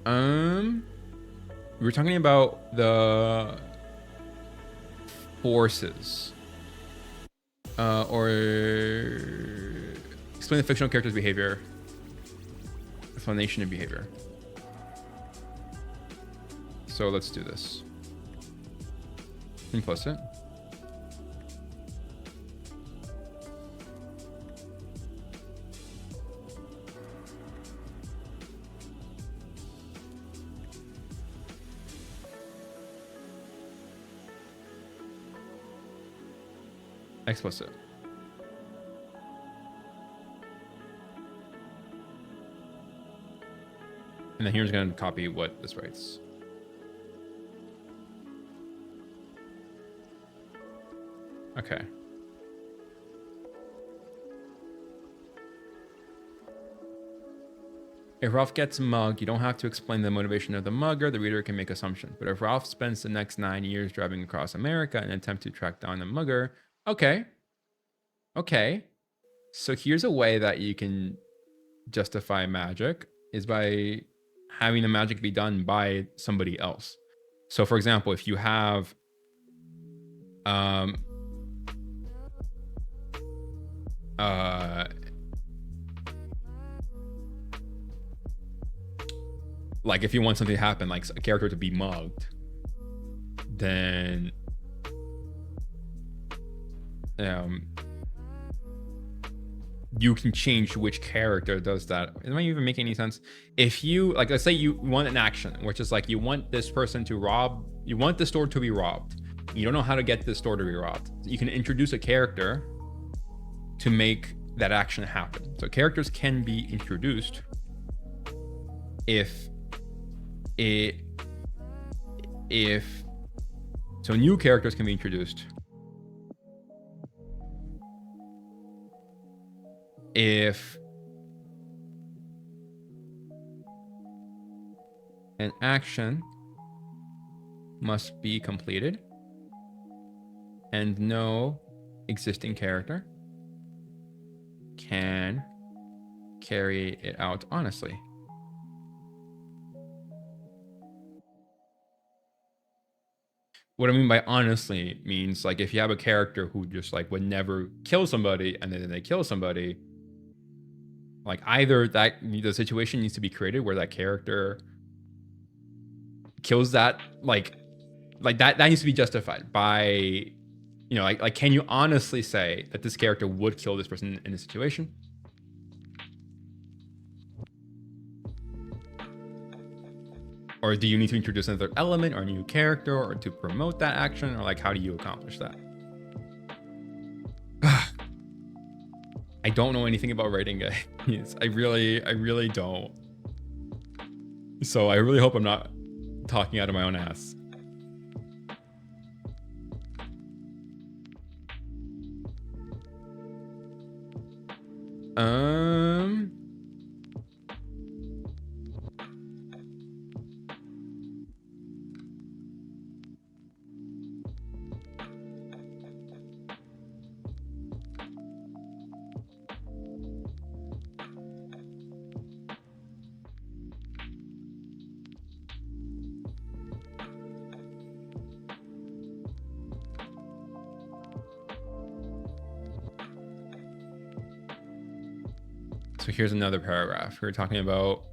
about? We were talking about the forces. Or explain the fictional character's behavior. Explanation of behavior. So let's do this. Implicit. Explicit. And then here's going to copy what this writes. Okay. If Ralph gets mugged, you don't have to explain the motivation of the mugger. The reader can make assumptions. But if Ralph spends the next 9 years driving across America in an attempt to track down the mugger, okay. So here's a way that you can justify magic is by having the magic be done by somebody else. So for example, if you have like if you want something to happen, like a character to be mugged, then you can change which character does that. It doesn't even make any sense. If you like, let's say you want an action, which is like you want this person to rob, you want the store to be robbed. You don't know how to get the store to be robbed. You can introduce a character to make that action happen. So characters can be introduced so new characters can be introduced if an action must be completed and no existing character can carry it out honestly. what I mean by honestly means like if you have a character who just like would never kill somebody and then they kill somebody, like either that the situation needs to be created where that character kills that like that needs to be justified by, you know, like can you honestly say that this character would kill this person in this situation? Or do you need to introduce another element or a new character or to promote that action, or like how do you accomplish that? I don't know anything about writing, guys. I really don't. So I really hope I'm not talking out of my own ass. So here's another paragraph. We're talking about.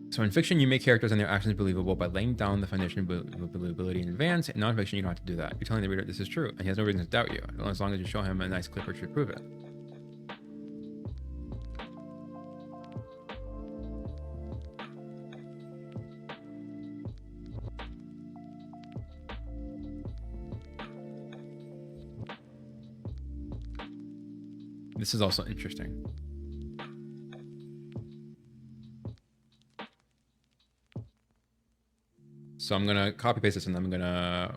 So in fiction, you make characters and their actions believable by laying down the foundation of believability in advance. In nonfiction, you don't have to do that. You're telling the reader this is true, and he has no reason to doubt you, as long as you show him a nice clip or to prove it. This is also interesting. So I'm going to copy paste this and I'm going to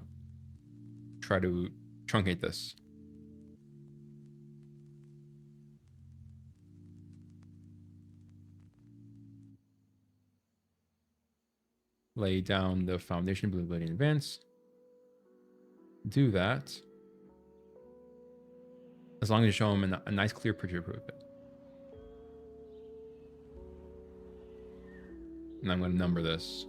try to truncate this. Lay down the foundation, believability in advance. Do that. As long as you show him a nice clear picture to prove it. And I'm going to number this.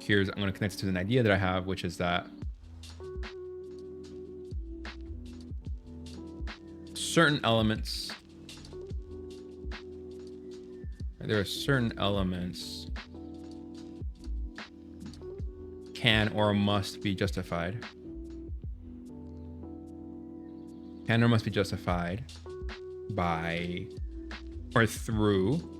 I'm going to connect it to an idea that I have, which is that certain elements, there are certain elements can or must be justified. Can or must be justified by or through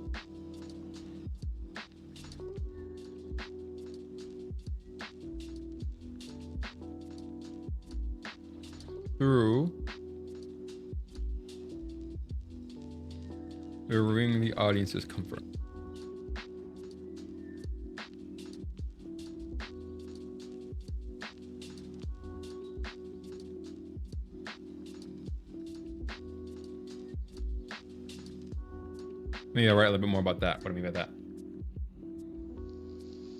removing the audience's comfort. Maybe I'll write a little bit more about that. What do I mean by that?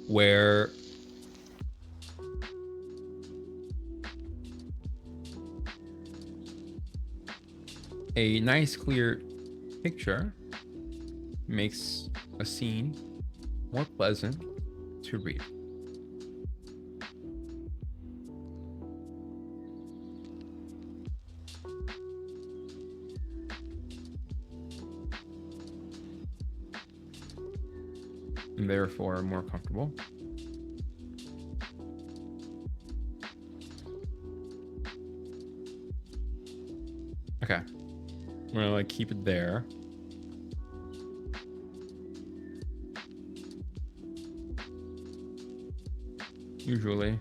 Where a nice clear picture makes a scene more pleasant to read. And therefore more comfortable. Okay. I'm gonna like keep it there. Usually.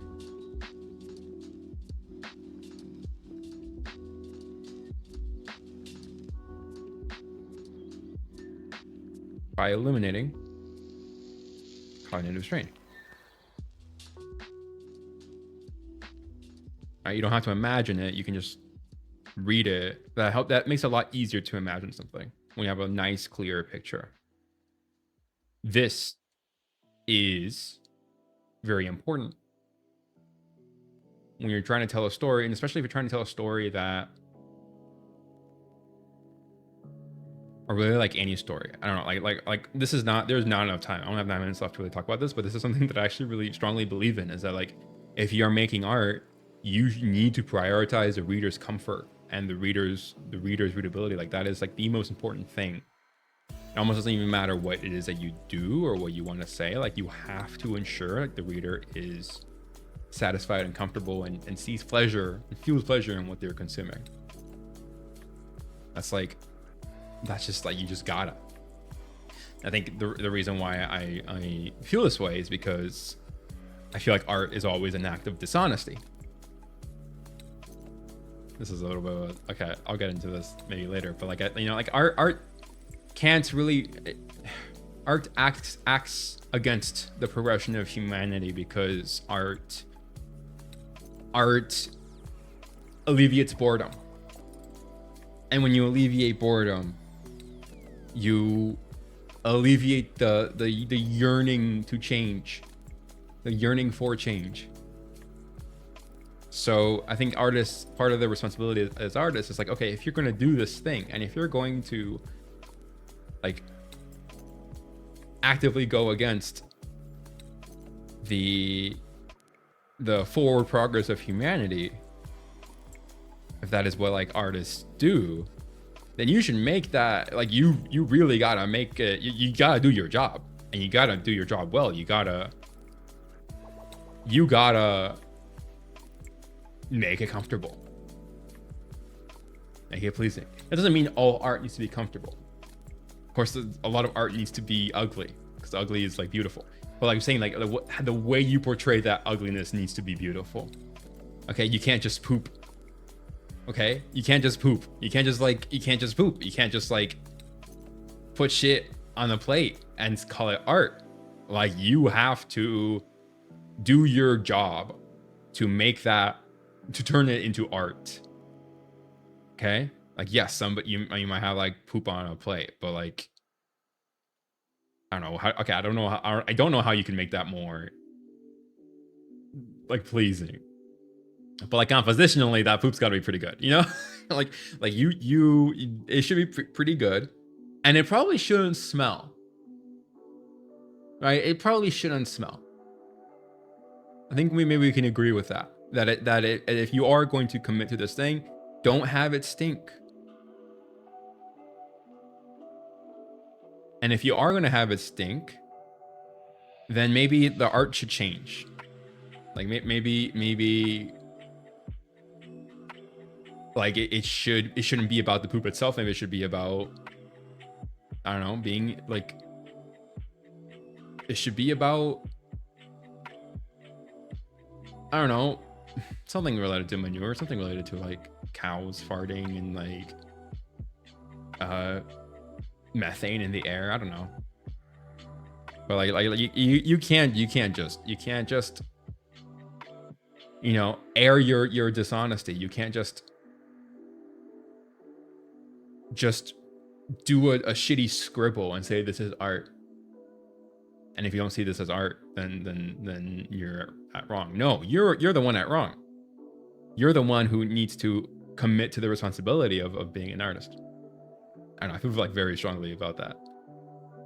By eliminating cognitive strain. You don't have to imagine it. You can just read it. That makes it a lot easier to imagine something when you have a nice, clear picture. This is very important when you're trying to tell a story, and especially if you're trying to tell a story that or really like any story. I don't know, like this is not, there's not enough time. I don't have 9 minutes left to really talk about this, but this is something that I actually really strongly believe in, is that like if you are making art, you need to prioritize the reader's comfort and the reader's readability. Like that is like the most important thing. It almost doesn't even matter what it is that you do or what you want to say. Like you have to ensure like the reader is satisfied and comfortable and sees pleasure and feels pleasure in what they're consuming. That's just like, you just gotta. I think the reason why I feel this way is because I feel like art is always an act of dishonesty. This is a little bit of okay, I'll get into this maybe later, but like, you know, like art can't really, art acts against the progression of humanity, because art alleviates boredom. And when you alleviate boredom, you alleviate the yearning to change, the yearning for change. So I think artists, part of their responsibility as artists is like, okay, if you're going to do this thing, and if you're going to like actively go against the forward progress of humanity, if that is what like artists do, then you should make that, like, you really gotta make it, you gotta do your job, and you gotta do your job well. You gotta make it comfortable, make it pleasing. That doesn't mean all art needs to be comfortable. Of course, a lot of art needs to be ugly, because ugly is like beautiful. But like I'm saying, like the way you portray that ugliness needs to be beautiful. Okay, you can't just poop. Okay, you can't just poop. You can't just poop. You can't just like put shit on the plate and call it art. Like, you have to do your job to make that, to turn it into art. Okay, like, yes, you might have like poop on a plate, but like, I don't know how. Okay, I don't know how you can make that more like pleasing. But like compositionally, that poop's got to be pretty good, you know? like it should be pretty good, and it probably shouldn't smell. Right? It probably shouldn't smell. I think maybe we can agree with that. That if you are going to commit to this thing, don't have it stink. And if you are going to have it stink, then maybe the art should change. Like maybe like it shouldn't be about the poop itself. Maybe it should be about, I don't know, being like, it should be about, I don't know, something related to manure, something related to like cows farting and like methane in the air. I don't know. But like you can't just, you know, air your dishonesty. You can't just do a shitty scribble and say this is art. And if you don't see this as art, then you're at wrong. No, you're the one at wrong. You're the one who needs to commit to the responsibility of being an artist. I don't know, I feel like very strongly about that.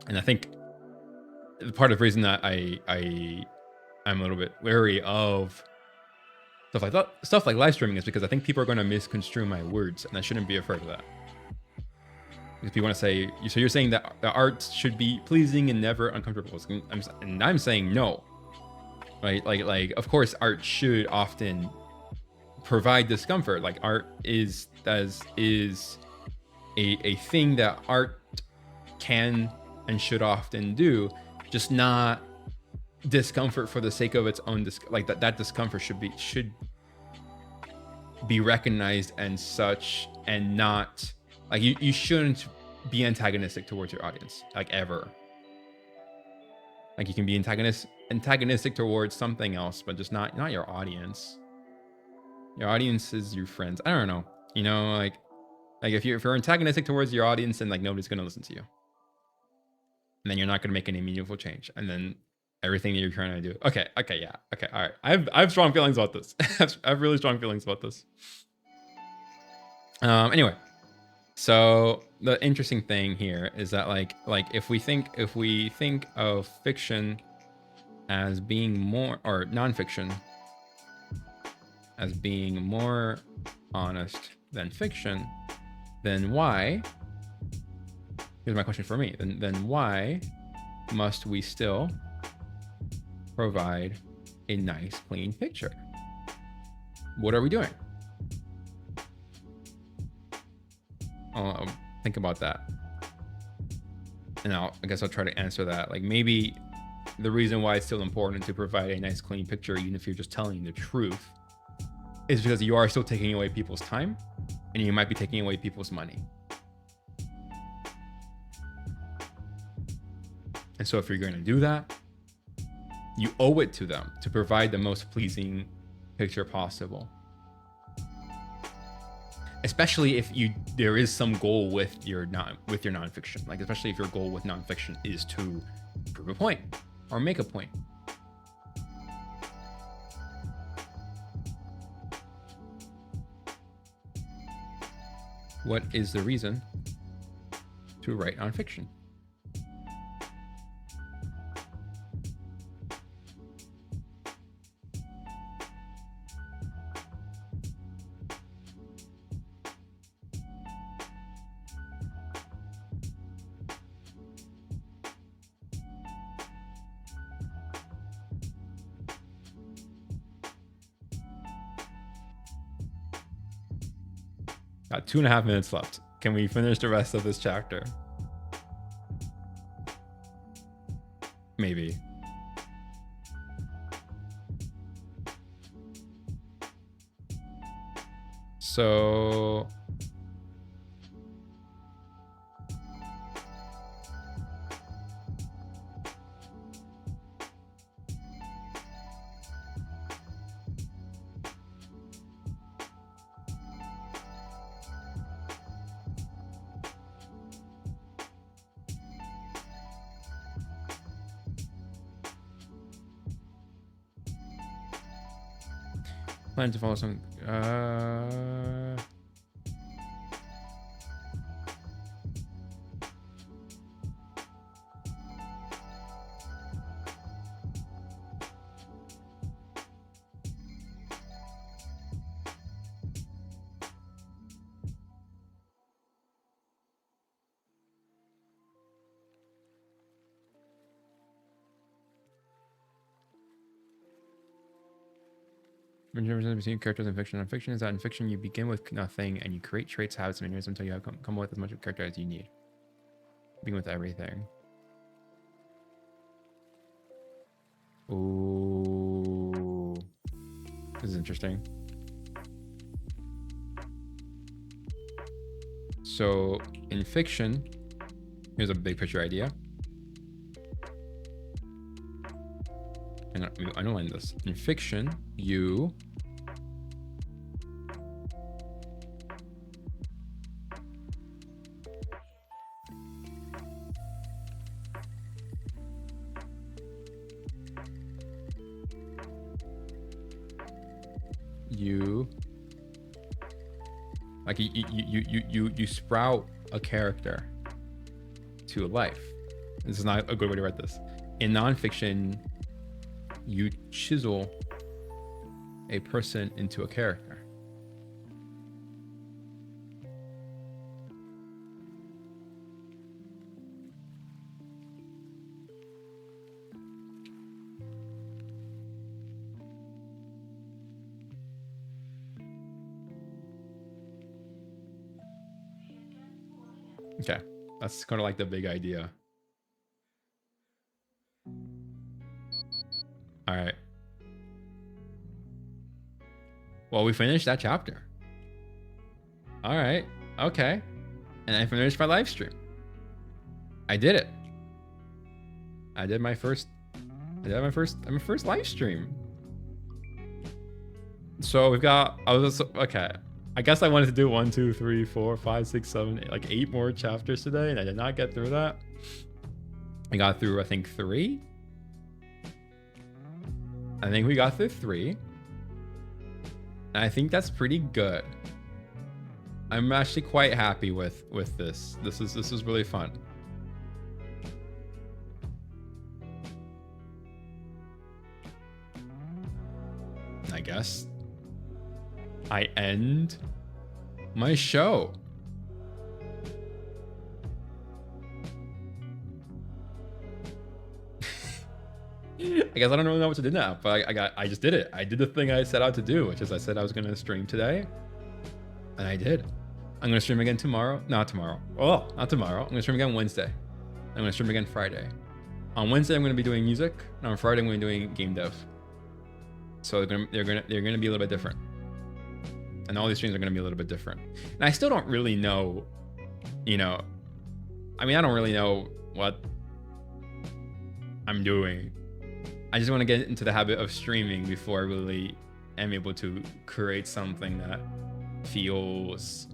And I think part of the reason that I'm a little bit wary of stuff like live streaming is because I think people are going to misconstrue my words, and I shouldn't be afraid of that. If you want to say, so you're saying that the art should be pleasing and never uncomfortable, and I'm saying no, right? Like of course art should often provide discomfort. Like art is a thing that art can and should often do, just not discomfort for the sake of its own. Like that discomfort should be recognized and such, and not like you shouldn't be antagonistic towards your audience, like, ever. Like, you can be antagonistic towards something else, but just not your audience. Your audience is your friends. I don't know, you know, like if you're antagonistic towards your audience, then like nobody's gonna listen to you, and then you're not gonna make any meaningful change, and then everything that you're trying to do. Okay, yeah, okay, all right. I have strong feelings about this. I have really strong feelings about this. Anyway, So the interesting thing here is that like if we think of fiction as being more, or nonfiction as being more honest than fiction, then why? Here's my question for me. Then why must we still provide a nice, clean picture? What are we doing? Think about that. And I guess I'll try to answer that. Like, maybe the reason why it's still important to provide a nice, clean picture, even if you're just telling the truth, is because you are still taking away people's time, and you might be taking away people's money. And so if you're going to do that, you owe it to them to provide the most pleasing picture possible. Especially if there is some goal with your nonfiction. Like, especially if your goal with nonfiction is to prove a point or make a point. What is the reason to write nonfiction? Got 2.5 minutes left. Can we finish the rest of this chapter? Maybe. So plan to follow some between characters in fiction. And fiction is that in fiction you begin with nothing and you create traits, habits, and mannerisms until you have come up with as much of a character as you need. Begin with everything. Ooh, this is interesting. So in fiction, here's a big picture idea. And I underline this. In fiction, you like you sprout a character to life. This is not a good way to write this. In nonfiction, you chisel a person into a character. Okay, that's kind of like the big idea. All right. Well, we finished that chapter. All right. Okay. And I finished my live stream. I did it. I did my first live stream. So we've got, okay. I guess I wanted to do 1, 2, 3, 4, 5, 6, 7, 8, like 8 more chapters today, and I did not get through that. I got through, I think, 3. I think we got through 3. And I think that's pretty good. I'm actually quite happy with this. This is really fun. I guess I end my show. I guess I don't really know what to do now, but I just did it. I did the thing I set out to do, which is I said I was going to stream today, and I did. I'm going to stream again tomorrow. Not tomorrow. Oh, not tomorrow. I'm going to stream again Wednesday. I'm going to stream again Friday. On Wednesday, I'm going to be doing music, and on Friday, I'm going to be doing game dev. So they're going to be a little bit different, and all these streams are going to be a little bit different. And I still don't really know, you know. I mean, I don't really know what I'm doing. I just want to get into the habit of streaming before I really am able to create something that feels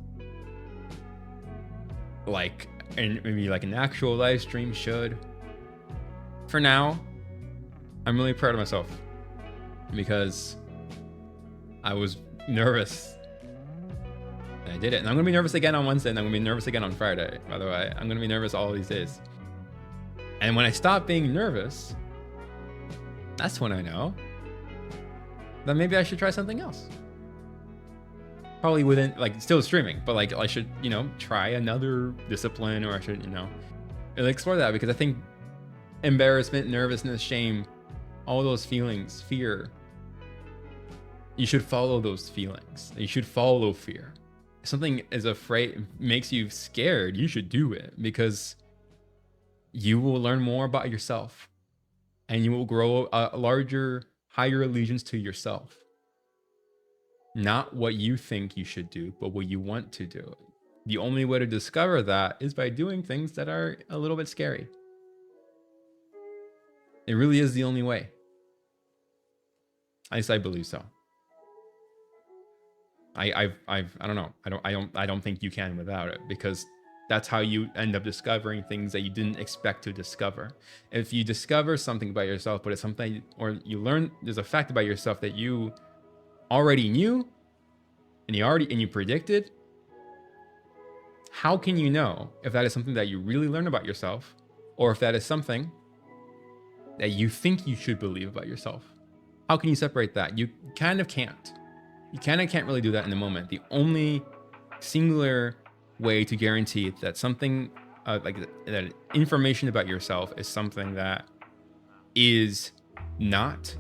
like, and maybe like an actual live stream should. For now, I'm really proud of myself because I was nervous and I did it. And I'm going to be nervous again on Wednesday, and I'm going to be nervous again on Friday, by the way. I'm going to be nervous all these days. And when I stop being nervous, that's when I know that maybe I should try something else. Probably within, like, still streaming, but like I should, you know, try another discipline, or I should, you know, really explore that, because I think embarrassment, nervousness, shame, all those feelings, fear, you should follow those feelings. You should follow fear. If something is afraid, makes you scared, you should do it, because you will learn more about yourself. And you will grow a larger, higher allegiance to yourself. Not what you think you should do, but what you want to do. The only way to discover that is by doing things that are a little bit scary. It really is the only way. At least I believe so. I don't know. I don't think you can without it, because that's how you end up discovering things that you didn't expect to discover. If you discover something about yourself, but it's something, or you learn, there's a fact about yourself that you already knew and you predicted, how can you know if that is something that you really learned about yourself, or if that is something that you think you should believe about yourself? How can you separate that? You kind of can't. You kind of can't really do that in the moment. The only singular way to guarantee that something like that information about yourself is something that is not,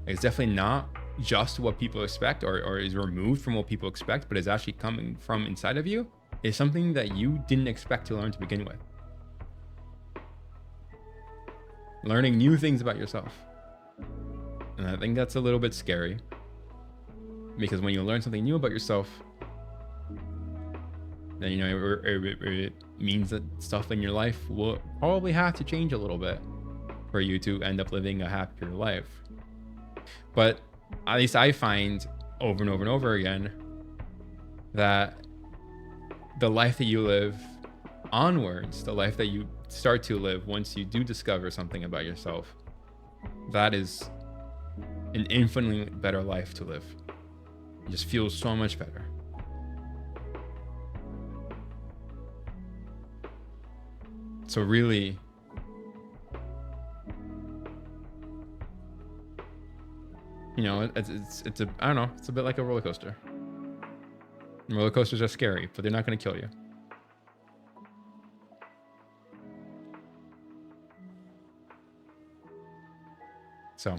it's definitely not just what people expect, or is removed from what people expect, but is actually coming from inside of you, is something that you didn't expect to learn to begin with. Learning new things about yourself. And I think that's a little bit scary, because when you learn something new about yourself, then, you know, it means that stuff in your life will probably have to change a little bit for you to end up living a happier life. But at least I find over and over and over again that the life that you live onwards, the life that you start to live once you do discover something about yourself, that is an infinitely better life to live. It just feels so much better. So really, you know, it's a, I don't know, it's a bit like a roller coaster. Roller coasters are scary, but they're not going to kill you. So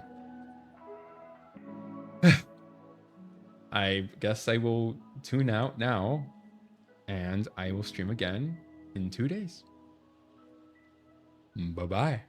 I guess I will tune out now, and I will stream again in 2 days. Bye-bye.